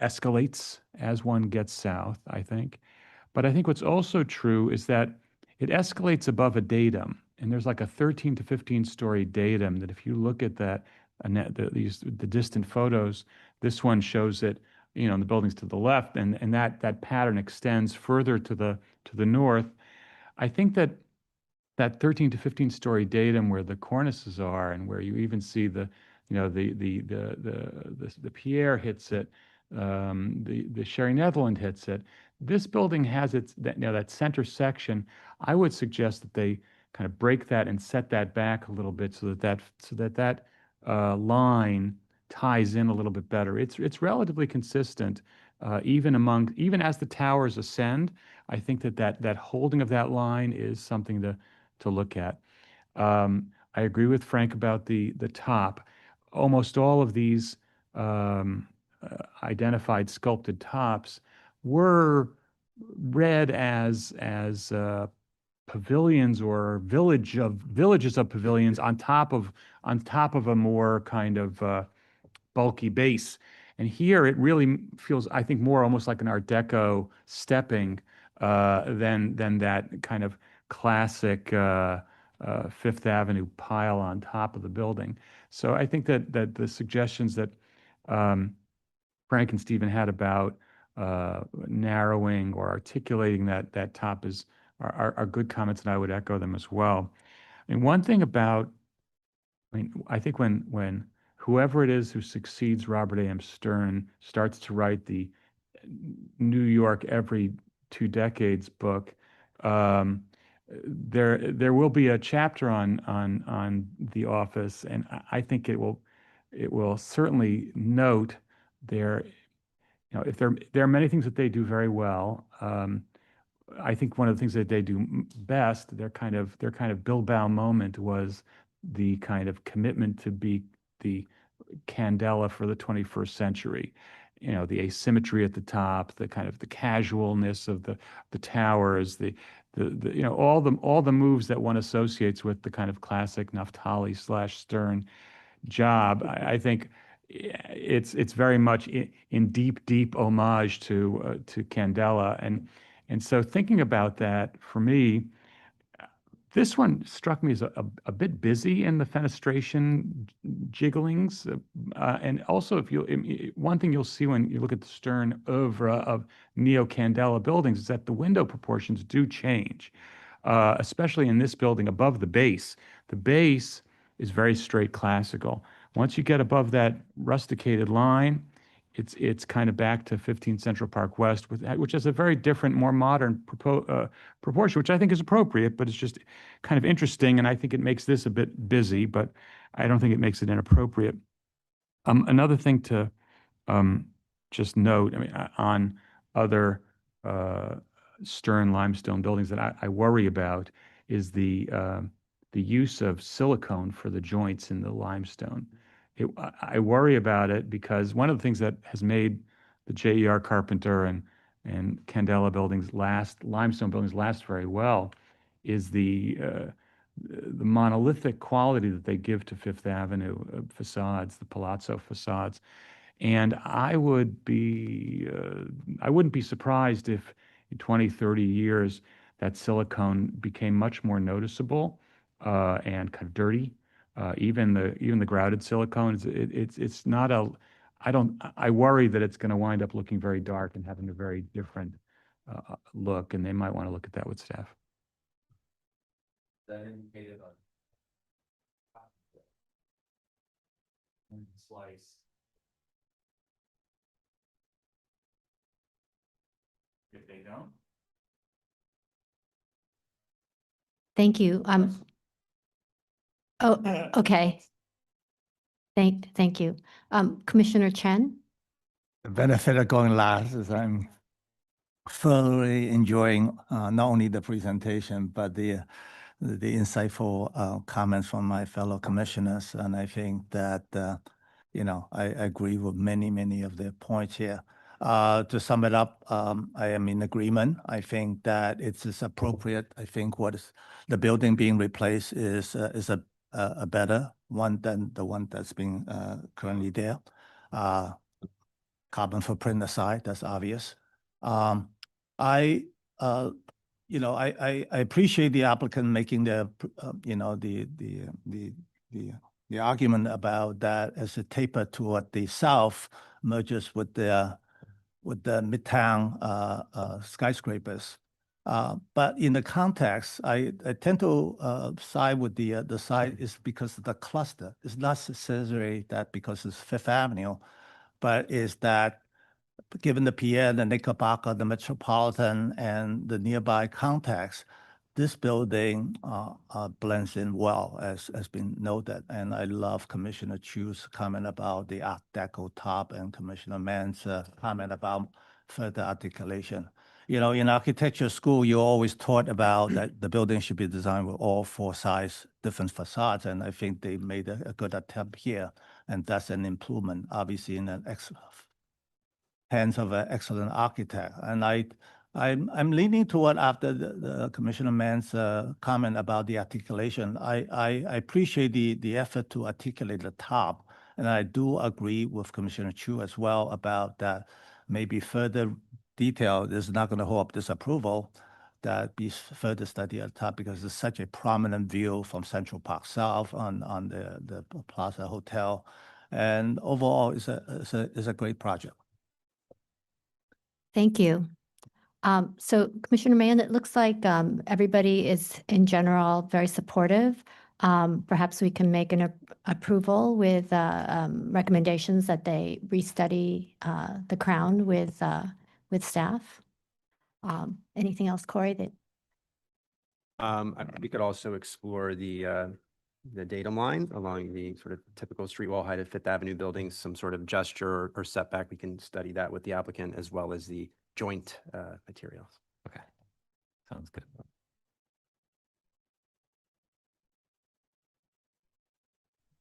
escalates as one gets south, I think. But I think what's also true is that it escalates above a datum. And there's like a 13 to 15 story datum that if you look at that, the distant photos, this one shows it, in the buildings to the left, and that pattern extends further to the north. I think that 13 to 15 story datum where the cornices are and where you even see the Pierre hits it, the Sherry Netherland hits it. This building has that center section. I would suggest that they kind of break that and set that back a little bit so that line ties in a little bit better. It's relatively consistent, even as the towers ascend. I think that holding of that line is something to look at. I agree with Frank about the top. Almost all of these identified sculpted tops were read as pavilions or villages of pavilions on top of a more kind of bulky base. And here it really feels, I think, more almost like an Art Deco stepping than that kind of classic Fifth Avenue pile on top of the building. So I think that the suggestions that Frank and Stephen had about narrowing or articulating that top are good comments, and I would echo them as well. And one thing about, I think when whoever it is who succeeds Robert A.M. Stern starts to write the New York every 2 decades book, there will be a chapter on the office, and I think it will certainly note if there are many things that they do very well. I think one of the things that they do best, their kind of Bilbao moment was the kind of commitment to be the candela for the 21st century. The asymmetry at the top, the kind of the casualness of the towers, all the moves that one associates with the kind of classic Naftali/Stern job. I think it's very much in deep homage to Candela, and so thinking about that, for me, This one struck me as a bit busy in the fenestration jigglings. And also, one thing you'll see when you look at the stern oeuvre of neo-Candela buildings is that the window proportions do change, especially in this building above the base. The base is very straight classical. Once you get above that rusticated line, it's kind of back to 15 Central Park West, which has a very different, more modern proportion, which I think is appropriate, but it's just kind of interesting, and I think it makes this a bit busy, but I don't think it makes it inappropriate. Another thing to just note, I mean, on other stern limestone buildings that I worry about is the use of silicone for the joints in the limestone. I worry about it because one of the things that has made the J.E.R. Carpenter and Candela buildings limestone buildings last very well is the monolithic quality that they give to Fifth Avenue facades, the palazzo facades. And I wouldn't be surprised if in 20, 30 years that silicone became much more noticeable and kind of dirty. Even the grouted silicone, it's not a. I worry that it's going to wind up looking very dark and having a very different look, and they might want to look at that with staff. That indicated on slice. If they don't. Thank you. Oh, okay. Thank you. Commissioner Chen? The benefit of going last is I'm thoroughly enjoying not only the presentation, but the insightful comments from my fellow commissioners. And I think that, I agree with many of their points here. To sum it up, I am in agreement. I think that it's appropriate. I think the building being replaced is a better one than the one that's being currently there. Carbon footprint aside, that's obvious. I appreciate the applicant making the argument about that as a taper toward the south merges with the Midtown skyscrapers. But in the context, I tend to side with the side is because of the cluster. It's not necessarily that because it's Fifth Avenue, but is that given the Pierre, the Knickerbocker, the Metropolitan, and the nearby context, this building blends in well, as has been noted. And I love Commissioner Chu's comment about the Art Deco top and Commissioner Mann's comment about further articulation. In architecture school, you always taught about that the building should be designed with all four sides, different facades. And I think they made a good attempt here. And that's an improvement, obviously, in the hands of an excellent architect. And I'm leaning toward after the Commissioner Mann's comment about the articulation. I appreciate the effort to articulate the top. And I do agree with Commissioner Chu as well about that maybe further detail is not going to hold up this approval, that be further study at the top because it's such a prominent view from Central Park South on the Plaza Hotel. And overall, it's a great project. Thank you. So Commissioner Mann, it looks like everybody is in general very supportive. Perhaps we can make an approval with recommendations that they restudy the crown with staff. Anything else, Corey? We could also explore the datum line along the sort of typical street wall height of Fifth Avenue buildings, some sort of gesture or setback. We can study that with the applicant as well as the joint materials. Okay, sounds good.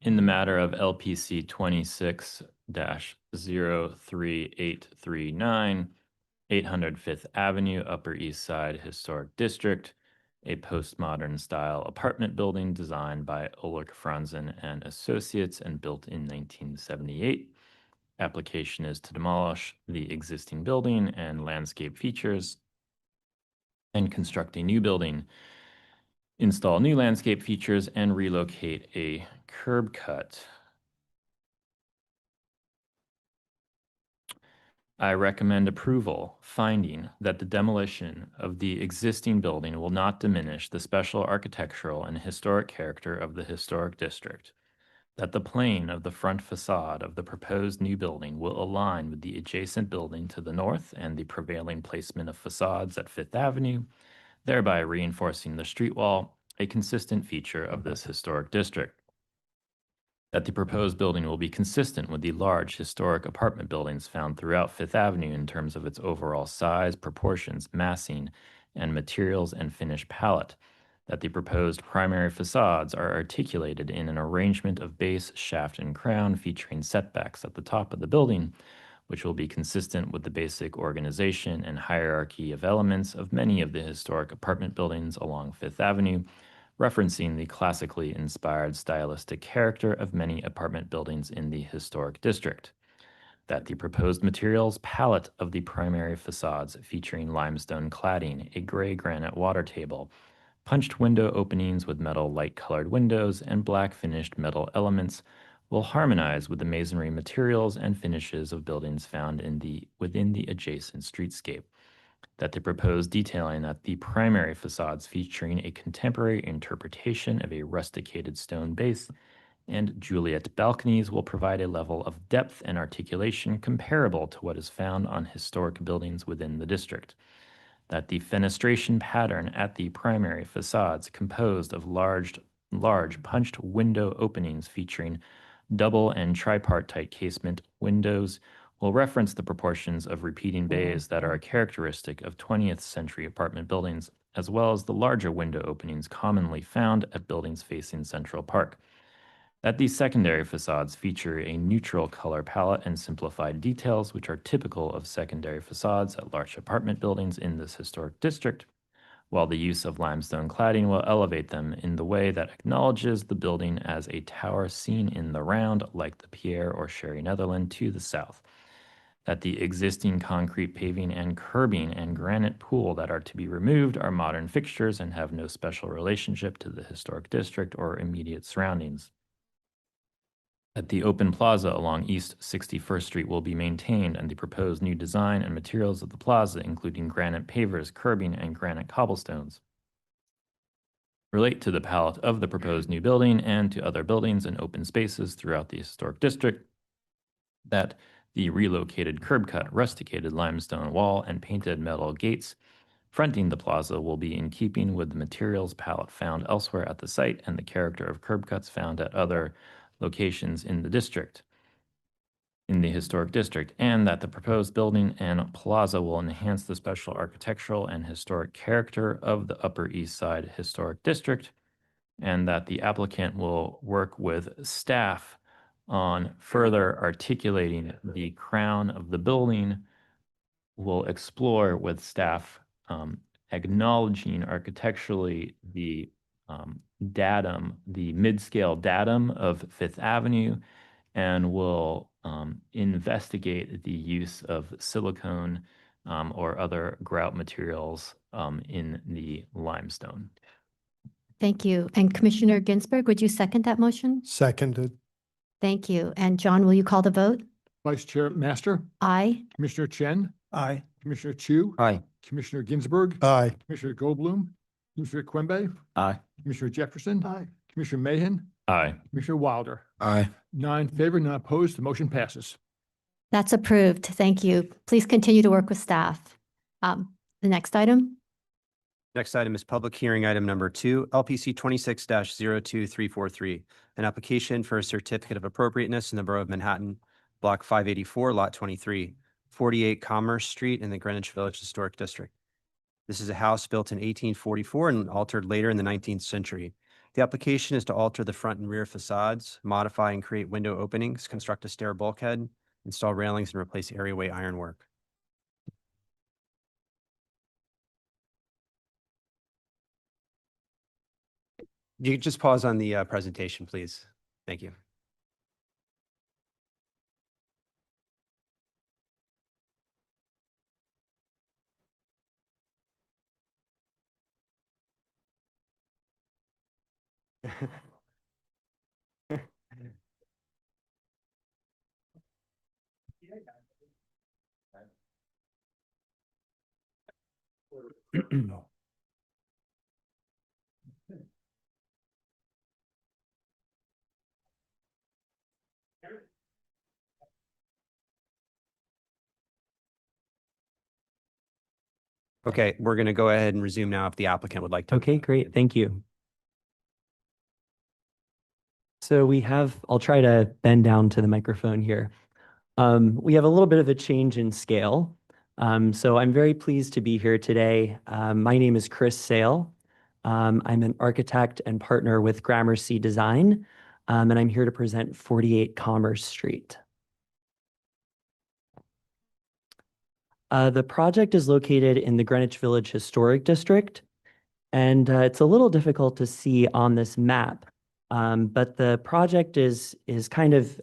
In the matter of LPC 26-03839, 800 Fifth Avenue, Upper East Side Historic District, a postmodern style apartment building designed by Ulrich Franzen and Associates and built in 1978. Application is to demolish the existing building and landscape features and construct a new building install new landscape features, and relocate a curb cut. I recommend approval, finding that the demolition of the existing building will not diminish the special architectural and historic character of the historic district, that the plane of the front facade of the proposed new building will align with the adjacent building to the north and the prevailing placement of facades at Fifth Avenue, thereby reinforcing the street wall, a consistent feature of this historic district. That the proposed building will be consistent with the large historic apartment buildings found throughout Fifth Avenue in terms of its overall size, proportions, massing, and materials and finish palette. That the proposed primary facades are articulated in an arrangement of base, shaft, and crown featuring setbacks at the top of the building, which will be consistent with the basic organization and hierarchy of elements of many of the historic apartment buildings along Fifth Avenue, referencing the classically inspired stylistic character of many apartment buildings in the historic district. That the proposed materials palette of the primary facades featuring limestone cladding, a gray granite water table, punched window openings with metal light-colored windows, and black finished metal elements will harmonize with the masonry materials and finishes of buildings found within the adjacent streetscape. That the proposed detailing at the primary facades featuring a contemporary interpretation of a rusticated stone base and Juliet balconies will provide a level of depth and articulation comparable to what is found on historic buildings within the district. That the fenestration pattern at the primary facades composed of large punched window openings featuring double and tripartite casement windows will reference the proportions of repeating bays that are characteristic of 20th century apartment buildings, as well as the larger window openings commonly found at buildings facing Central Park. That these secondary facades feature a neutral color palette and simplified details which are typical of secondary facades at large apartment buildings in this historic district, while the use of limestone cladding will elevate them in the way that acknowledges the building as a tower seen in the round like the Pierre or Sherry Netherland to the south. That the existing concrete paving and curbing and granite pool that are to be removed are modern fixtures and have no special relationship to the historic district or immediate surroundings. That the open plaza along East 61st Street will be maintained and the proposed new design and materials of the plaza, including granite pavers, curbing, and granite cobblestones, relate to the palette of the proposed new building and to other buildings and open spaces throughout the historic district. That the relocated curb cut, rusticated limestone wall, and painted metal gates fronting the plaza will be in keeping with the materials palette found elsewhere at the site and the character of curb cuts found at other locations in the historic district, and that the proposed building and plaza will enhance the special architectural and historic character of the Upper East Side Historic District, and that the applicant will work with staff on further articulating the crown of the building, will explore with staff acknowledging architecturally the datum, the mid-scale datum of Fifth Avenue, and will investigate the use of silicone or other grout materials in the limestone. Thank you. And Commissioner Ginsburg, would you second that motion? Seconded. Thank you. And John, will you call the vote? Vice Chair Master, Aye. Commissioner Chen, Aye. Commissioner Chu, Aye. Commissioner Ginsburg, Aye. Commissioner Goldblum, Commissioner Quimby, Aye. Commissioner Jefferson, Aye. Commissioner Mahan, Aye. Commissioner Wilder. Aye. 9 in favor, none opposed. The motion passes. That's approved. Thank you. Please continue to work with staff. The next item. Next item is public hearing item number 2, LPC 26-02343, an application for a certificate of appropriateness in the Borough of Manhattan, Block 584, Lot 23, 48 Commerce Street in the Greenwich Village Historic District. This is a house built in 1844 and altered later in the 19th century. The application is to alter the front and rear facades, modify and create window openings, construct a stair bulkhead, install railings, and replace areaway ironwork. You could just pause on the presentation, please. Thank you. Okay, we're going to go ahead and resume now if the applicant would like to. Okay, great. Thank you. So I'll try to bend down to the microphone here. We have a little bit of a change in scale. So I'm very pleased to be here today. My name is Chris Sale. I'm an architect and partner with Gramercy Design, and I'm here to present 48 Commerce Street. The project is located in the Greenwich Village Historic District, and it's a little difficult to see on this map, but the project is kind of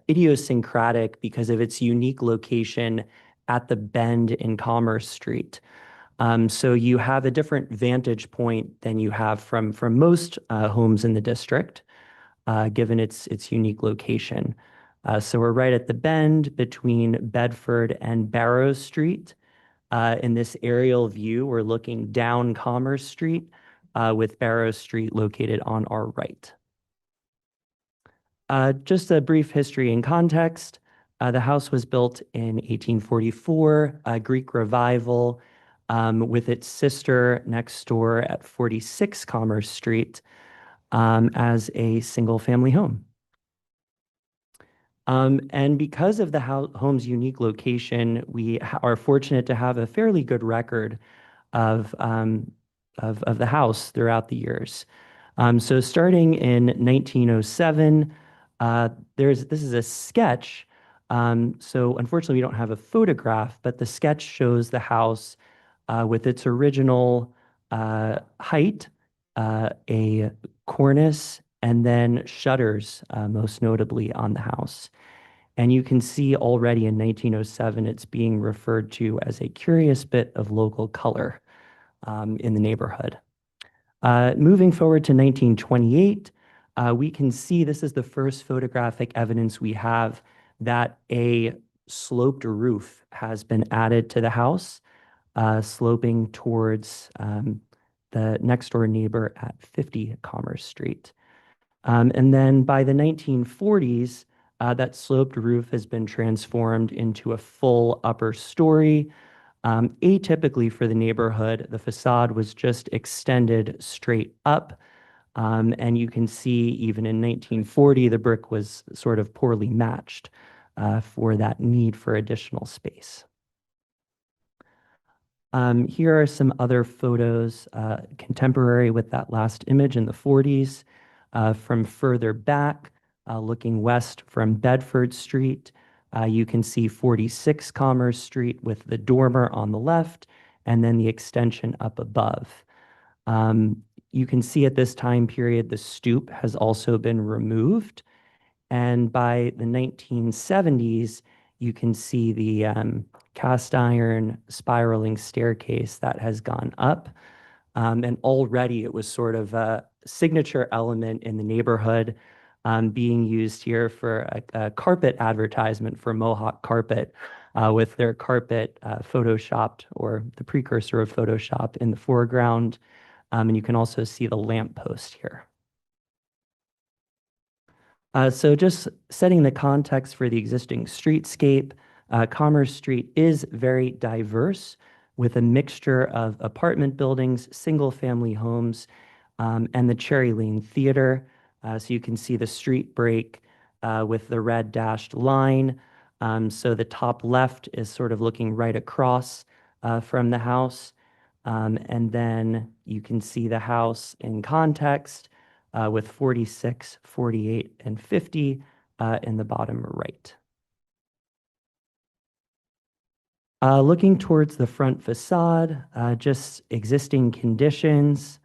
idiosyncratic because of its unique location at the bend in Commerce Street. So you have a different vantage point than you have from most homes in the district, given its unique location. So we're right at the bend between Bedford and Barrow Street. In this aerial view, we're looking down Commerce Street with Barrow Street located on our right. Just a brief history and context. The house was built in 1844, Greek Revival, with its sister next door at 46 Commerce Street as a single-family home. And because of the home's unique location, we are fortunate to have a fairly good record of the house throughout the years. So starting in 1907, this is a sketch. So unfortunately, we don't have a photograph, but the sketch shows the house with its original height, a cornice, and then shutters, most notably on the house. And you can see already in 1907, it's being referred to as a curious bit of local color in the neighborhood. Moving forward to 1928, we can see this is the first photographic evidence we have that a sloped roof has been added to the house, sloping towards the next door neighbor at 50 Commerce Street. And then by the 1940s, that sloped roof has been transformed into a full upper story. Atypically for the neighborhood, the facade was just extended straight up. And you can see even in 1940, the brick was sort of poorly matched for that need for additional space. Here are some other photos contemporary with that last image in the 40s. From further back, looking west from Bedford Street, you can see 46 Commerce Street with the dormer on the left and then the extension up above. You can see at this time period, the stoop has also been removed. And by the 1970s, you can see the cast iron spiraling staircase that has gone up. And already it was sort of a signature element in the neighborhood, being used here for a carpet advertisement for Mohawk Carpet, with their carpet photoshopped, or the precursor of Photoshop, in the foreground. And you can also see the lamppost here. So just setting the context for the existing streetscape, Commerce Street is very diverse with a mixture of apartment buildings, single-family homes, and the Cherry Lane Theater. So you can see the street break with the red dashed line. So the top left is sort of looking right across from the house. And then you can see the house in context with 46, 48, and 50 in the bottom right. Looking towards the front facade, just existing conditions.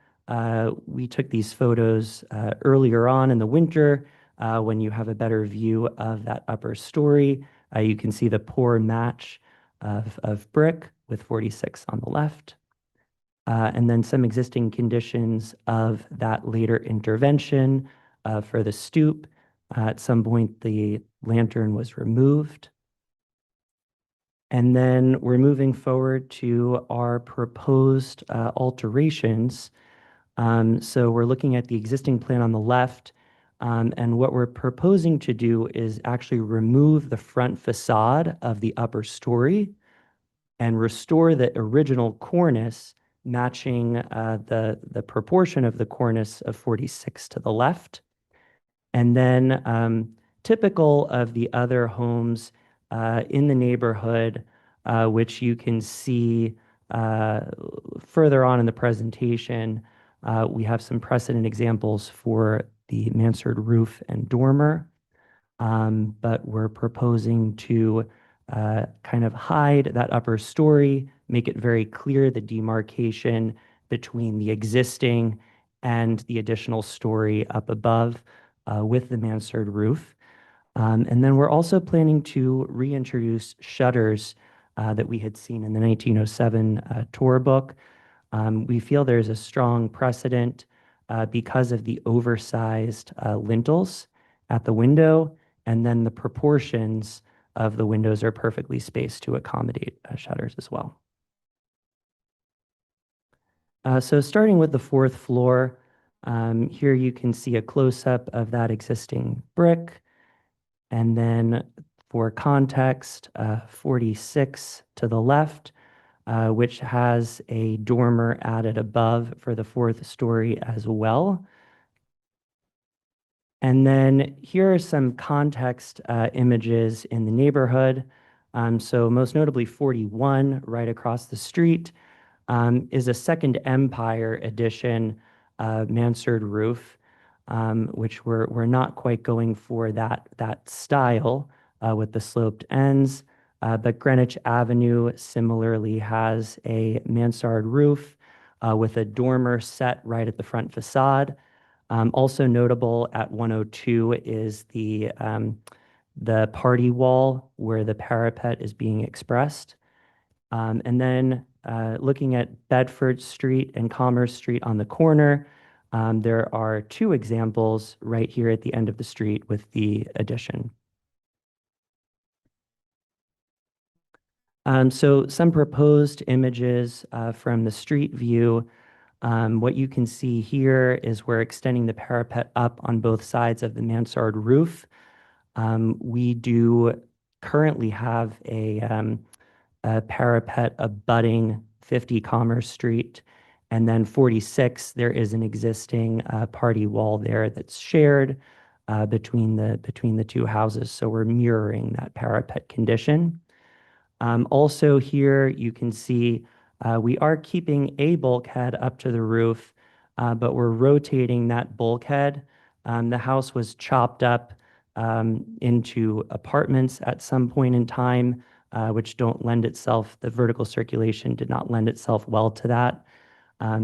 We took these photos earlier on in the winter when you have a better view of that upper story. You can see the poor match of brick with 46 on the left. And then some existing conditions of that later intervention for the stoop. At some point, the lantern was removed. And then we're moving forward to our proposed alterations. So we're looking at the existing plan on the left. And what we're proposing to do is actually remove the front facade of the upper story and restore the original cornice, matching the proportion of the cornice of 46 to the left. And then typical of the other homes in the neighborhood, which you can see further on in the presentation, we have some precedent examples for the mansard roof and dormer, but we're proposing to kind of hide that upper story, make it very clear the demarcation between the existing and the additional story up above with the mansard roof. And then we're also planning to reintroduce shutters that we had seen in the 1907 tour book. We feel there's a strong precedent because of the oversized lintels at the window, and then the proportions of the windows are perfectly spaced to accommodate shutters as well. So starting with the fourth floor, here you can see a close-up of that existing brick. And then for context, 46 to the left, which has a dormer added above for the fourth story as well. And then here are some context images in the neighborhood. So most notably 41 right across the street is a Second Empire edition mansard roof, which we're not quite going for that style with the sloped ends. But Greenwich Avenue similarly has a mansard roof with a dormer set right at the front facade. Also notable at 102 is the party wall where the parapet is being expressed. And then looking at Bedford Street and Commerce Street on the corner, there are two examples right here at the end of the street with the addition. So some proposed images from the street view. What you can see here is we're extending the parapet up on both sides of the mansard roof. We do currently have a parapet abutting 50 Commerce Street, and then 46, there is an existing party wall there that's shared between the two houses. So we're mirroring that parapet condition. Also here, you can see we are keeping a bulkhead up to the roof, but we're rotating that bulkhead. The house was chopped up into apartments at some point in time, which don't lend itself, the vertical circulation did not lend itself well to that.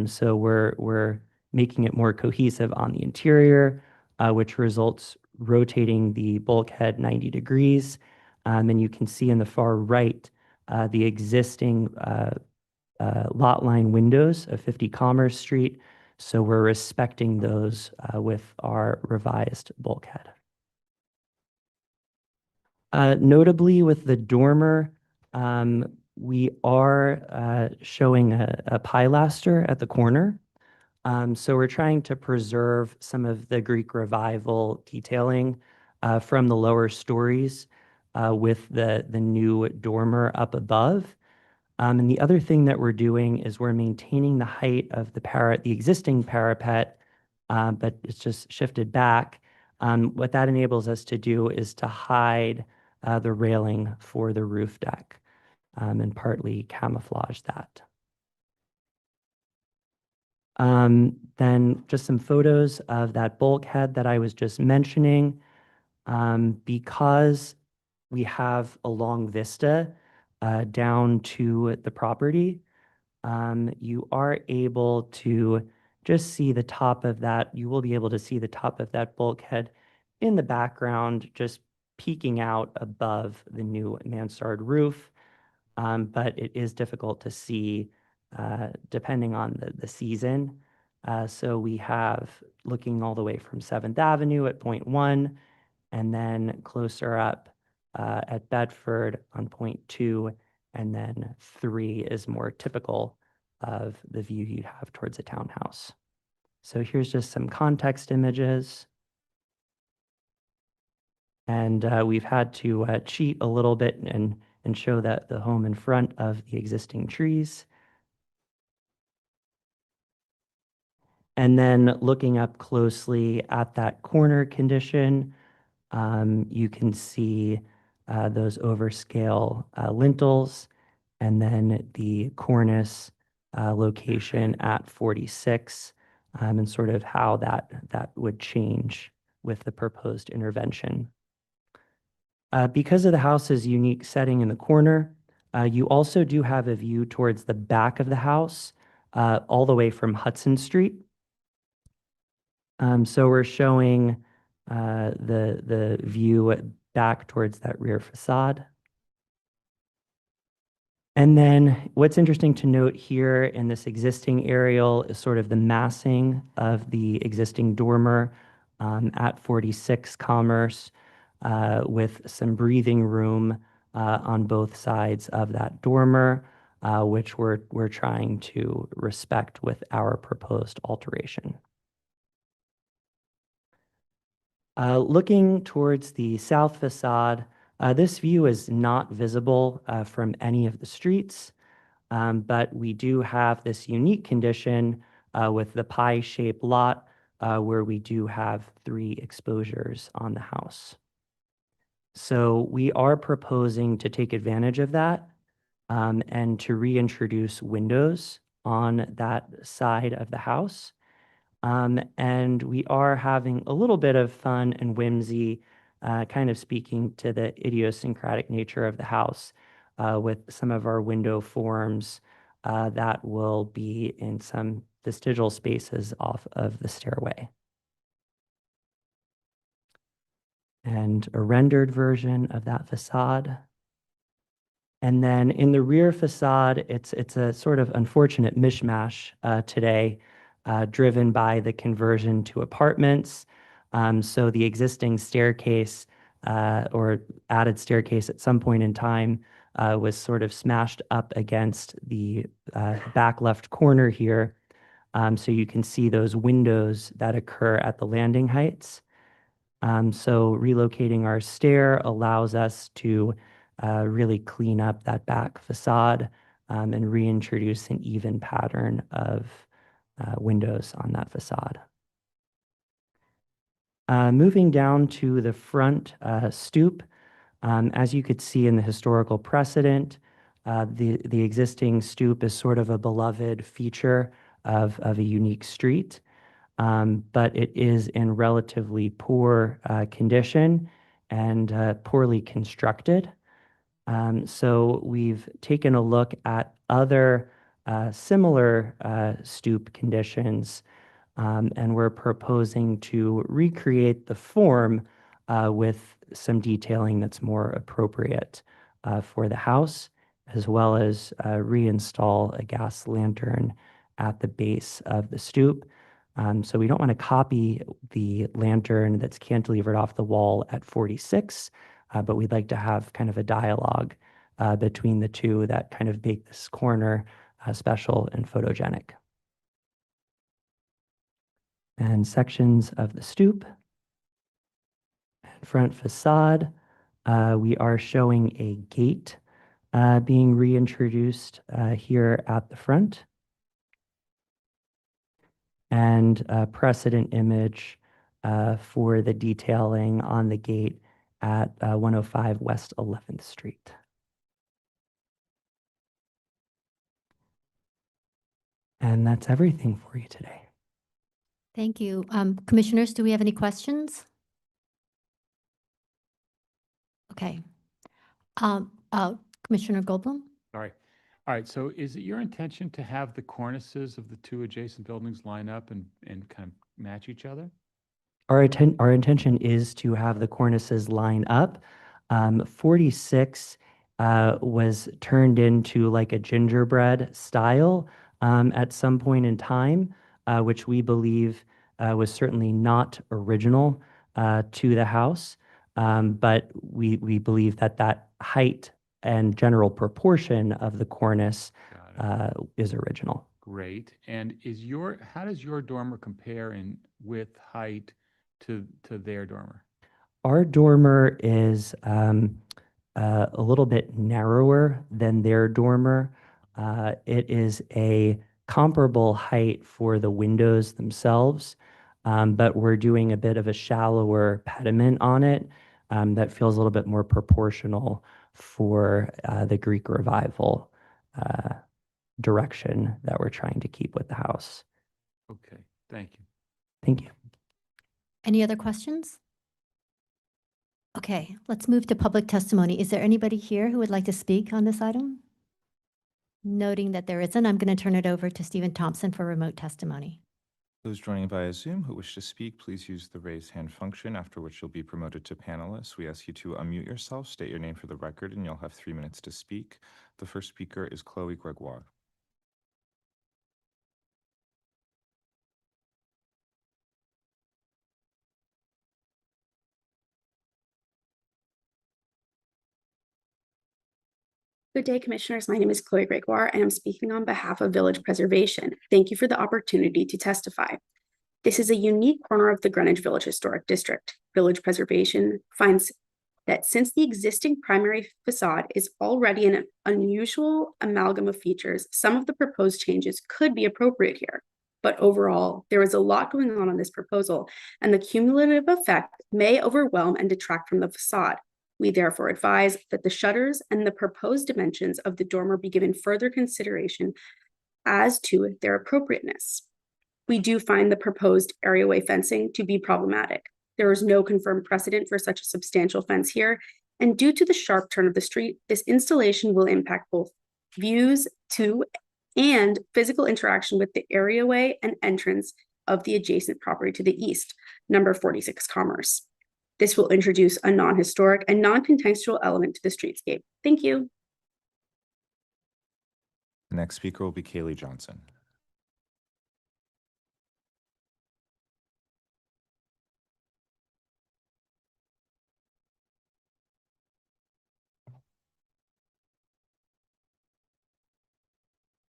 So we're making it more cohesive on the interior, which results rotating the bulkhead 90 degrees. And you can see in the far right, the existing lot line windows of 50 Commerce Street. So we're respecting those with our revised bulkhead. Notably with the dormer, we are showing a pilaster at the corner. So we're trying to preserve some of the Greek Revival detailing from the lower stories with the new dormer up above. And the other thing that we're doing is we're maintaining the height of the existing parapet, but it's just shifted back. What that enables us to do is to hide the railing for the roof deck and partly camouflage that. Then just some photos of that bulkhead that I was just mentioning. Because we have a long vista down to the property, you are able to just see the top of that. You will be able to see the top of that bulkhead in the background, just peeking out above the new mansard roof. But it is difficult to see depending on the season. So we have looking all the way from 7th Avenue at point 1, and then closer up at Bedford on point 2, and then 3 is more typical of the view you'd have towards a townhouse. So here's just some context images. And we've had to cheat a little bit and show that the home in front of the existing trees. And then looking up closely at that corner condition, you can see those overscale lintels, and then the cornice location at 46, and sort of how that would change with the proposed intervention. Because of the house's unique setting in the corner, you also do have a view towards the back of the house, all the way from Hudson Street. So we're showing the view back towards that rear facade. And then what's interesting to note here in this existing aerial is sort of the massing of the existing dormer at 46 Commerce, with some breathing room on both sides of that dormer, which we're trying to respect with our proposed alteration. Looking towards the south facade, this view is not visible from any of the streets, but we do have this unique condition with the pie-shaped lot where we do have 3 exposures on the house. So we are proposing to take advantage of that and to reintroduce windows on that side of the house. And we are having a little bit of fun and whimsy, kind of speaking to the idiosyncratic nature of the house with some of our window forms that will be in some vestigial spaces off of the stairway. And a rendered version of that facade. And then in the rear facade, it's a sort of unfortunate mishmash today, driven by the conversion to apartments. So the existing staircase or added staircase at some point in time was sort of smashed up against the back left corner here. So you can see those windows that occur at the landing heights. So relocating our stair allows us to really clean up that back facade and reintroduce an even pattern of windows on that facade. Moving down to the front stoop, as you could see in the historical precedent, the existing stoop is sort of a beloved feature of a unique street. But it is in relatively poor condition and poorly constructed. So we've taken a look at other similar stoop conditions, and we're proposing to recreate the form with some detailing that's more appropriate for the house, as well as reinstall a gas lantern at the base of the stoop. So we don't want to copy the lantern that's cantilevered off the wall at 46, but we'd like to have kind of a dialogue between the two that kind of make this corner special and photogenic. And sections of the stoop. Front facade, we are showing a gate being reintroduced here at the front. And a precedent image for the detailing on the gate at 105 West 11th Street. And that's everything for you today. Thank you. Commissioners, do we have any questions? Okay. Commissioner Goldblum? Sorry. All right, so is it your intention to have the cornices of the 2 adjacent buildings line up and kind of match each other? Our intention is to have the cornices line up. 46 was turned into like a gingerbread style at some point in time, which we believe was certainly not original to the house. But we believe that that height and general proportion of the cornice is original. Great. And how does your dormer compare in width, height to their dormer? Our dormer is a little bit narrower than their dormer. It is a comparable height for the windows themselves, but we're doing a bit of a shallower pediment on it that feels a little bit more proportional for the Greek Revival direction that we're trying to keep with the house. Okay, thank you. Thank you. Any other questions? Okay, let's move to public testimony. Is there anybody here who would like to speak on this item? Noting that there isn't, I'm going to turn it over to Stephen Thompson for remote testimony. Those joining via Zoom who wish to speak, please use the raise hand function, after which you'll be promoted to panelists. We ask you to unmute yourself, state your name for the record, and you'll have 3 minutes to speak. The first speaker is Chloe Gregoire. Good day, Commissioners. My name is Chloe Gregoire, and I'm speaking on behalf of Village Preservation. Thank you for the opportunity to testify. This is a unique corner of the Greenwich Village Historic District. Village Preservation finds that since the existing primary facade is already an unusual amalgam of features, some of the proposed changes could be appropriate here. But overall, there is a lot going on this proposal, and the cumulative effect may overwhelm and detract from the facade. We therefore advise that the shutters and the proposed dimensions of the dormer be given further consideration as to their appropriateness. We do find the proposed areaway fencing to be problematic. There is no confirmed precedent for such a substantial fence here, and due to the sharp turn of the street, this installation will impact both views to and physical interaction with the areaway and entrance of the adjacent property to the east, number 46 Commerce. This will introduce a non-historic and non-contextual element to the streetscape. Thank you. The next speaker will be Kaylee Johnson.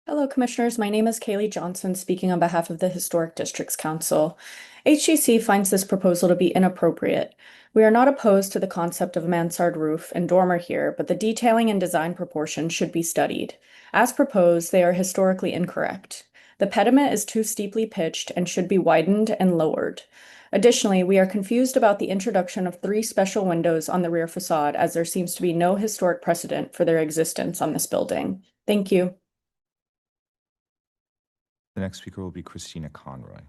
Hello, Commissioners. My name is Kaylee Johnson, speaking on behalf of the Historic Districts Council. HGC finds this proposal to be inappropriate. We are not opposed to the concept of a mansard roof and dormer here, but the detailing and design proportions should be studied. As proposed, they are historically incorrect. The pediment is too steeply pitched and should be widened and lowered. Additionally, we are confused about the introduction of 3 special windows on the rear facade, as there seems to be no historic precedent for their existence on this building. Thank you. The next speaker will be Christina Conroy.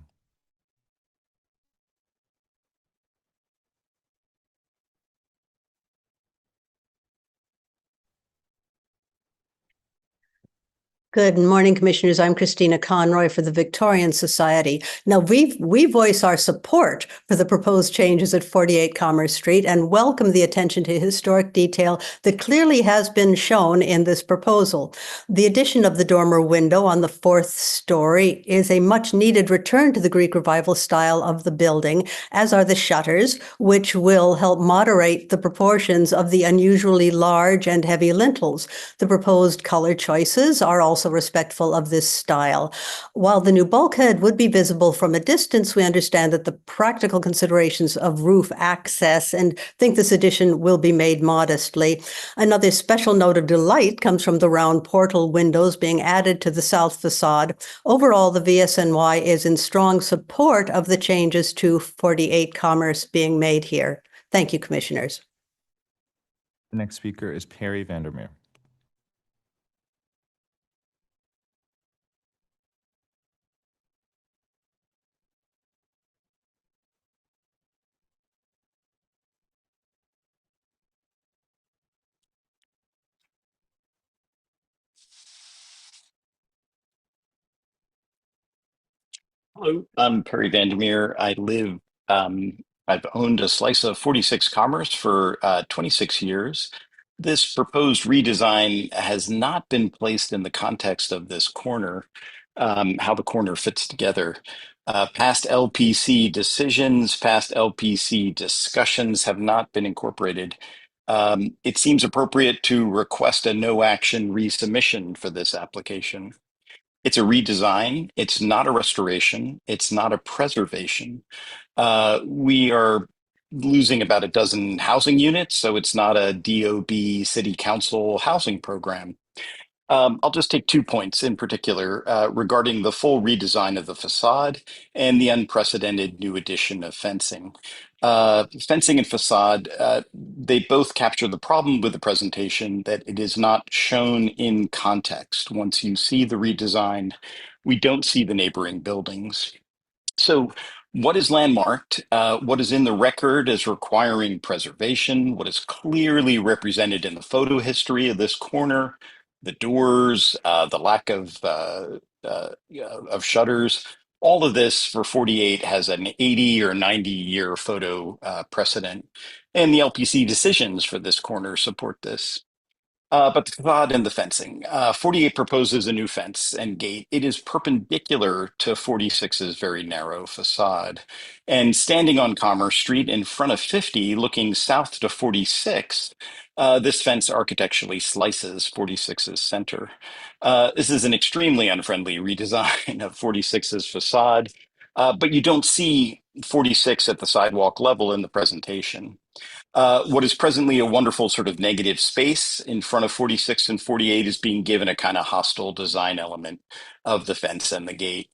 Good morning, Commissioners. I'm Christina Conroy for the Victorian Society. Now, we voice our support for the proposed changes at 48 Commerce Street and welcome the attention to historic detail that clearly has been shown in this proposal. The addition of the dormer window on the 4th story is a much-needed return to the Greek Revival style of the building, as are the shutters, which will help moderate the proportions of the unusually large and heavy lintels. The proposed color choices are also respectful of this style. While the new bulkhead would be visible from a distance, we understand that the practical considerations of roof access and think this addition will be made modestly. Another special note of delight comes from the round portal windows being added to the south facade. Overall, the VSNY is in strong support of the changes to 48 Commerce being made here. Thank you, Commissioners. The next speaker is Perry Vandermeer. Hello, I'm Perry Vandermeer. I've owned a slice of 46 Commerce for 26 years. This proposed redesign has not been placed in the context of this corner. how the corner fits together. Past LPC decisions, past LPC discussions have not been incorporated. It seems appropriate to request a no action resubmission for this application. It's a redesign. It's not a restoration. It's not a preservation. We are losing about a dozen housing units, so it's not a DOB city council housing program. I'll just take 2 points in particular regarding the full redesign of the facade and the unprecedented new addition of fencing. Fencing and facade, they both capture the problem with the presentation that it is not shown in context. Once you see the redesign, we don't see the neighboring buildings. So what is landmarked, what is in the record as requiring preservation, what is clearly represented in the photo history of this corner, the doors, the lack of shutters, all of this for 48 has an 80 or 90-year photo precedent. And the LPC decisions for this corner support this. But the facade and the fencing. 48 proposes a new fence and gate. It is perpendicular to 46's very narrow facade. And standing on Commerce Street in front of 50, looking south to 46, this fence architecturally slices 46's center. This is an extremely unfriendly redesign of 46's facade, but you don't see 46 at the sidewalk level in the presentation. What is presently a wonderful sort of negative space in front of 46 and 48 is being given a kind of hostile design element of the fence and the gate.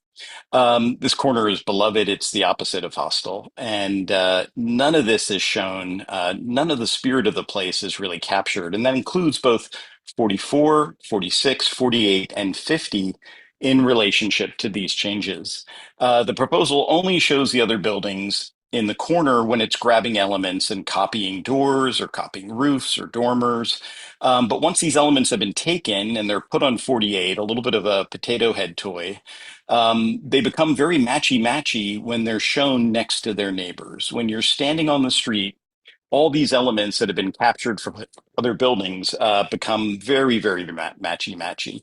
This corner is beloved. It's the opposite of hostile. And none of this is shown. None of the spirit of the place is really captured. And that includes both 44, 46, 48, and 50 in relationship to these changes. The proposal only shows the other buildings in the corner when it's grabbing elements and copying doors or copying roofs or dormers. But once these elements have been taken and they're put on 48, a little bit of a potato head toy, they become very matchy-matchy when they're shown next to their neighbors. When you're standing on the street, all these elements that have been captured from other buildings become very, very matchy-matchy.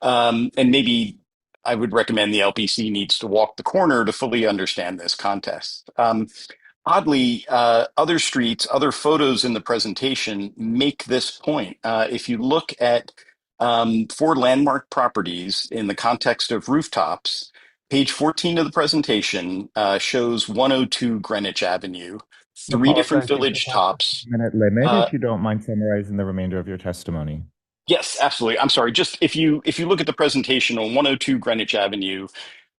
And maybe I would recommend the LPC needs to walk the corner to fully understand this context. Oddly, other streets, other photos in the presentation make this point. If you look at 4 landmark properties in the context of rooftops, page 14 of the presentation shows 102 Greenwich Avenue, 3 different village tops. Minute limit, if you don't mind summarizing the remainder of your testimony. Yes, absolutely. I'm sorry. Just if you look at the presentation on 102 Greenwich Avenue,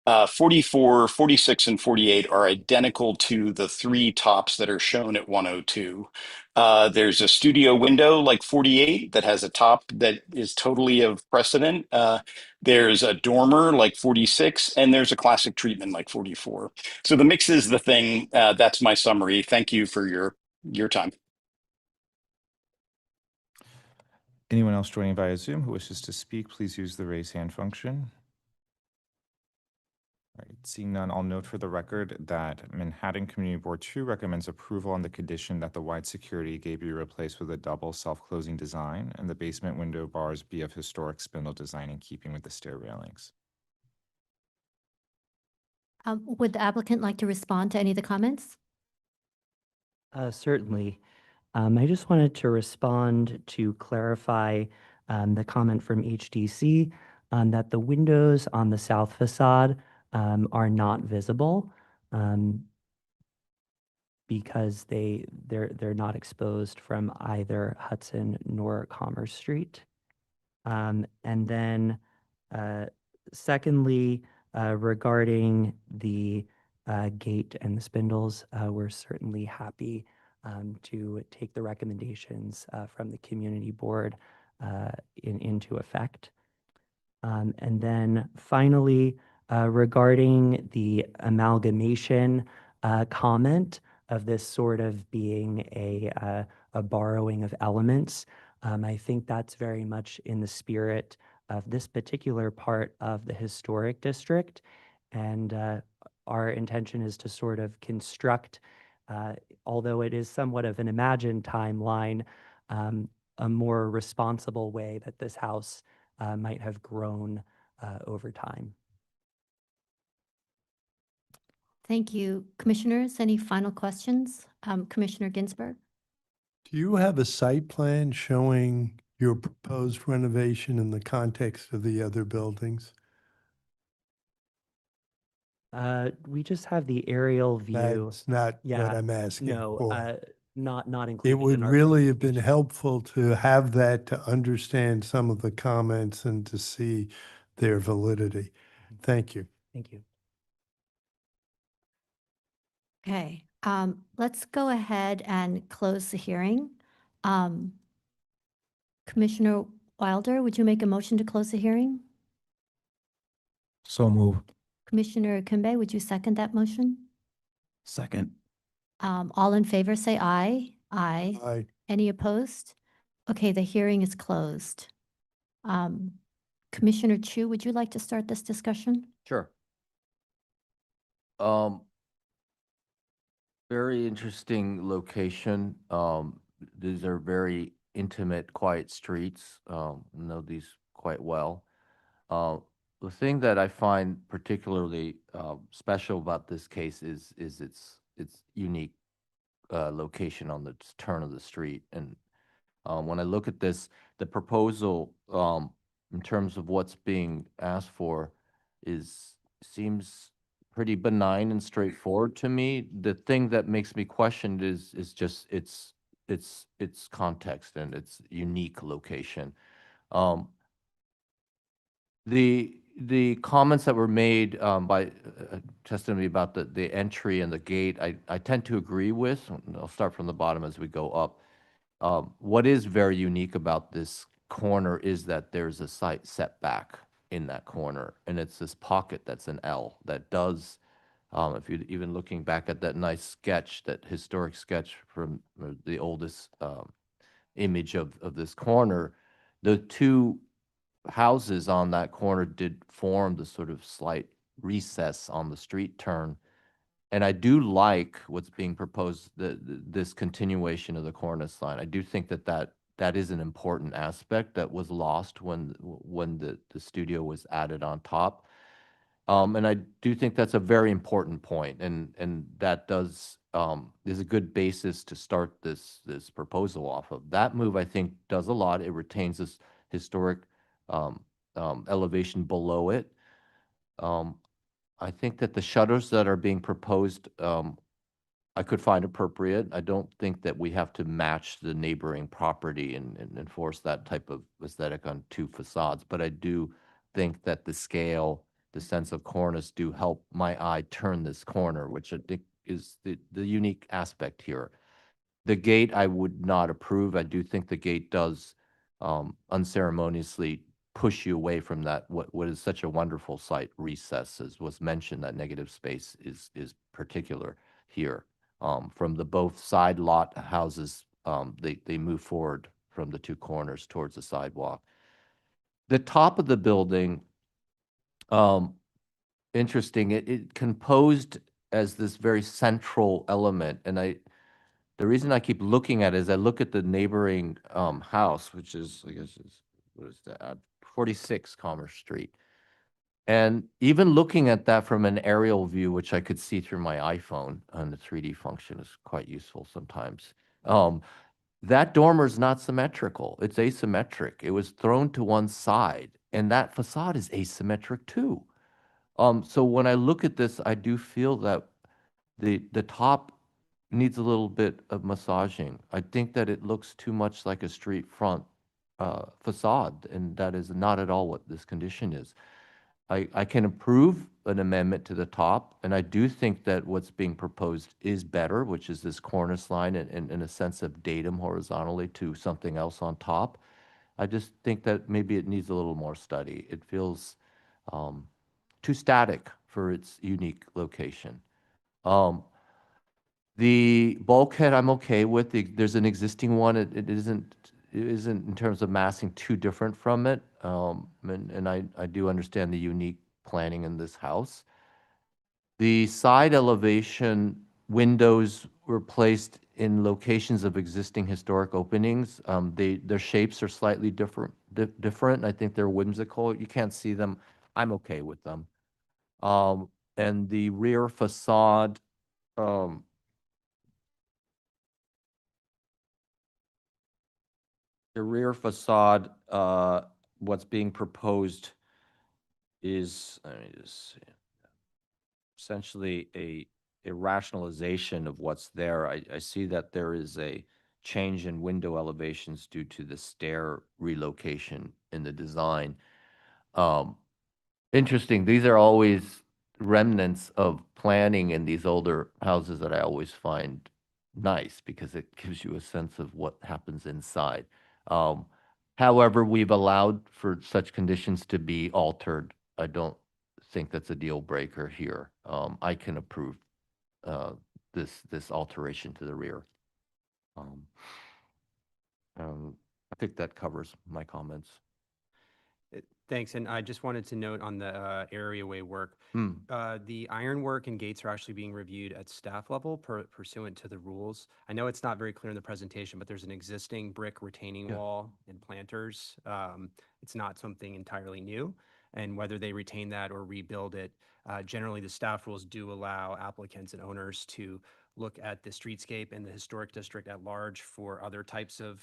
44, 46, and 48 are identical to the 3 tops that are shown at 102. There's a studio window like 48 that has a top that is totally of precedent. There's a dormer like 46, and there's a classic treatment like 44. So the mix is the thing. That's my summary. Thank you for your time. Anyone else joining via Zoom who wishes to speak, please use the raise hand function. All right, seeing none, I'll note for the record that Manhattan Community Board 2 recommends approval on the condition that the wide security gate be replaced with a double self-closing design and the basement window bars be of historic spindle design in keeping with the stair railings. Would the applicant like to respond to any of the comments? Certainly. I just wanted to respond to clarify the comment from HDC that the windows on the south facade are not visible because they're not exposed from either Hudson nor Commerce Street. And then secondly, regarding the gate and the spindles, we're certainly happy to take the recommendations from the community board into effect. And then finally, regarding the amalgamation comment of this sort of being a borrowing of elements, I think that's very much in the spirit of this particular part of the historic district. And our intention is to sort of construct, although it is somewhat of an imagined timeline, a more responsible way that this house might have grown over time. Thank you. Commissioners, any final questions? Commissioner Ginsburg? Do you have a site plan showing your proposed renovation in the context of the other buildings? We just have the aerial view. That's not what Yeah, I'm asking no, for. not It included would in our really have been helpful to have that to understand some of the comments and to see their validity. Thank you. Thank you. Okay, let's go ahead and close the hearing. Commissioner Wilder, would you make a motion to close the hearing? So move. Commissioner Kimbe, would you second that motion? Second. All in favor, say aye. Aye. Aye. Any opposed? Okay, the hearing is closed. Commissioner Chu, would you like to start this discussion? Sure. Very interesting location. These are very intimate, quiet streets. Know these quite well. The thing that I find particularly special about this case is its unique location on the turn of the street. And when I look at this, the proposal in terms of what's being asked for seems pretty benign and straightforward to me. The thing that makes me question is just its context and its unique location. The comments that were made by testimony about the entry and the gate, I tend to agree with. I'll start from the bottom as we go up. What is very unique about this corner is that there's a site setback in that corner, and it's this pocket that's an L that does, if you're even looking back at that nice sketch, that historic sketch from the oldest image of this corner, the two houses on that corner did form the sort of slight recess on the street turn. And I do like what's being proposed, this continuation of the cornice line. I do think that is an important aspect that was lost when the studio was added on top. And I do think that's a very important point, and that is a good basis to start this proposal off of. That move, I think, does a lot. It retains this historic elevation below it. I think that the shutters that are being proposed, I could find appropriate. I don't think that we have to match the neighboring property and enforce that type of aesthetic on two facades. But I do think that the scale, the sense of cornice do help my eye turn this corner, which I think is the unique aspect here. The gate I would not approve. I do think the gate does unceremoniously push you away from that, what is such a wonderful site recess, as was mentioned. That negative space is particular here. From the both side lot houses, they move forward from the two corners towards the sidewalk. The top of the building, interesting, it composed as this very central element. And the reason I keep looking at it is I look at the neighboring house, which is, I guess, what is that, 46 Commerce Street. And even looking at that from an aerial view, which I could see through my iPhone, and the 3D function is quite useful sometimes, that dormer is not symmetrical. It's asymmetric. It was thrown to one side, and that facade is asymmetric too. So when I look at this, I do feel that the top needs a little bit of massaging. I think that it looks too much like a street front facade, and that is not at all what this condition is. I can approve an amendment to the top, and I do think that what's being proposed is better, which is this cornice line and a sense of datum horizontally to something else on top. I just think that maybe it needs a little more study. It feels too static for its unique location. The bulkhead I'm okay with. There's an existing one. It isn't in terms of massing too different from it. And I do understand the unique planning in this house. The side elevation windows were placed in locations of existing historic openings. Their shapes are slightly different. I think they're whimsical. You can't see them. I'm okay with them. And the rear facade, the rear facade, what's being proposed is, let me just see, essentially a rationalization of what's there. I see that there is a change in window elevations due to the stair relocation in the design. Interesting, these are always remnants of planning in these older houses that I always find nice because it gives you a sense of what happens inside. However, we've allowed for such conditions to be altered. I don't think that's a deal breaker here. I can approve this alteration to the rear. I think that covers my comments. Thanks, and I just wanted to note on the areaway work, the ironwork and gates are actually being reviewed at staff level pursuant to the rules. I know it's not very clear in the presentation, but there's an existing brick retaining wall and planters. It's not something entirely new, and whether they retain that or rebuild it, generally the staff rules do allow applicants and owners to look at the streetscape and the historic district at large for other types of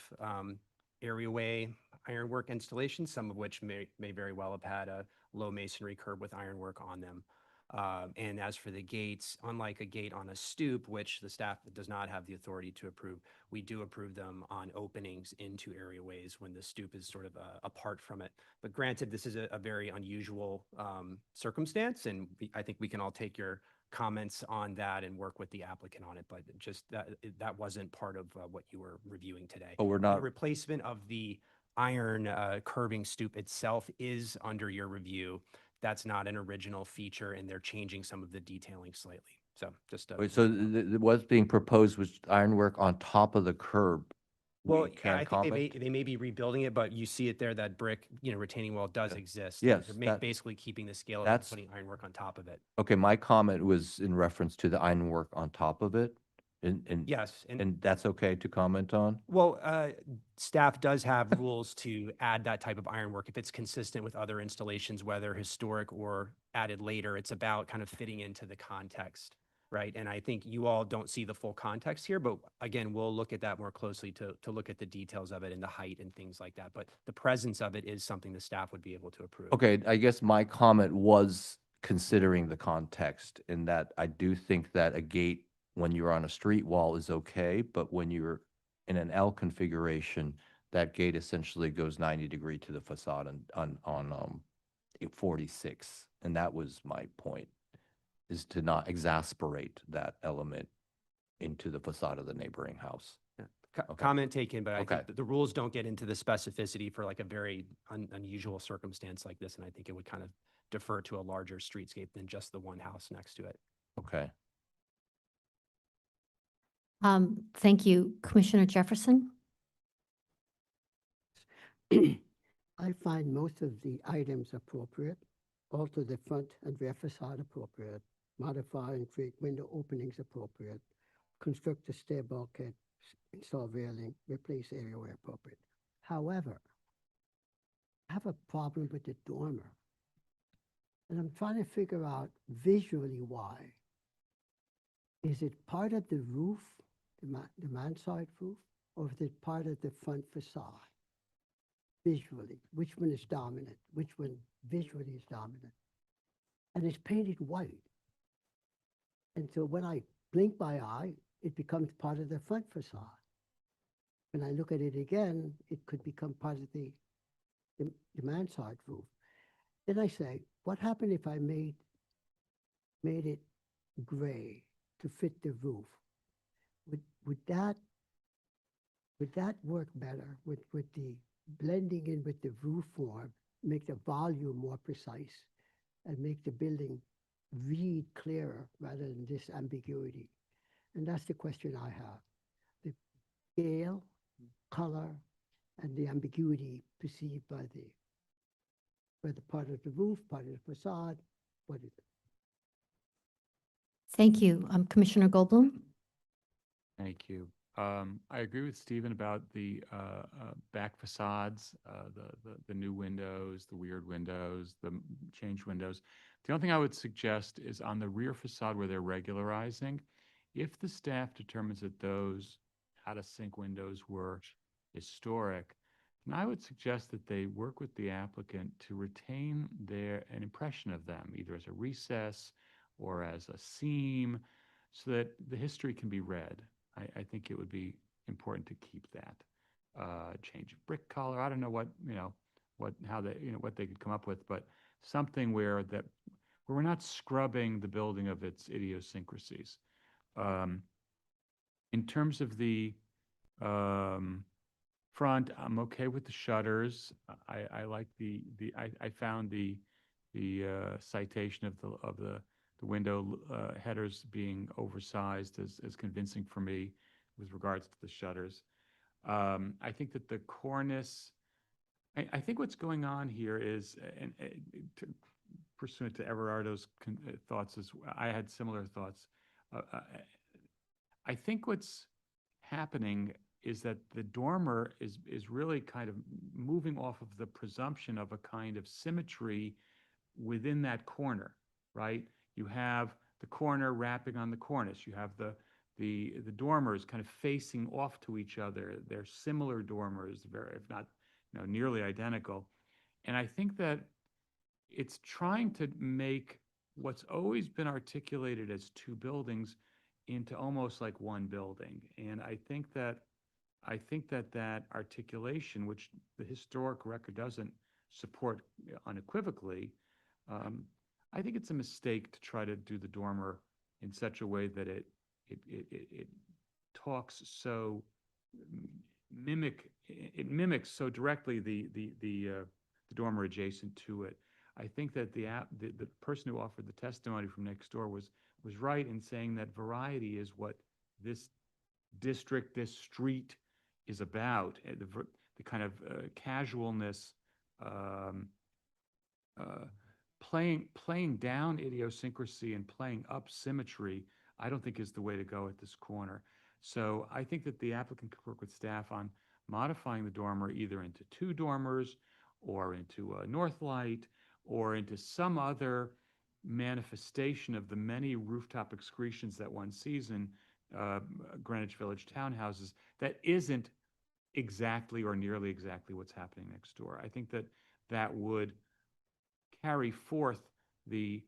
areaway ironwork installations, some of which may very well have had a low masonry curb with ironwork on them. And as for the gates, unlike a gate on a stoop, which the staff does not have the authority to approve, we do approve them on openings into areaways when the stoop is sort of apart from it. But granted, this is a very unusual circumstance, and I think we can all take your comments on that and work with the applicant on it, but just that wasn't part of what you were reviewing today. But we're not. The replacement of the iron curbing stoop itself is under your review. That's not an original feature, and they're changing some of the detailing slightly. So just Wait, so what's being proposed was ironwork on top of the curb. well, We can't I think comment? they may be rebuilding it, but you see it there, that brick, retaining wall does exist. Yes, They're that- basically keeping the scale and that's- putting ironwork on top of it. Okay, my comment was in reference to the ironwork on top of it. And Yes, and that's okay to comment on? Well, staff does have rules to add that type of ironwork if it's consistent with other installations, whether historic or added later. It's about kind of fitting into the context, right? And I think you all don't see the full context here, but again, we'll look at that more closely to look at the details of it and the height and things like that. But the presence of it is something the staff would be able to approve. Okay, I guess my comment was considering the context in that I do think that a gate when you're on a street wall is okay, but when you're in an L configuration, that gate essentially goes 90-degree to the facade on 46. And that was my point, is to not exasperate that element into the facade of the neighboring house. Comment taken, but I Okay. think the rules don't get into the specificity for like a very unusual circumstance like this, and I think it would kind of defer to a larger streetscape than just the one house next to it. Okay. Thank you. Commissioner Jefferson? I find most of the items appropriate, alter the front and rear facade appropriate, modify and create window openings appropriate, construct a stair bulkhead, install railing, replace areaway appropriate. However, I have a problem with the dormer. And I'm trying to figure out visually why. Is it part of the roof, the mansard roof, or is it part of the front facade? Visually, which one is dominant? Which one visually is dominant? And it's painted white. And so when I blink my eye, it becomes part of the front facade. When I look at it again, it could become part of the mansard roof. Then I say, what happened if I made it gray to fit the roof? Would that work better with the blending in with the roof form, make the volume more precise, and make the building read clearer rather than this ambiguity? And that's the question I have. The scale, color, and the ambiguity perceived by the part of the roof, part of the facade. What is it? Thank you. Commissioner Goldblum? Thank you. I agree with Stephen about the back facades, the new windows, the weird windows, the changed windows. The only thing I would suggest is on the rear facade where they're regularizing, if the staff determines that those out-of-sync windows were historic, then I would suggest that they work with the applicant to retain an impression of them, either as a recess or as a seam, so that the history can be read. I think it would be important to keep that. Change of brick color. I don't know what they could come up with, but something where we're not scrubbing the building of its idiosyncrasies. In terms of the front, I'm okay with the shutters. I like I found the citation of the window headers being oversized as convincing for me with regards to the shutters. I think that the cornice, I think what's going on here is, and pursuant to Everardo's thoughts, I had similar thoughts. I think what's happening is that the dormer is really kind of moving off of the presumption of a kind of symmetry within that corner, right? You have the corner wrapping on the cornice. You have the dormers kind of facing off to each other. They're similar dormers, if not nearly identical. And I think that it's trying to make what's always been articulated as two buildings into almost like one building. And I think that that articulation, which the historic record doesn't support unequivocally, I think it's a mistake to try to do the dormer in such a way that it talks so mimics so directly the dormer adjacent to it. I think that the person who offered the testimony from next door was right in saying that variety is what this district, this street is about. The kind of casualness, playing down idiosyncrasy and playing up symmetry, I don't think is the way to go at this corner. So I think that the applicant could work with staff on modifying the dormer either into two dormers or into a north light or into some other manifestation of the many rooftop excretions that one sees in Greenwich Village townhouses that isn't exactly or nearly exactly what's happening next door. I think that would carry forth the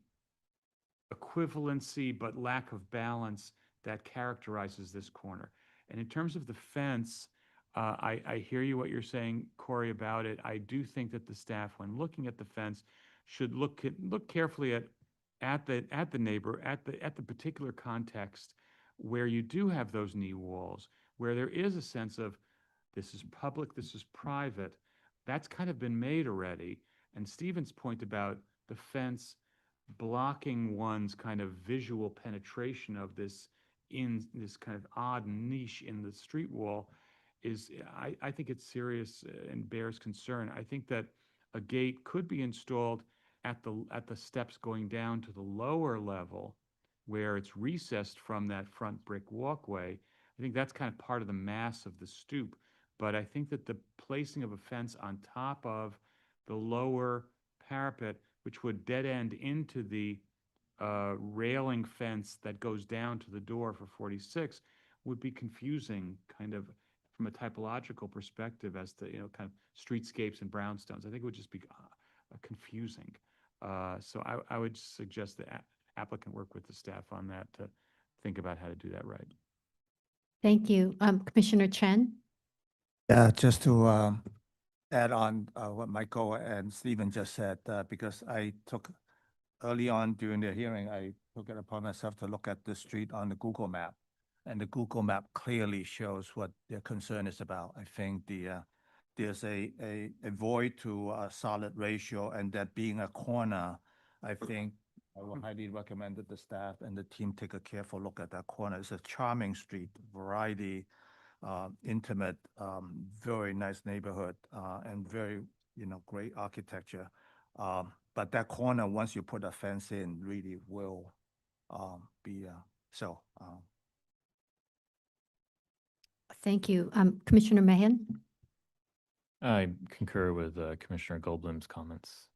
equivalency but lack of balance that characterizes this corner. And in terms of the fence, I hear you what you're saying, Corey, about it. I do think that the staff, when looking at the fence, should look carefully at the particular context where you do have those knee walls, where there is a sense of this is public, this is private. That's kind of been made already. And Stephen's point about the fence blocking one's kind of visual penetration of this in this kind of odd niche in the street wall is, I think it's serious and bears concern. I think that a gate could be installed at the steps going down to the lower level where it's recessed from that front brick walkway. I think that's kind of part of the mass of the stoop. But I think that the placing of a fence on top of the lower parapet, which would dead end into the railing fence that goes down to the door for 46, would be confusing kind of from a typological perspective as to, kind of streetscapes and brownstones. I think it would just be confusing. So I would suggest the applicant work with the staff on that to think about how to do that right. Thank you. Commissioner Chen? Yeah, just to add on what Michael and Stephen just said, because I took early on during the hearing, I took it upon myself to look at the street on the Google map, and the Google map clearly shows what their concern is about. I think there's a void to a solid ratio, and that being a corner, I think I would highly recommend that the staff and the team take a careful look at that corner. It's a charming street, variety, intimate, very nice neighborhood, and very, great architecture. But that corner, once you put a fence in, really will be so. Thank you. Commissioner Mahan? I concur with Commissioner Goldblum's comments.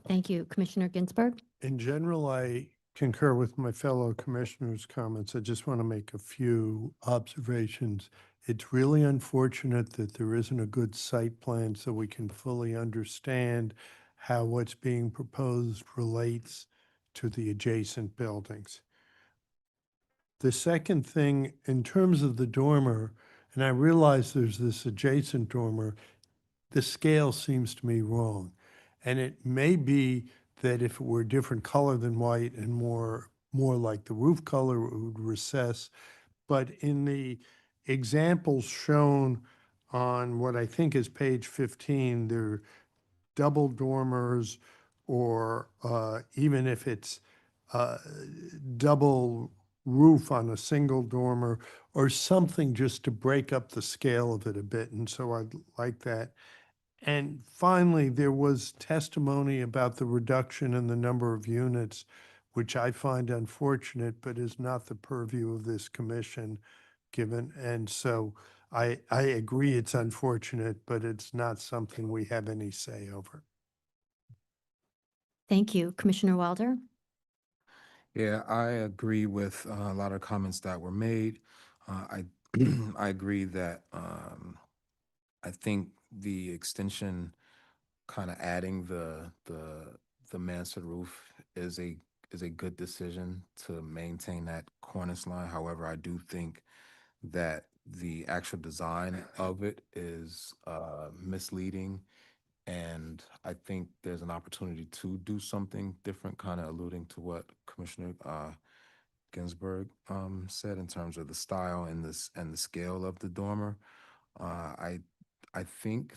Thank you. Commissioner Ginsburg? In general, I concur with my fellow commissioners' comments. I just want to make a few observations. It's really unfortunate that there isn't a good site plan so we can fully understand how what's being proposed relates to the adjacent buildings. The second thing, in terms of the dormer, and I realize there's this adjacent dormer, the scale seems to me wrong. And it may be that if it were a different color than white and more like the roof color, it would recess. But in the examples shown on what I think is page 15, they're double dormers, or even if it's double roof on a single dormer, or something just to break up the scale of it a bit. And so I'd like that. And finally, there was testimony about the reduction in the number of units, which I find unfortunate, but is not the purview of this commission, given. And so I agree it's unfortunate, but it's not something we have any say over. Thank you. Commissioner Wilder? Yeah, I agree with a lot of comments that were made. I I agree that I think the extension, kind of adding the mansard roof, is a good decision to maintain that cornice line. However, I do think that the actual design of it is misleading, and I think there's an opportunity to do something different, kind of alluding to what Commissioner Ginsburg said in terms of the style and the scale of the dormer. I think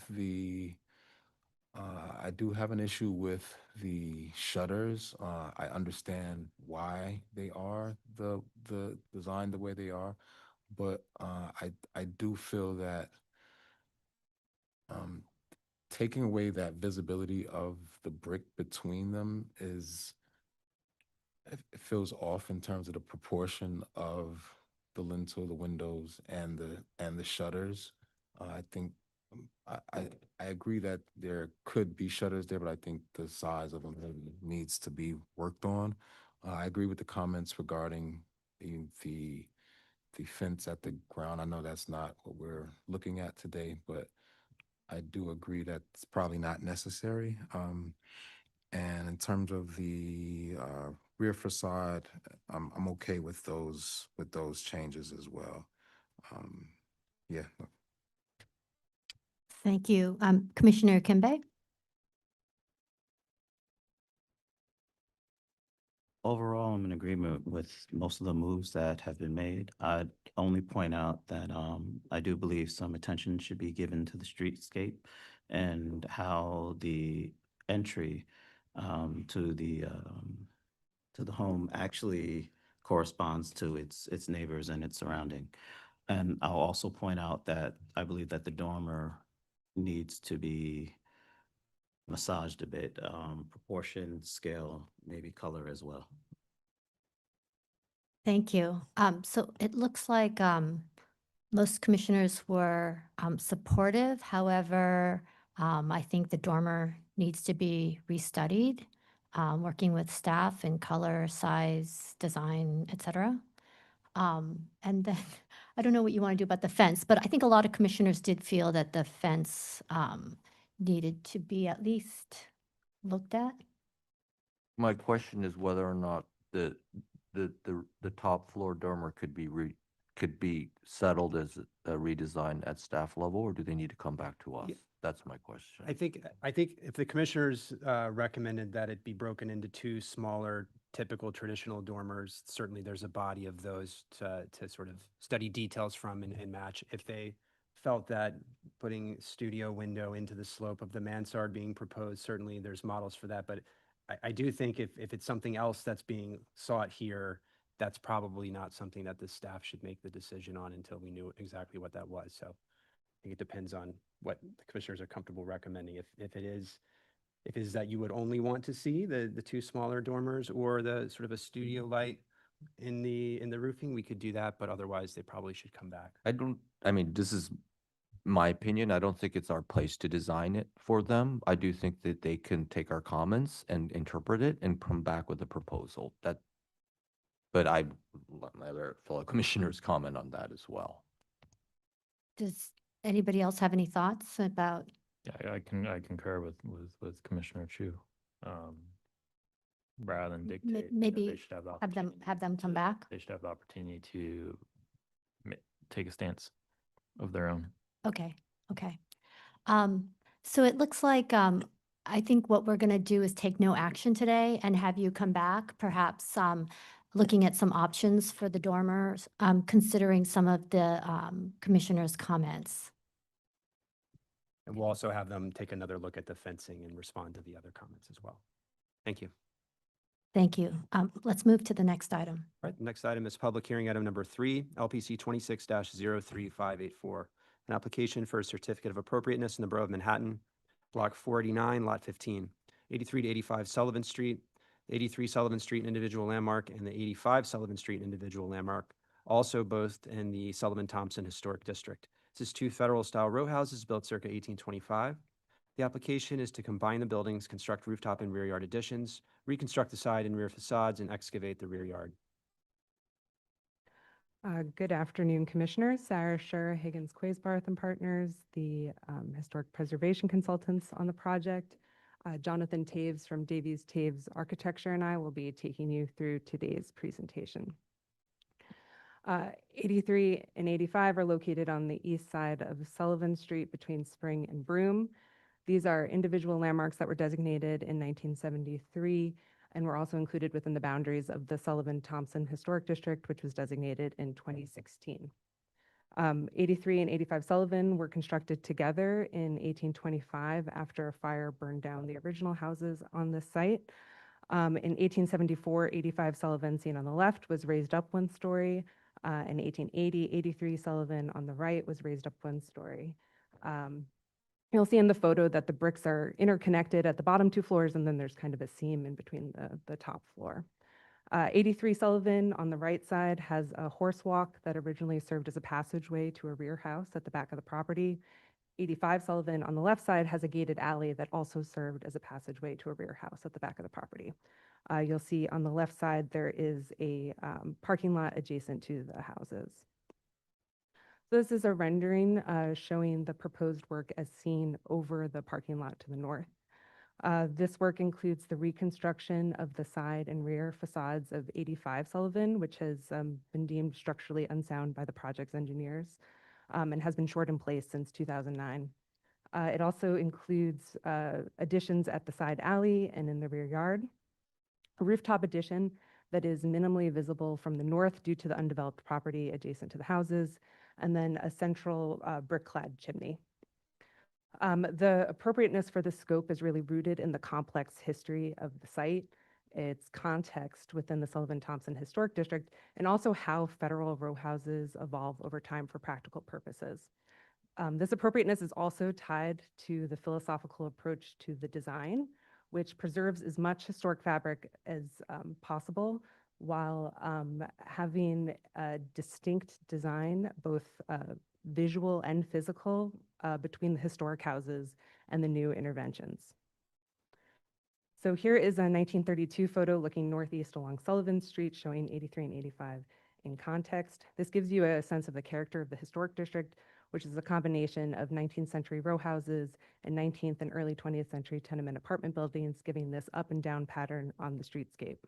I do have an issue with the shutters. I understand why they are the design the way they are, but I do feel that taking away that visibility of the brick between them it feels off in terms of the proportion of the lintel, the windows, and the shutters. I think I agree that there could be shutters there, but I think the size of them needs to be worked on. I agree with the comments regarding the fence at the ground. I know that's not what we're looking at today, but I do agree that it's probably not necessary. And in terms of the rear facade, I'm okay with those changes as well. Yeah. Thank you. Commissioner Kimbe? Overall, I'm in agreement with most of the moves that have been made. I'd only point out that I do believe some attention should be given to the streetscape and how the entry to the home actually corresponds to its neighbors and its surrounding. And I'll also point out that I believe that the dormer needs to be massaged a bit, proportion, scale, maybe color as well. Thank you. So it looks like most commissioners were supportive. However, I think the dormer needs to be restudied, working with staff in color, size, design, et cetera. And then I don't know what you want to do about the fence, but I think a lot of commissioners did feel that the fence needed to be at least looked at. My question is whether or not the top floor dormer could be settled as a redesign at staff level, or do they need to come back to us? That's my question. I think if the commissioners recommended that it be broken into two smaller, typical traditional dormers, certainly there's a body of those to sort of study details from and match. If they felt that putting studio window into the slope of the mansard being proposed, certainly there's models for that. But I do think if it's something else that's being sought here, that's probably not something that the staff should make the decision on until we knew exactly what that was. So I think it depends on what the commissioners are comfortable recommending. If it is that you would only want to see the two smaller dormers or the sort of a studio light In the roofing, we could do that, but otherwise they probably should come back. I mean, this is my opinion. I don't think it's our place to design it for them. I do think that they can take our comments and interpret it and come back with a proposal. But I let my other fellow commissioners comment on that as well. Does anybody else have any thoughts about? Yeah, I concur with Commissioner Chu. Rather than dictate, you know, Maybe they should have the have them come back? they should have the opportunity to take a stance of their own. Okay, okay. So it looks like, I think what we're gonna do is take no action today and have you come back, perhaps, looking at some options for the dormers, considering some of the, commissioners' comments. And we'll also have them take another look at the fencing and respond to the other comments as well. Thank you. Thank you. Let's move to the next item. All right, the next item is public hearing item number 3, LPC 26-03584, an application for a certificate of appropriateness in the Borough of Manhattan, Block 489, Lot 15, 83 to 85 Sullivan Street, 83 Sullivan Street individual landmark, and the 85 Sullivan Street individual landmark, also both in the Sullivan-Thompson Historic District. This is 2 federal-style row houses built circa 1825. The application is to combine the buildings, construct rooftop and rear yard additions, reconstruct the side and rear facades, and excavate the rear yard. Good afternoon, Commissioners. Sarah Scher, Higgins Quaisbarth and Partners, the historic preservation consultants on the project. Jonathan Taves from Davies Taves Architecture and I will be taking you through today's presentation. 83 and 85 are located on the east side of Sullivan Street between Spring and Broome. These are individual landmarks that were designated in 1973 and were also included within the boundaries of the Sullivan-Thompson Historic District, which was designated in 2016. 83 and 85 Sullivan were constructed together in 1825 after a fire burned down the original houses on this site. In 1874, 85 Sullivan, seen on the left, was raised up 1 story. In 1880, 83 Sullivan on the right was raised up 1 story. You'll see in the photo that the bricks are interconnected at the bottom 2 floors, and then there's kind of a seam in between the top floor. 83 Sullivan on the right side has a horse walk that originally served as a passageway to a rear house at the back of the property. 85 Sullivan on the left side has a gated alley that also served as a passageway to a rear house at the back of the property. You'll see on the left side there is a parking lot adjacent to the houses. This is a rendering showing the proposed work as seen over the parking lot to the north. This work includes the reconstruction of the side and rear facades of 85 Sullivan, which has been deemed structurally unsound by the project's engineers and has been shored in place since 2009. It also includes additions at the side alley and in the rear yard, a rooftop addition that is minimally visible from the north due to the undeveloped property adjacent to the houses, and then a central brick-clad chimney. The appropriateness for the scope is really rooted in the complex history of the site, its context within the Sullivan-Thompson Historic District, and also how federal row houses evolve over time for practical purposes. This appropriateness is also tied to the philosophical approach to the design, which preserves as much historic fabric as possible while having a distinct design, both visual and physical, between the historic houses and the new interventions. So here is a 1932 photo looking northeast along Sullivan Street showing 83 and 85 in context. This gives you a sense of the character of the historic district, which is a combination of 19th century row houses and 19th and early 20th century tenement apartment buildings, giving this up and down pattern on the streetscape.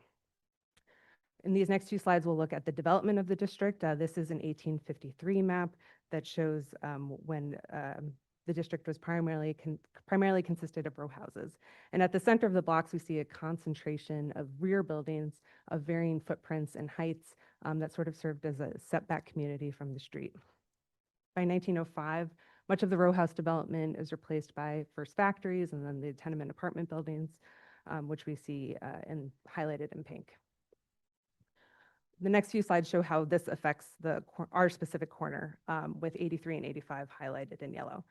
In these next 2 slides, we'll look at the development of the district. This is an 1853 map that shows when the district was primarily consisted of row houses. And at the center of the blocks, we see a concentration of rear buildings of varying footprints and heights that sort of served as a setback community from the street. By 1905, much of the row house development is replaced by first factories and then the tenement apartment buildings, which we see highlighted in pink. The next few slides show how this affects our specific corner with 83 and 85 highlighted in yellow.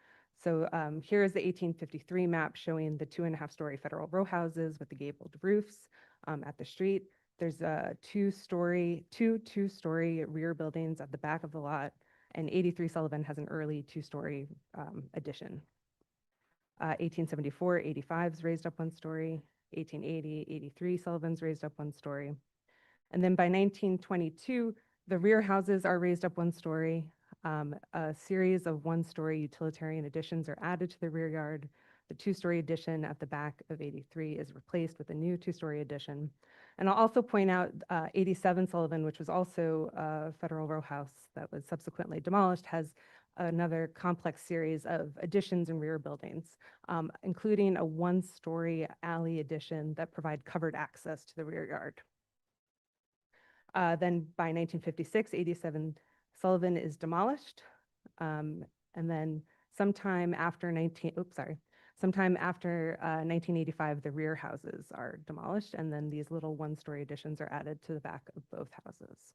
So here is the 1853 map showing the 2.5-story federal row houses with the gabled roofs at the street. There's two two-story rear buildings at the back of the lot, and 83 Sullivan has an early two-story addition. 1874, 85's raised up 1 story. 1880, 83 Sullivan's raised up 1 story. And then by 1922, the rear houses are raised up 1 story. A series of 1-story utilitarian additions are added to the rear yard. The 2-story addition at the back of 83 is replaced with a new 2-story addition. And I'll also point out 87 Sullivan, which was also a federal row house that was subsequently demolished, has another complex series of additions and rear buildings, including a 1-story alley addition that provide covered access to the rear yard. Then by 1956, 87 Sullivan is demolished. And then sometime after 1985, the rear houses are demolished, and then these little 1-story additions are added to the back of both houses.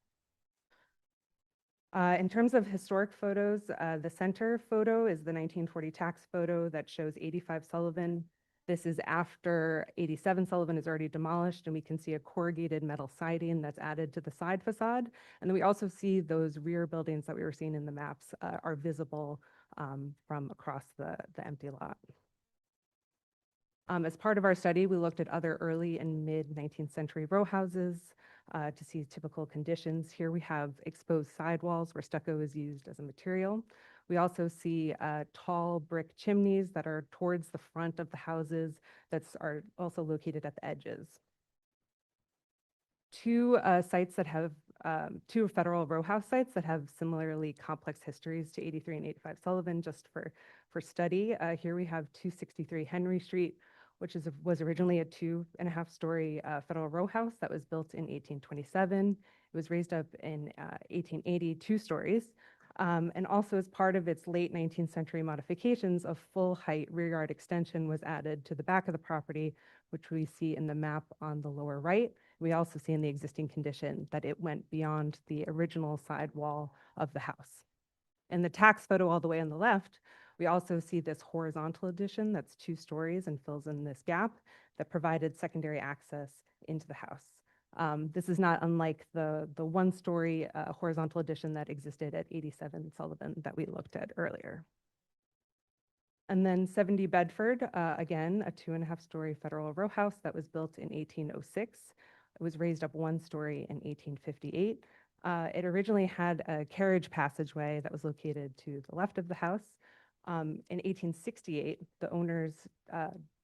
In terms of historic photos, the center photo is the 1940 tax photo that shows 85 Sullivan. This is after 87 Sullivan is already demolished, and we can see a corrugated metal siding that's added to the side facade. And then we also see those rear buildings that we were seeing in the maps are visible from across the empty lot. As part of our study, we looked at other early and mid-19th century row houses to see typical conditions. Here we have exposed sidewalls where stucco is used as a material. We also see tall brick chimneys that are towards the front of the houses that are also located at the edges. Two sites that have, two federal row house sites that have similarly complex histories to 83 and 85 Sullivan, just for study. Here we have 263 Henry Street, which was originally a 2.5-story federal row house that was built in 1827. It was raised up in 1880, 2 stories. And also as part of its late 19th century modifications, a full height rear yard extension was added to the back of the property, which we see in the map on the lower right. We also see in the existing condition that it went beyond the original side wall of the house. In the tax photo all the way on the left, we also see this horizontal addition that's 2 stories and fills in this gap that provided secondary access into the house. This is not unlike the 1-story horizontal addition that existed at 87 Sullivan that we looked at earlier. And then 70 Bedford, again, a 2.5-story federal row house that was built in 1806. It was raised up 1 story in 1858. It originally had a carriage passageway that was located to the left of the house. In 1868, the owners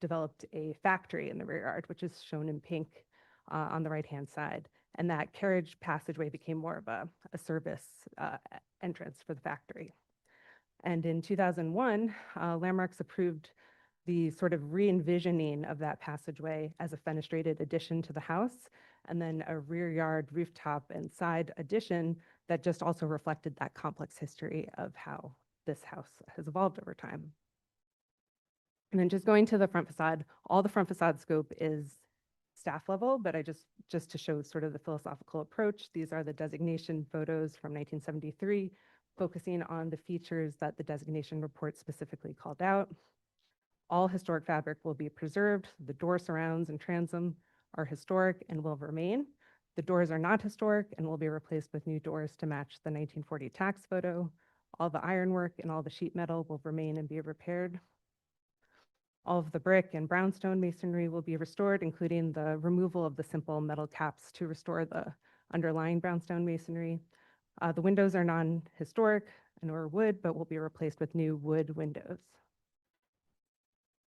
developed a factory in the rear yard, which is shown in pink on the right-hand side. And that carriage passageway became more of a service entrance for the factory. And in 2001, Landmarks approved the sort of re-envisioning of that passageway as a fenestrated addition to the house, and then a rear yard rooftop and side addition that just also reflected that complex history of how this house has evolved over time. And then just going to the front facade, all the front facade scope is staff level, but just to show sort of the philosophical approach, these are the designation photos from 1973, focusing on the features that the designation report specifically called out. All historic fabric will be preserved. The door surrounds and transom are historic and will remain. The doors are not historic and will be replaced with new doors to match the 1940 tax photo. All the ironwork and all the sheet metal will remain and be repaired. All of the brick and brownstone masonry will be restored, including the removal of the simple metal caps to restore the underlying brownstone masonry. The windows are non-historic and or wood, but will be replaced with new wood windows.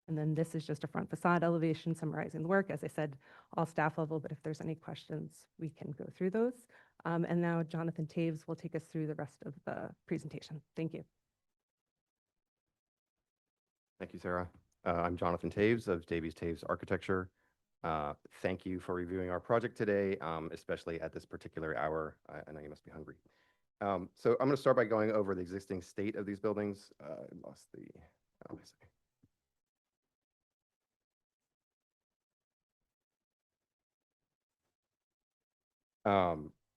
And then this is just a front facade elevation summarizing the work. As I said, all staff level, but if there's any questions, we can go through those. And now Jonathan Taves will take us through the rest of the presentation. Thank you. Thank you, Sarah. I'm Jonathan Taves of Davies Taves Architecture. Thank you for reviewing our project today, especially at this particular hour. I know you must be hungry. So I'm going to start by going over the existing state of these buildings. I lost the, oh, I see.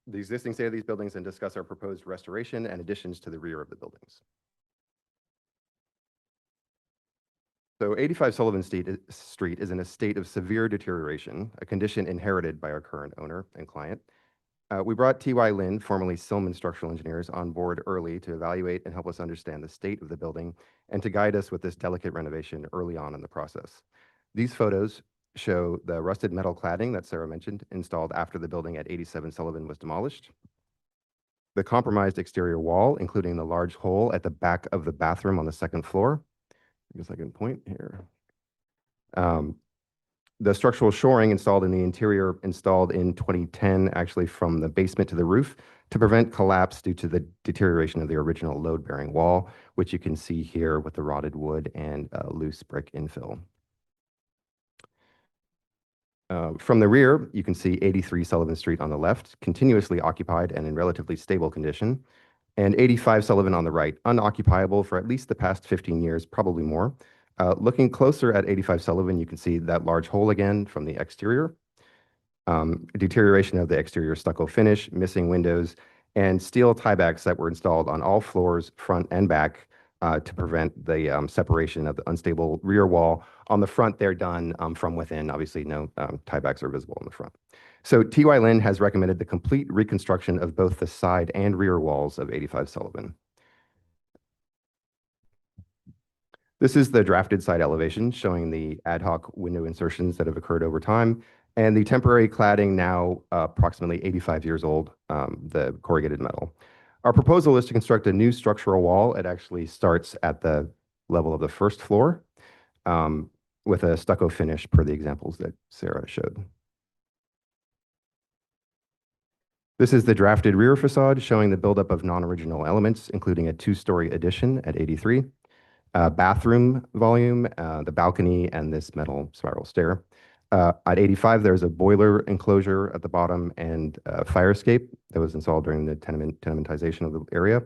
The existing state of these buildings and discuss our proposed restoration and additions to the rear of the buildings. So So 85 Sullivan Street is in a state of severe deterioration, a condition inherited by our current owner and client. We brought T.Y. Lin, formerly Silman Structural Engineers, on board early to evaluate and help us understand the state of the building and to guide us with this delicate renovation early on in the process. These photos show the rusted metal cladding that Sarah mentioned, installed after the building at 87 Sullivan was demolished. The compromised exterior wall, including the large hole at the back of the bathroom on the second floor. I guess I can point here. The structural shoring installed in the interior, installed in 2010, actually from the basement to the roof to prevent collapse due to the deterioration of the original load-bearing wall, which you can see here with the rotted wood and loose brick infill. From the rear, you can see 83 Sullivan Street on the left, continuously occupied and in relatively stable condition, and 85 Sullivan on the right, unoccupiable for at least the past 15 years, probably more. Looking closer at 85 Sullivan, you can see that large hole again from the exterior, deterioration of the exterior stucco finish, missing windows, and steel tiebacks that were installed on all floors, front and back, to prevent the separation of the unstable rear wall. On the front, they're done from within. Obviously, no tiebacks are visible on the front. So T.Y. Lin has recommended the complete reconstruction of both the side and rear walls of 85 Sullivan. This is the drafted side elevation showing the ad hoc window insertions that have occurred over time and the temporary cladding now approximately 85 years old, the corrugated metal. Our proposal is to construct a new structural wall. It actually starts at the level of the first floor with a stucco finish per the examples that Sarah showed. This is the drafted rear facade showing the buildup of non-original elements, including a two-story addition at 83. Bathroom volume, the balcony, and this metal spiral stair. At 85, there's a boiler enclosure at the bottom and a fire escape that was installed during the tenementization of the area.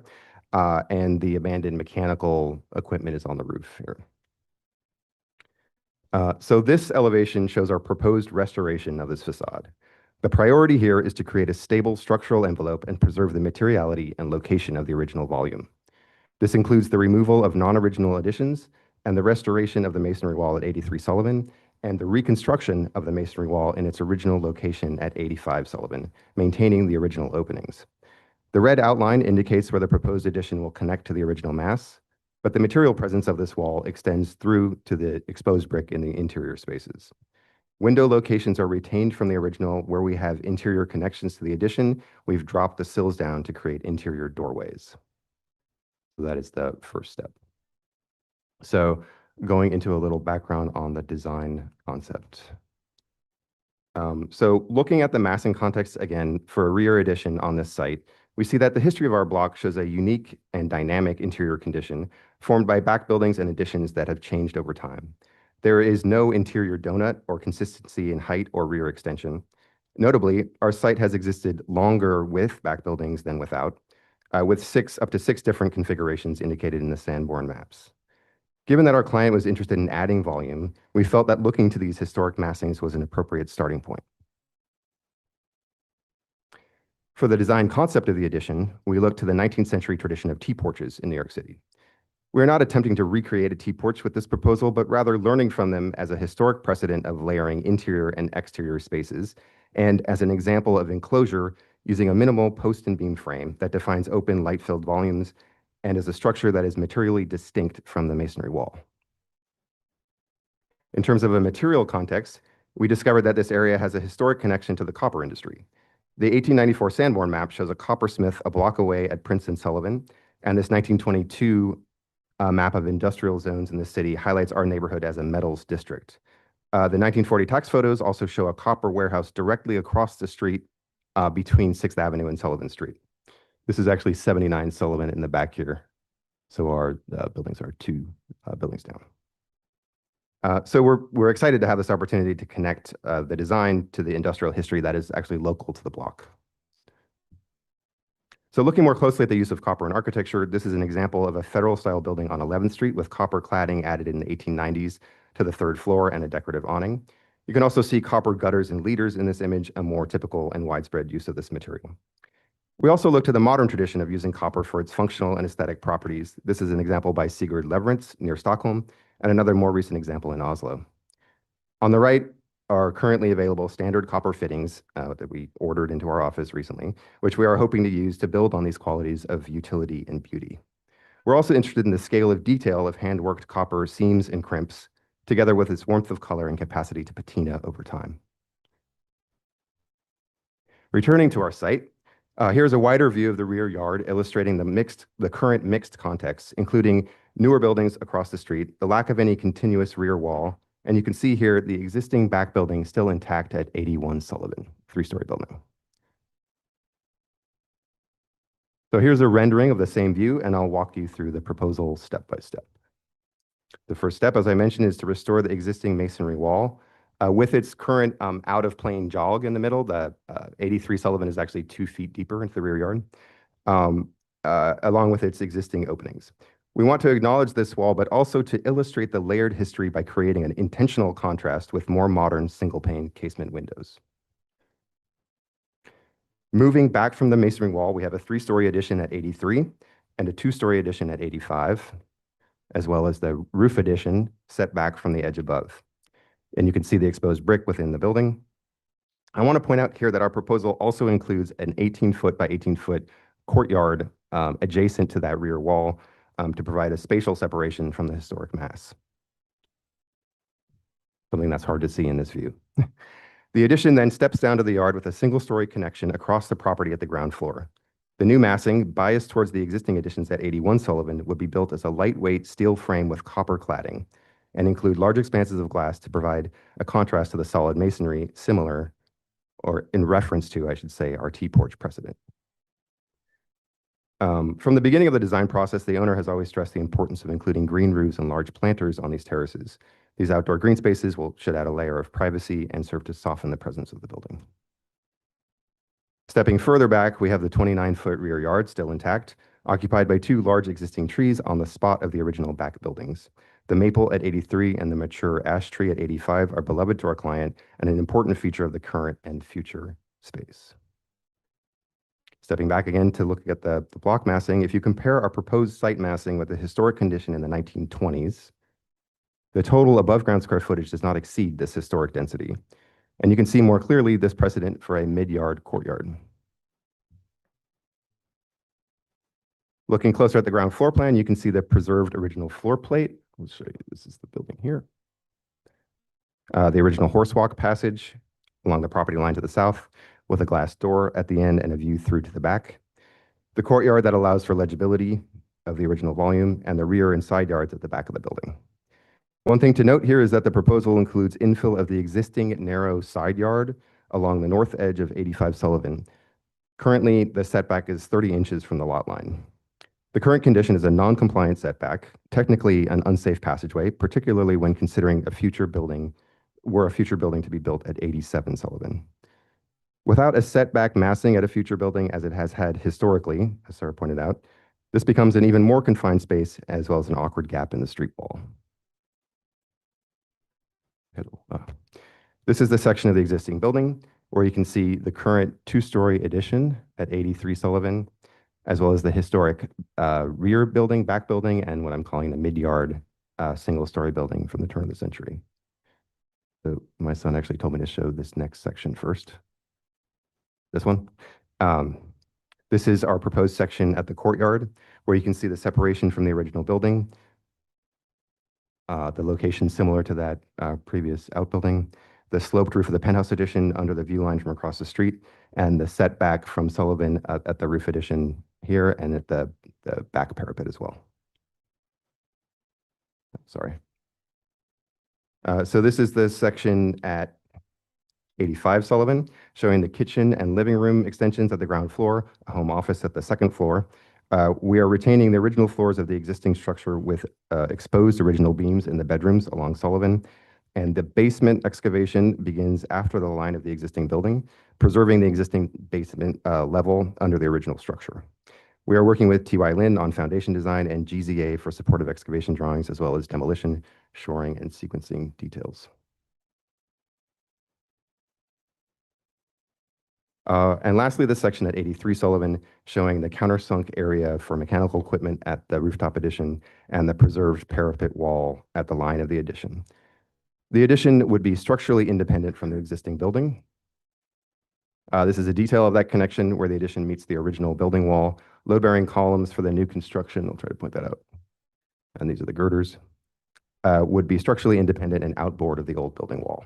And the abandoned mechanical equipment is on the roof here. So this elevation shows our proposed restoration of this facade. The priority here is to create a stable structural envelope and preserve the materiality and location of the original volume. This includes the removal of non-original additions and the restoration of the masonry wall at 83 Sullivan and the reconstruction of the masonry wall in its original location at 85 Sullivan, maintaining the original openings. The red outline indicates where the proposed addition will connect to the original mass, but the material presence of this wall extends through to the exposed brick in the interior spaces. Window locations are retained from the original. Where we have interior connections to the addition, we've dropped the sills down to create interior doorways. So that is the first step. So going into a little background on the design concept. So looking at the massing context again for a rear addition on this site, we see that the history of our block shows a unique and dynamic interior condition formed by back buildings and additions that have changed over time. There is no interior donut or consistency in height or rear extension. Notably, our site has existed longer with back buildings than without, with up to six different configurations indicated in the Sanborn maps. Given that our client was interested in adding volume, we felt that looking to these historic massings was an appropriate starting point. For the design concept of the addition, we looked to the 19th century tradition of T-porches in New York City. We're not attempting to recreate a T-porch with this proposal, but rather learning from them as a historic precedent of layering interior and exterior spaces, and as an example of enclosure using a minimal post and beam frame that defines open light-filled volumes and is a structure that is materially distinct from the masonry wall. In terms of a material context, we discovered that this area has a historic connection to the copper industry. The 1894 Sanborn map shows a coppersmith a block away at Prince and Sullivan, and this 1922 map of industrial zones in the city highlights our neighborhood as a metals district. The 1940 tax photos also show a copper warehouse directly across the street between 6th Avenue and Sullivan Street. This is actually 79 Sullivan in the back here. So our buildings are two buildings down. So we're excited to have this opportunity to connect the design to the industrial history that is actually local to the block. So looking more closely at the use of copper in architecture, this is an example of a federal style building on 11th Street with copper cladding added in the 1890s to the third floor and a decorative awning. You can also see copper gutters and leaders in this image, a more typical and widespread use of this material. We also look to the modern tradition of using copper for its functional and aesthetic properties. This is an example by Sigurd Leverance near Stockholm, and another more recent example in Oslo. On the right are currently available standard copper fittings that we ordered into our office recently, which we are hoping to use to build on these qualities of utility and beauty. We're also interested in the scale of detail of hand-worked copper seams and crimps, together with its warmth of color and capacity to patina over time. Returning to our site, here's a wider view of the rear yard illustrating the current mixed context, including newer buildings across the street, the lack of any continuous rear wall, and you can see here the existing back building still intact at 81 Sullivan, three-story building. So here's a rendering of the same view, and I'll walk you through the proposal step by step. The first step, as I mentioned, is to restore the existing masonry wall. With its current out-of-plane jog in the middle, the 83 Sullivan is actually 2 feet deeper into the rear yard, along with its existing openings. We want to acknowledge this wall, but also to illustrate the layered history by creating an intentional contrast with more modern single-pane casement windows. Moving back from the masonry wall, we have a 3-story addition at 83 and a 2-story addition at 85, as well as the roof addition set back from the edge above. And you can see the exposed brick within the building. I want to point out here that our proposal also includes an 18-foot by 18-foot courtyard adjacent to that rear wall to provide a spatial separation from the historic mass. Something that's hard to see in this view. The addition then steps down to the yard with a single-story connection across the property at the ground floor. The new massing, biased towards the existing additions at 81 Sullivan, would be built as a lightweight steel frame with copper cladding and include large expanses of glass to provide a contrast to the solid masonry similar, or in reference to, I should say, our T-porch precedent. From the beginning of the design process, the owner has always stressed the importance of including green roofs and large planters on these terraces. These outdoor green spaces should add a layer of privacy and serve to soften the presence of the building. Stepping further back, we have the 29-foot rear yard still intact, occupied by 2 large existing trees on the spot of the original back buildings. The maple at 83 and the mature ash tree at 85 are beloved to our client and an important feature of the current and future space. Stepping back again to look at the block massing, if you compare our proposed site massing with the historic condition in the 1920s, the total above ground square footage does not exceed this historic density. And you can see more clearly this precedent for a mid-yard courtyard. Looking closer at the ground floor plan, you can see the preserved original floor plate. I'll show you, this is the building here. The original horsewalk passage along the property line to the south with a glass door at the end and a view through to the back. The courtyard that allows for legibility of the original volume and the rear and side yards at the back of the building. One thing to note here is that the proposal includes infill of the existing narrow side yard along the north edge of 85 Sullivan. Currently, the setback is 30 inches from the lot line. The current condition is a non-compliant setback, technically an unsafe passageway, particularly when considering a future building to be built at 87 Sullivan. Without a setback massing at a future building as it has had historically, as Sarah pointed out, this becomes an even more confined space as well as an awkward gap in the street wall. This is the section of the existing building where you can see the current 2-story addition at 83 Sullivan, as well as the historic rear building, back building, and what I'm calling the mid-yard single-story building from the turn of the century. So my son actually told me to show this next section first. This one. This is our proposed section at the courtyard, where you can see the separation from the original building, the location similar to that previous outbuilding, the sloped roof of the penthouse addition under the view line from across the street, and the setback from Sullivan at the roof addition here and at the back parapet as well. Sorry. So this is the section at 85 Sullivan, showing the kitchen and living room extensions at the ground floor, a home office at the second floor. We are retaining the original floors of the existing structure with exposed original beams in the bedrooms along Sullivan. And the basement excavation begins after the line of the existing building, preserving the existing basement level under the original structure. We are working with TY Lin on foundation design and GZA for supportive excavation drawings, as well as demolition, shoring, and sequencing details. And lastly, this section at 83 Sullivan showing the countersunk area for mechanical equipment at the rooftop addition and the preserved parapet wall at the line of the addition. The addition would be structurally independent from the existing building. This is a detail of that connection where the addition meets the original building wall. Load-bearing columns for the new construction, I'll try to point that out. And these are the girders, would be structurally independent and outboard of the old building wall.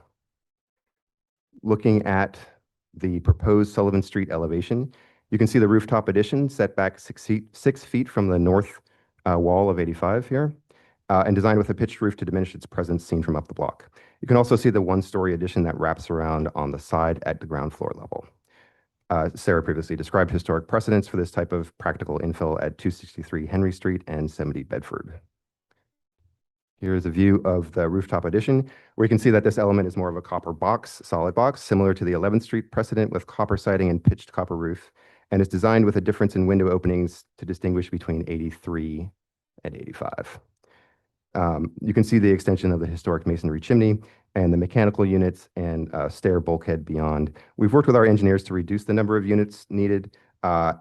Looking at the proposed Sullivan Street elevation, you can see the rooftop addition set back 6 feet from the north wall of 85 here, and designed with a pitched roof to diminish its presence seen from up the block. You can also see the one-story addition that wraps around on the side at the ground floor level. Sarah previously described historic precedents for this type of practical infill at 263 Henry Street and 70 Bedford. Here's a view of the rooftop addition, where you can see that this element is more of a copper box, solid box, similar to the 11th Street precedent with copper siding and pitched copper roof, and is designed with a difference in window openings to distinguish between 83 and 85. You can see the extension of the historic masonry chimney and the mechanical units and stair bulkhead beyond. We've worked with our engineers to reduce the number of units needed,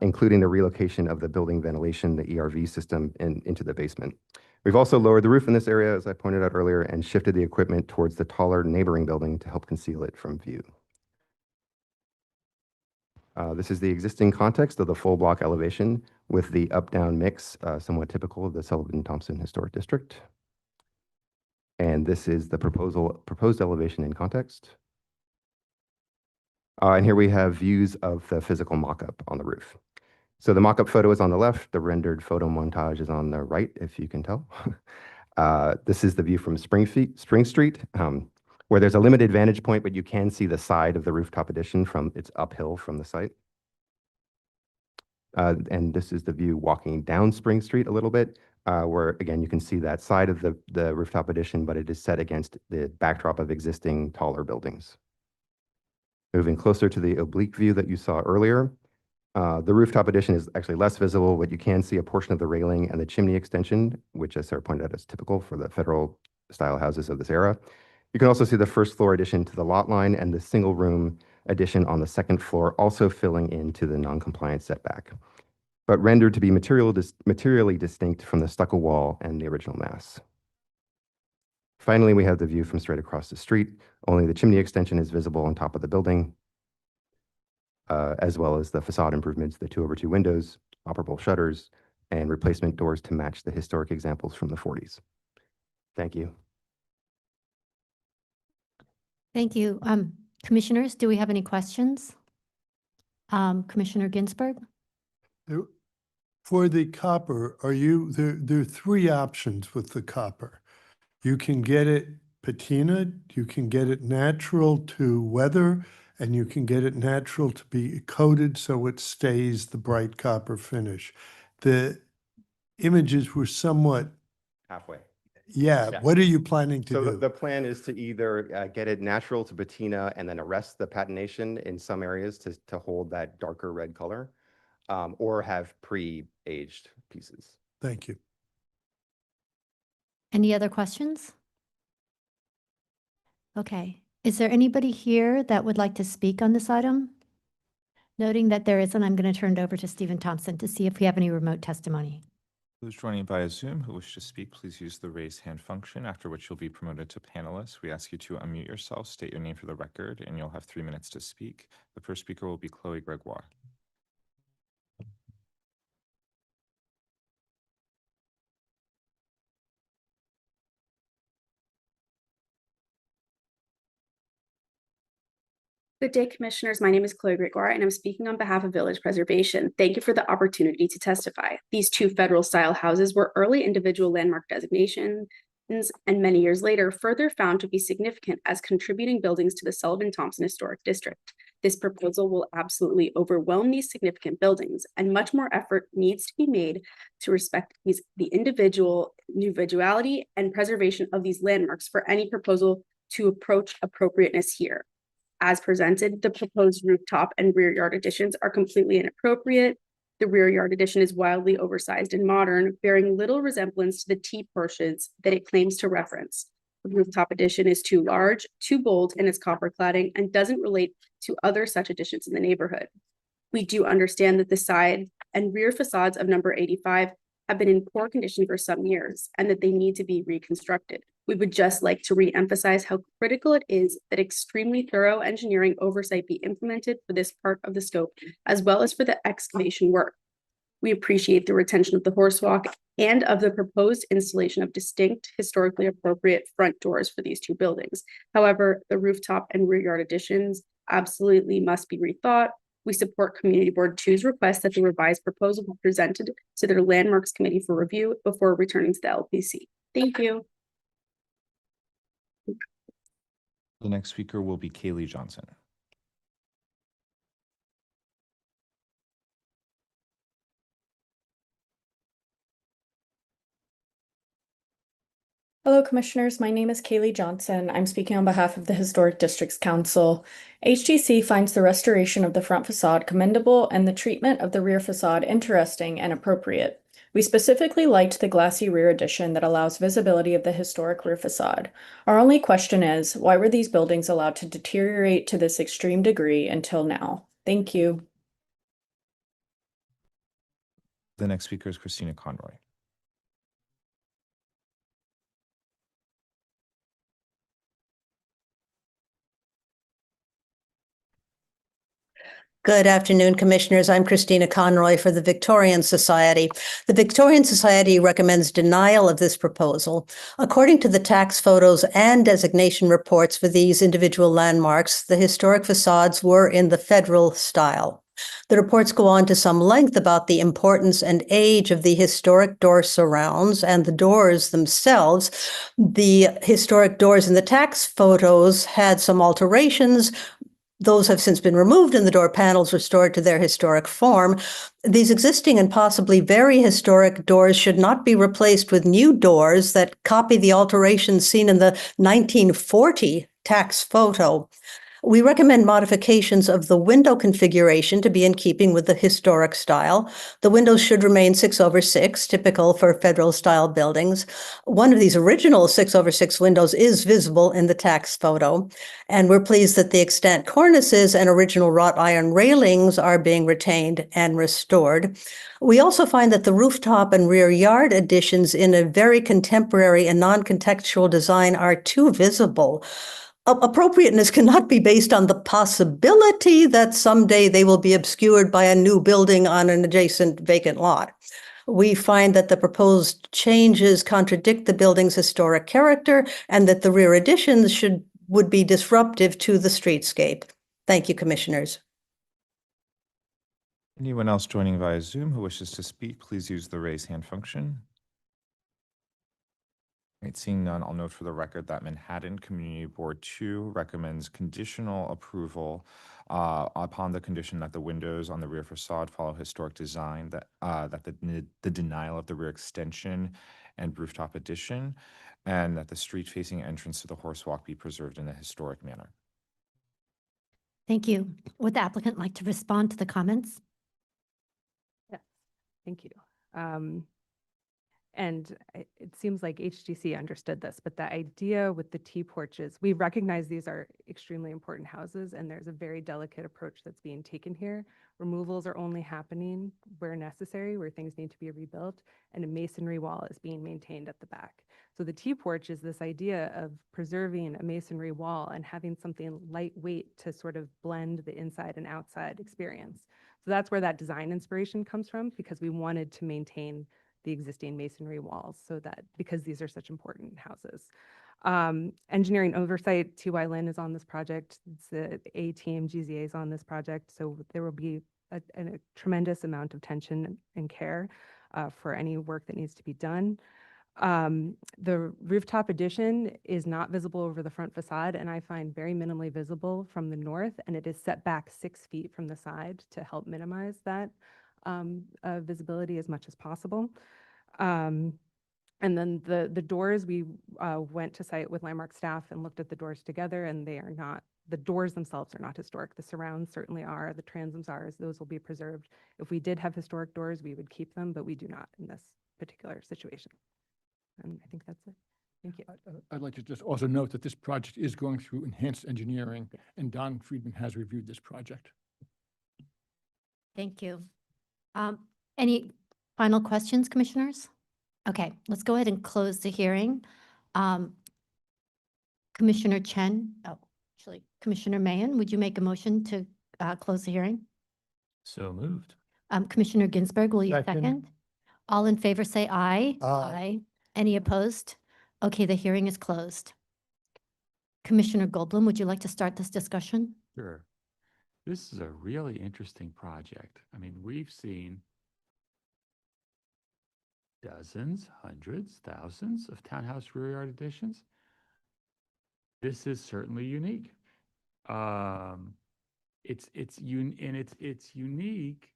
including the relocation of the building ventilation, the ERV system, into the basement. We've also lowered the roof in this area, as I pointed out earlier, and shifted the equipment towards the taller neighboring building to help conceal it from view. This is the existing context of the full block elevation with the up-down mix, somewhat typical of the Sullivan-Thompson Historic District. And this is the proposed elevation in context. And here we have views of the physical mock-up on the roof. So the mock-up photo is on the left, the rendered photo montage is on the right, if you can tell. This is the view from Spring Street, where there's a limited vantage point, but you can see the side of the rooftop addition it's uphill from the site. And this is the view walking down Spring Street a little bit, where again, you can see that side of the rooftop addition, but it is set against the backdrop of existing taller buildings. Moving closer to the oblique view that you saw earlier, the rooftop addition is actually less visible, but you can see a portion of the railing and the chimney extension, which, as Sarah pointed out, is typical for the federal style houses of this era. You can also see the first floor addition to the lot line and the single room addition on the second floor, also filling into the non-compliant setback, but rendered to be materially distinct from the stucco wall and the original mass. Finally, we have the view from straight across the street. Only the chimney extension is visible on top of the building, as well as the facade improvements, the 2/2 windows, operable shutters, and replacement doors to match the historic examples from the 40s. Thank you. Thank you. Commissioners, do we have any questions? Commissioner Ginsburg? For the copper, there are 3 options with the copper. You can get it patinaed, you can get it natural to weather, and you can get it natural to be coated so it stays the bright copper finish. The images were somewhat Halfway. Yeah. What are you planning to So do? the plan is to either get it natural to patina and then arrest the patination in some areas to hold that darker red color, or have pre-aged pieces. Thank you. Any other questions? Okay. Is there anybody here that would like to speak on this item? Noting that there isn't, I'm going to turn it over to Stephen Thompson to see if we have any remote testimony. Those joining via Zoom who wish to speak, please use the raise hand function, after which you'll be promoted to panelists. We ask you to unmute yourself, state your name for the record, and you'll have 3 minutes to speak. The first speaker will be Chloe Gregoire. Good day, Commissioners. My name is Chloe Gregoire, and I'm speaking on behalf of Village Preservation. Thank you for the opportunity to testify. These 2 federal-style houses were early individual landmark designations, and many years later, further found to be significant as contributing buildings to the Sullivan-Thompson Historic District. This proposal will absolutely overwhelm these significant buildings, and much more effort needs to be made to respect the individuality and preservation of these landmarks for any proposal to approach appropriateness here. As presented, the proposed rooftop and rear yard additions are completely inappropriate. The rear yard addition is wildly oversized and modern, bearing little resemblance to the T portions that it claims to reference. The rooftop addition is too large, too bold in its copper cladding, and doesn't relate to other such additions in the neighborhood. We do understand that the side and rear facades of number 85 have been in poor condition for some years and that they need to be reconstructed. We would just like to re-emphasize how critical it is that extremely thorough engineering oversight be implemented for this part of the scope, as well as for the excavation work. We appreciate the retention of the horse walk and of the proposed installation of distinct, historically appropriate front doors for these two buildings. However, the rooftop and rear yard additions absolutely must be rethought. We support Community Board 2's request that the revised proposal be presented to their Landmarks Committee for review before returning to the LPC. Thank you. The next speaker will be Kaylee Johnson. Hello, Commissioners. My name is Kaylee Johnson. I'm speaking on behalf of the Historic Districts Council. HDC finds the restoration of the front facade commendable and the treatment of the rear facade interesting and appropriate. We specifically liked the glassy rear addition that allows visibility of the historic rear facade. Our only question is, why were these buildings allowed to deteriorate to this extreme degree until now? Thank you. The next speaker is Christina Conroy. Good afternoon, Commissioners. I'm Christina Conroy for the Victorian Society. The Victorian Society recommends denial of this proposal. According to the tax photos and designation reports for these individual landmarks, the historic facades were in the federal style. The reports go on to some length about the importance and age of the historic door surrounds and the doors themselves. The historic doors in the tax photos had some alterations. Those have since been removed and the door panels restored to their historic form. These existing and possibly very historic doors should not be replaced with new doors that copy the alterations seen in the 1940 tax photo. We recommend modifications of the window configuration to be in keeping with the historic style. The windows should remain 6/6, typical for federal style buildings. One of these original 6/6 windows is visible in the tax photo, and we're pleased that the extant cornices and original wrought iron railings are being retained and restored. We also find that the rooftop and rear yard additions in a very contemporary and non-contextual design are too visible. Appropriateness cannot be based on the possibility that someday they will be obscured by a new building on an adjacent vacant lot. We find that the proposed changes contradict the building's historic character and that the rear additions would be disruptive to the streetscape. Thank you, Commissioners. Anyone else joining via Zoom who wishes to speak, please use the raise hand function. Right, seeing none, I'll note for the record that Manhattan Community Board 2 recommends conditional approval upon the condition that the windows on the rear facade follow historic design, that the denial of the rear extension and rooftop addition, and that the street-facing entrance to the horse walk be preserved in a historic manner. Thank you. Would the applicant like to respond to the comments? Yes, thank you. And it seems like HGC understood this, but the idea with the T-porches, we recognize these are extremely important houses and there's a very delicate approach that's being taken here. Removals are only happening where necessary, where things need to be rebuilt, and a masonry wall is being maintained at the back. So the T-porch is this idea of preserving a masonry wall and having something lightweight to sort of blend the inside and outside experience. So that's where that design inspiration comes from, because we wanted to maintain the existing masonry walls, so that because these are such important houses. Engineering oversight, TY Lin is on this project. It's the A team, GZA is on this project. So there will be a tremendous amount of attention and care for any work that needs to be done. The rooftop addition is not visible over the front facade, and I find very minimally visible from the north, and it is set back 6 feet from the side to help minimize that visibility as much as possible. And then the doors, we went to site with Landmark staff and looked at the doors together, and they are not, the doors themselves are not historic. The surrounds certainly are, the transoms are, those will be preserved. If we did have historic doors, we would keep them, but we do not in this particular situation. And I think that's it. Thank you. I'd like to just also note that this project is going through enhanced engineering, and Don Friedman has reviewed this project. Thank you. Any final questions, commissioners? Okay, let's go ahead and close the hearing. Commissioner Chen, actually, Commissioner Mahan, would you make a motion to close the hearing? So moved. Commissioner Ginsburg, will you Second. second? All in favor, say aye. Aye. Any opposed? Okay, the hearing is closed. Commissioner Goldblum, would you like to start this discussion? Sure. This is a really interesting project. I mean, we've seen dozens, hundreds, thousands of townhouse rear yard additions. This is certainly unique. It's unique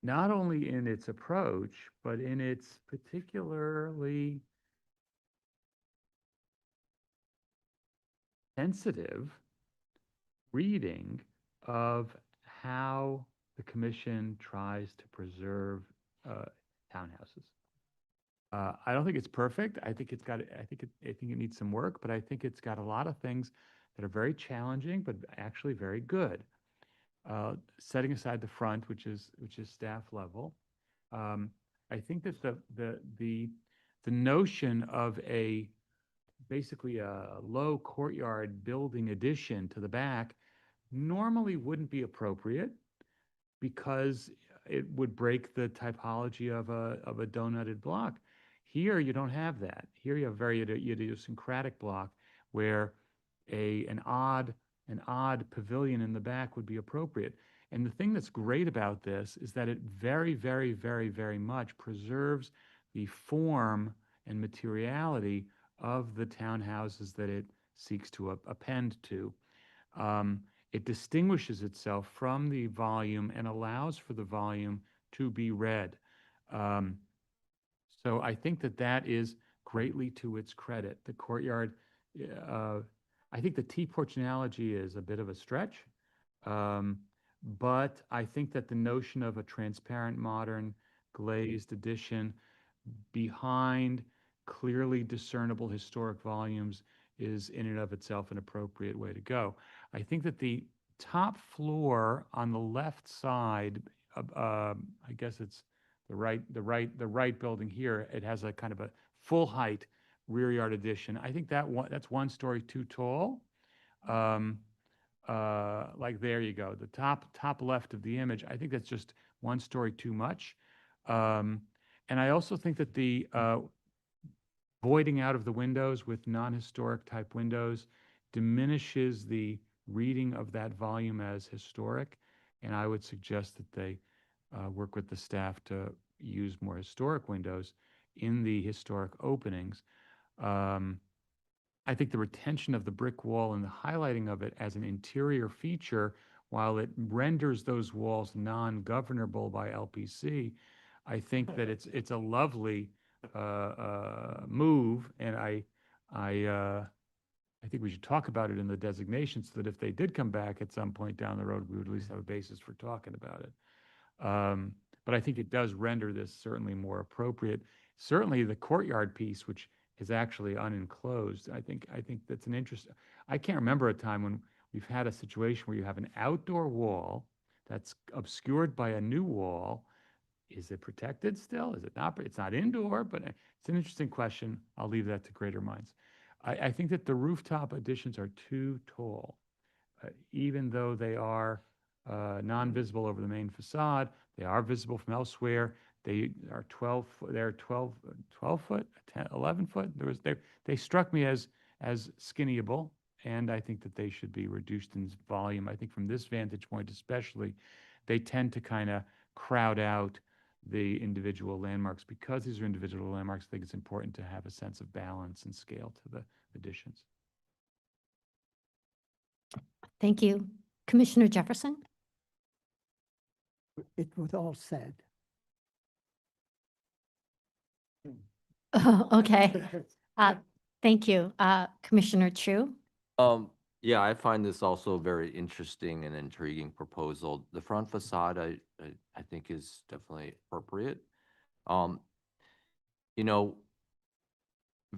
not only in its approach, but in its particularly sensitive reading of how the commission tries to preserve townhouses. I don't think it's perfect. I think it needs some work, but I think it's got a lot of things that are very challenging, but actually very good. Setting aside the front, which is staff level, I think that the notion of basically a low courtyard building addition to the back normally wouldn't be appropriate because it would break the typology of a donutted block. Here you don't have that. Here you have a very idiosyncratic block where an odd pavilion in the back would be appropriate. And the thing that's great about this is that it very, very, very, very much preserves the form and materiality of the townhouses that it seeks to append to. It distinguishes itself from the volume and allows for the volume to be read. So I think that is greatly to its credit. The courtyard, I think the T-porch analogy is a bit of a stretch, but I think that the notion of a transparent, modern, glazed addition behind clearly discernible historic volumes is in and of itself an appropriate way to go. I think that the top floor on the left side, I guess it's the right building here, it has a kind of a full height rear yard addition. I think that's 1 story too tall. Like there you go, the top left of the image. I think that's just 1 story too much. And I also think that the voiding out of the windows with non-historic type windows diminishes the reading of that volume as historic. And I would suggest that they work with the staff to use more historic windows in the historic openings. I think the retention of the brick wall and the highlighting of it as an interior feature, while it renders those walls non-governable by LPC, I think that it's a lovely move, and I think we should talk about it in the designation so that if they did come back at some point down the road, we would at least have a basis for talking about it. But I think it does render this certainly more appropriate. Certainly the courtyard piece, which is actually unenclosed, I think that's an interest. I can't remember a time when we've had a situation where you have an outdoor wall that's obscured by a new wall. Is it protected still? Is it not? It's not indoor, but it's an interesting question. I'll leave that to greater minds. I think that the rooftop additions are too tall. Even though they are non-visible over the main facade, they are visible from elsewhere. They are 12 foot, 10, 11 foot. They struck me as skinnyable, and I think that they should be reduced in volume. I think from this vantage point especially, they tend to kind of crowd out the individual landmarks. Because these are individual landmarks, I think it's important to have a sense of balance and scale to the additions. Thank you. Commissioner Jefferson? It was all said. Okay. Thank you. Commissioner Chu? Yeah, I find this also a very interesting and intriguing proposal. The front facade, I think is definitely appropriate. You know,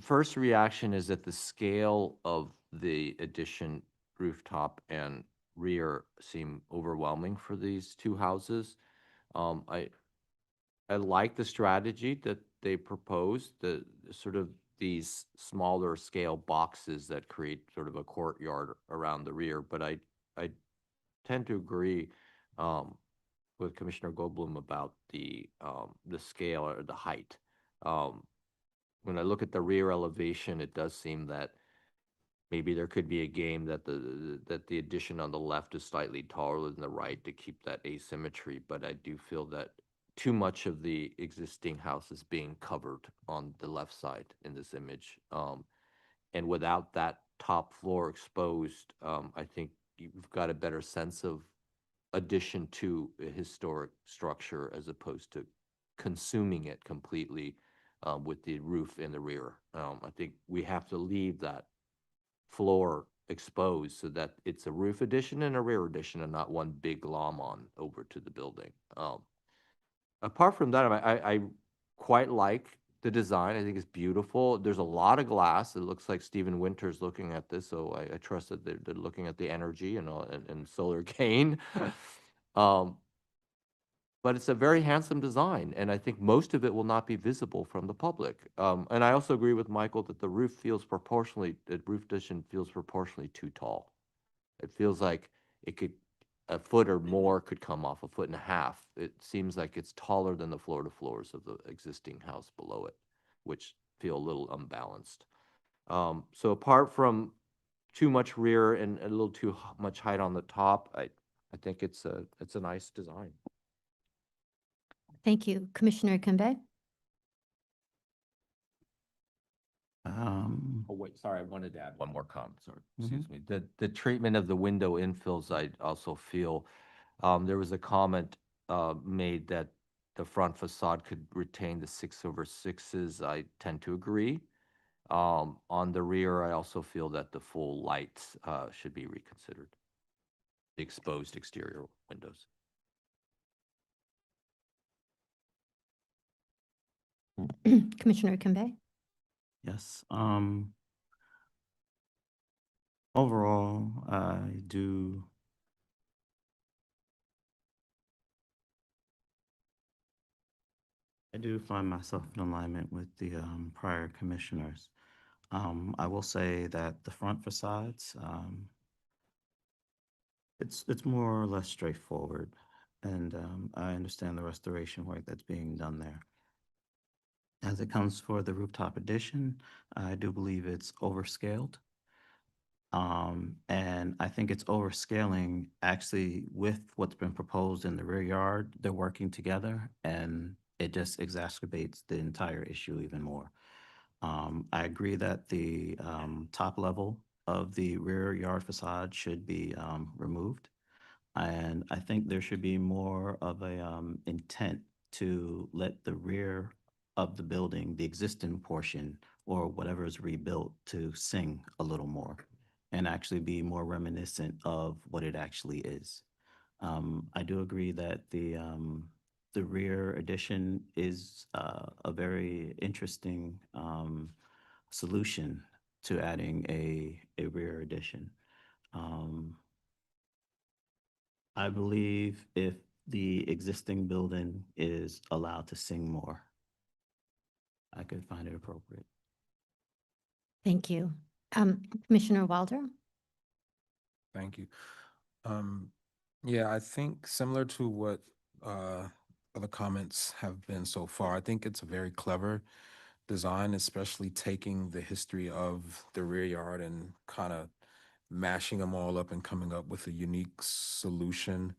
first reaction is that the scale of the addition rooftop and rear seem overwhelming for these two houses. I like the strategy that they proposed, the sort of these smaller scale boxes that create sort of a courtyard around the rear. But I tend to agree with Commissioner Goldblum about the scale or the height. When I look at the rear elevation, it does seem that maybe there could be a game that the addition on the left is slightly taller than the right to keep that asymmetry. But I do feel that too much of the existing house is being covered on the left side in this image. And without that top floor exposed, I think you've got a better sense of addition to a historic structure as opposed to consuming it completely with the roof in the rear. I think we have to leave that floor exposed so that it's a roof addition and a rear addition and not one big glom on over to the building. Apart from that, I quite like the design. I think it's beautiful. There's a lot of glass. It looks like Stephen Winter's looking at this, so I trust that they're looking at the energy and solar gain. But it's a very handsome design, and I think most of it will not be visible from the public. And I also agree with Michael that the roof addition feels proportionally too tall. It feels like a foot or more could come off, a foot and a half. It seems like it's taller than the floor to floors of the existing house below it, which feel a little unbalanced. So apart from too much rear and a little too much height on the top, I think it's a nice design. Thank you. Commissioner Kembe? Oh, wait, sorry, I wanted to add one more comment, sorry, excuse me. The treatment of the window infills, I also feel, there was a comment made that the front facade could retain the 6/6s. I tend to agree. On the rear, I also feel that the full lights should be reconsidered, the exposed exterior windows. Commissioner Kembe? Yes. Overall, I do find myself in alignment with the prior commissioners. I will say that the front facades, it's more or less straightforward, and I understand the restoration work that's being done there. As it comes for the rooftop addition, I do believe it's overscaled. And I think it's overscaling actually with what's been proposed in the rear yard. They're working together and it just exacerbates the entire issue even more. I agree that the top level of the rear yard facade should be removed. And I think there should be more of a intent to let the rear of the building, the existing portion, or whatever is rebuilt, to sing a little more and actually be more reminiscent of what it actually is. I do agree that the rear addition is a very interesting solution to adding a rear addition. I believe if the existing building is allowed to sing more, I could find it appropriate. Thank you. Commissioner Wilder? Thank you. Yeah, I think similar to what other comments have been so far, I think it's a very clever design, especially taking the history of the rear yard and kind of mashing them all up and coming up with a unique solution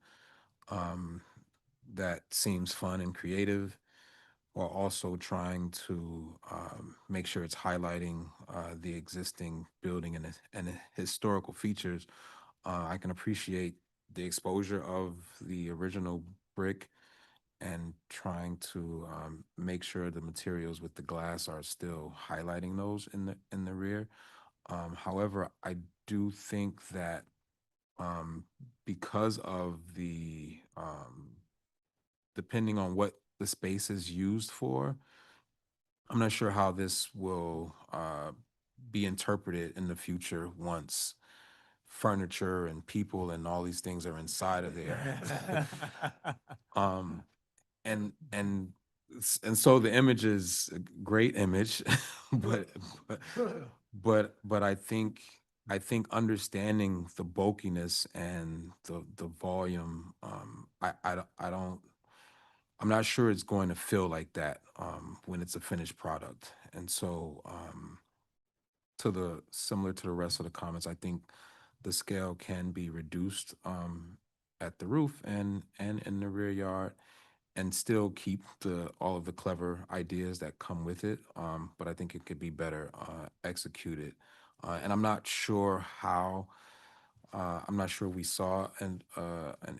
that seems fun and creative, while also trying to make sure it's highlighting the existing building and the historical features. I can appreciate the exposure of the original brick and trying to make sure the materials with the glass are still highlighting those in the rear. However, I do think that because of the depending on what the space is used for, I'm not sure how this will be interpreted in the future once furniture and people and all these things are inside of there. um, and and so the image is a great image, but but I think understanding the bulkiness and the volume, I don't. I'm not sure it's going to feel like that when it's a finished product. And so, similar to the rest of the comments, I think the scale can be reduced at the roof and in the rear yard, and still keep all of the clever ideas that come with it. But I think it could be better executed. And I'm not sure how. I'm not sure we saw an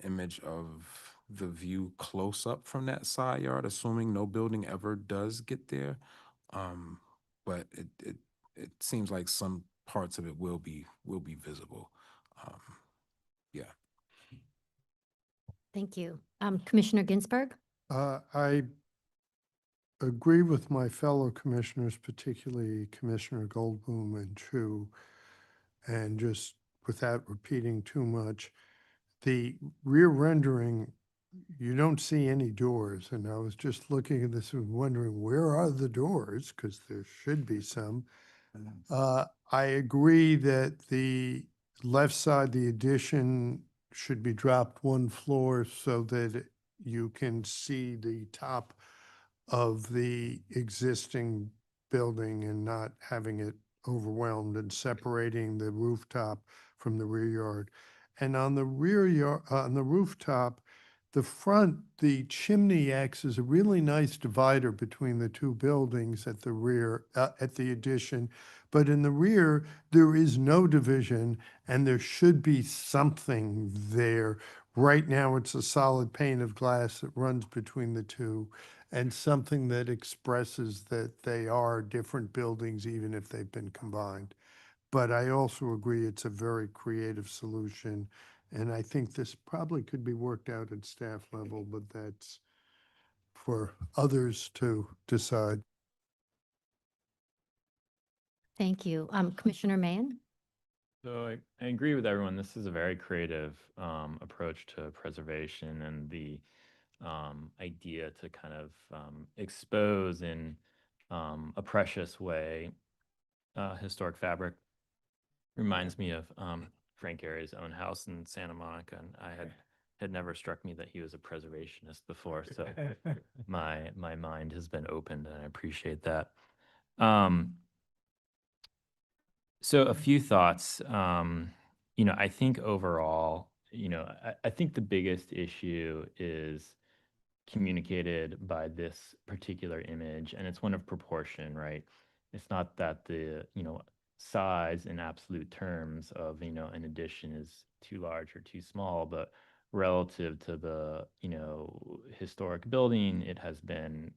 image of the view close up from that side yard, assuming no building ever does get there. Um, but it seems like some parts of it will be visible. Um, yeah. Thank you. Commissioner Ginsburg? I agree with my fellow commissioners, particularly Commissioner Goldblum and Chu, and just without repeating too much, the rear rendering, you don't see any doors. And I was just looking at this and wondering, where are the doors? Because there should be some. I agree that the left side, the addition should be dropped one floor so that you can see the top of the existing building and not having it overwhelmed, and separating the rooftop from the rear yard. And on the rear yard, on the rooftop, the front, the chimney acts as a really nice divider between the two buildings at the rear, at the addition. But in the rear, there is no division, and there should be something there. Right now, it's a solid pane of glass that runs between the two, and something that expresses that they are different buildings, even if they've been combined. But I also agree it's a very creative solution, and I think this probably could be worked out at staff level, but that's for others to decide. Thank you. Commissioner Mahan? So I agree with everyone. This is a very creative approach to preservation, and the idea to kind of expose in a precious way historic fabric reminds me of Frank Gehry's own house in Santa Monica, and I had never struck me that he was a preservationist before. So my mind has been opened, and I appreciate that. So a few thoughts. I think overall, I think the biggest issue is communicated by this particular image, and it's one of proportion, right? It's not that the, size in absolute terms of, an addition is too large or too small, but relative to the, historic building, it has been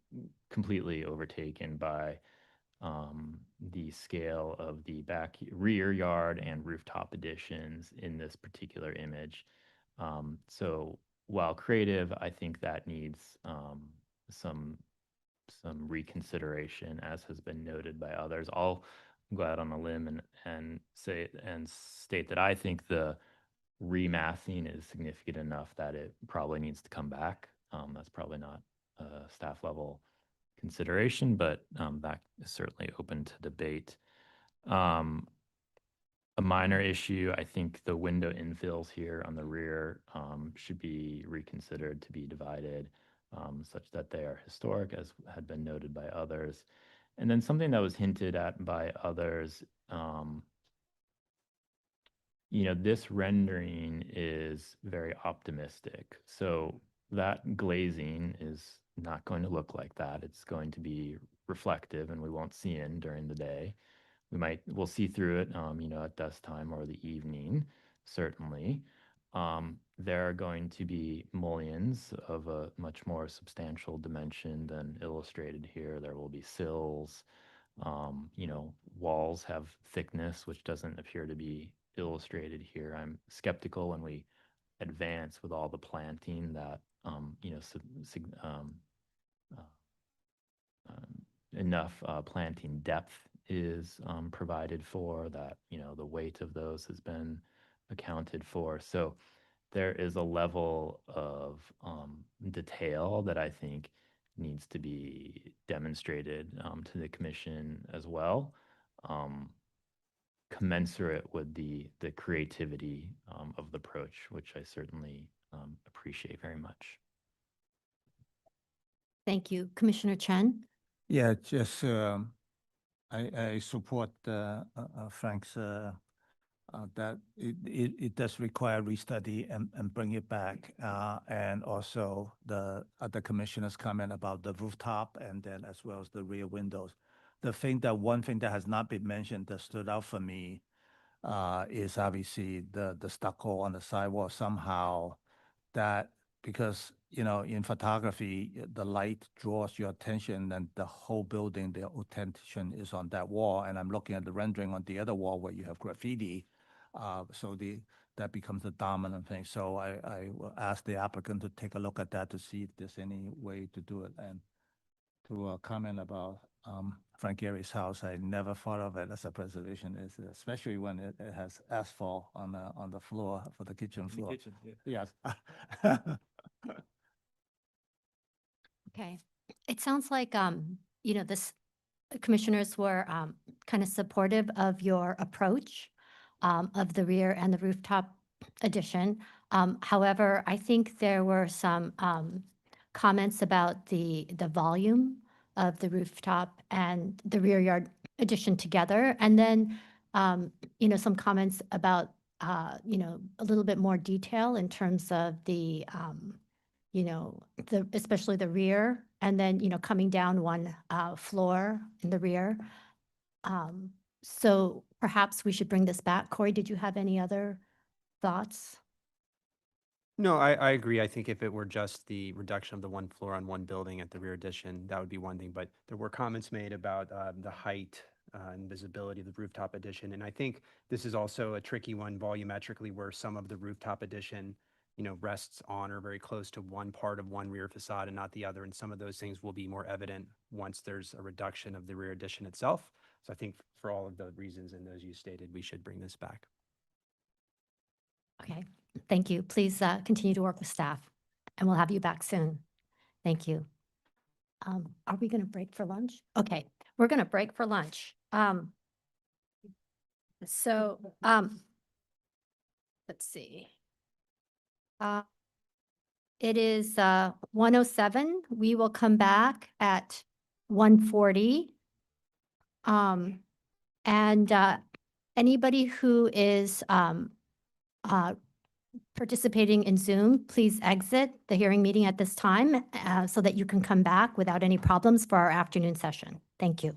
completely overtaken by the scale of the rear yard and rooftop additions in this particular image. So while creative, I think that needs some reconsideration, as has been noted by others. I'll go out on a limb and state that I think the remassing is significant enough that it probably needs to come back. That's probably not a staff level consideration, but that is certainly open to debate. A minor issue, I think the window infills here on the rear should be reconsidered to be divided such that they are historic, as had been noted by others. And then something that was hinted at by others, this rendering is very optimistic. So that glazing is not going to look like that. It's going to be reflective, and we won't see in during the day. We'll see through it, at dusk time or the evening, certainly. There are going to be mullions of a much more substantial dimension than illustrated here. There will be sills. Walls have thickness, which doesn't appear to be illustrated here. I'm skeptical when we advance with all the planting that, enough planting depth is provided for, that, the weight of those has been accounted for. So there is a level of detail that I think needs to be demonstrated to the commission as well, commensurate with the creativity of the approach, which I certainly appreciate very much. Thank you. Commissioner Chen? Yeah, just I support Frank's that it does require restudy and bring it back. And also the other commissioners' comment about the rooftop and then as well as the rear windows. One thing that has not been mentioned that stood out for me is obviously the stucco on the sidewall somehow, that because in photography the light draws your attention and the whole building, the attention is on that wall, and I'm looking at the rendering on the other wall where you have graffiti, so that becomes the dominant thing. So I will ask the applicant to take a look at that to see if there's any way to do it. And to comment about Frank Gary's house, I never thought of it as a preservation, especially when it has asphalt on the floor for the kitchen floor. Yes. Okay. It sounds like, this commissioners were kind of supportive of your approach of the rear and the rooftop addition. However, I think there were some comments about the volume of the rooftop and the rear yard addition together. And then, some comments about, a little bit more detail in terms of the, especially the rear, and then, coming down one floor in the rear. So perhaps we should bring this back. Corey, did you have any other thoughts? No, I agree. I think if it were just the reduction of the one floor on one building at the rear addition, that would be one thing. But there were comments made about the height and visibility of the rooftop addition. And I think this is also a tricky one volumetrically, where some of the rooftop addition, rests on or very close to one part of one rear facade and not the other. And some of those things will be more evident once there's a reduction of the rear addition itself. So I think for all of the reasons and those you stated, we should bring this back. Okay, thank you. Please continue to work with staff, and we'll have you back soon. Thank you. Are we going to break for lunch? Okay, we're going to break for lunch. Let's see. It is 1:07. We will come back at 1:40. And anybody who is participating in Zoom, please exit the hearing meeting at this time so that you can come back without any problems for our afternoon session. Thank you.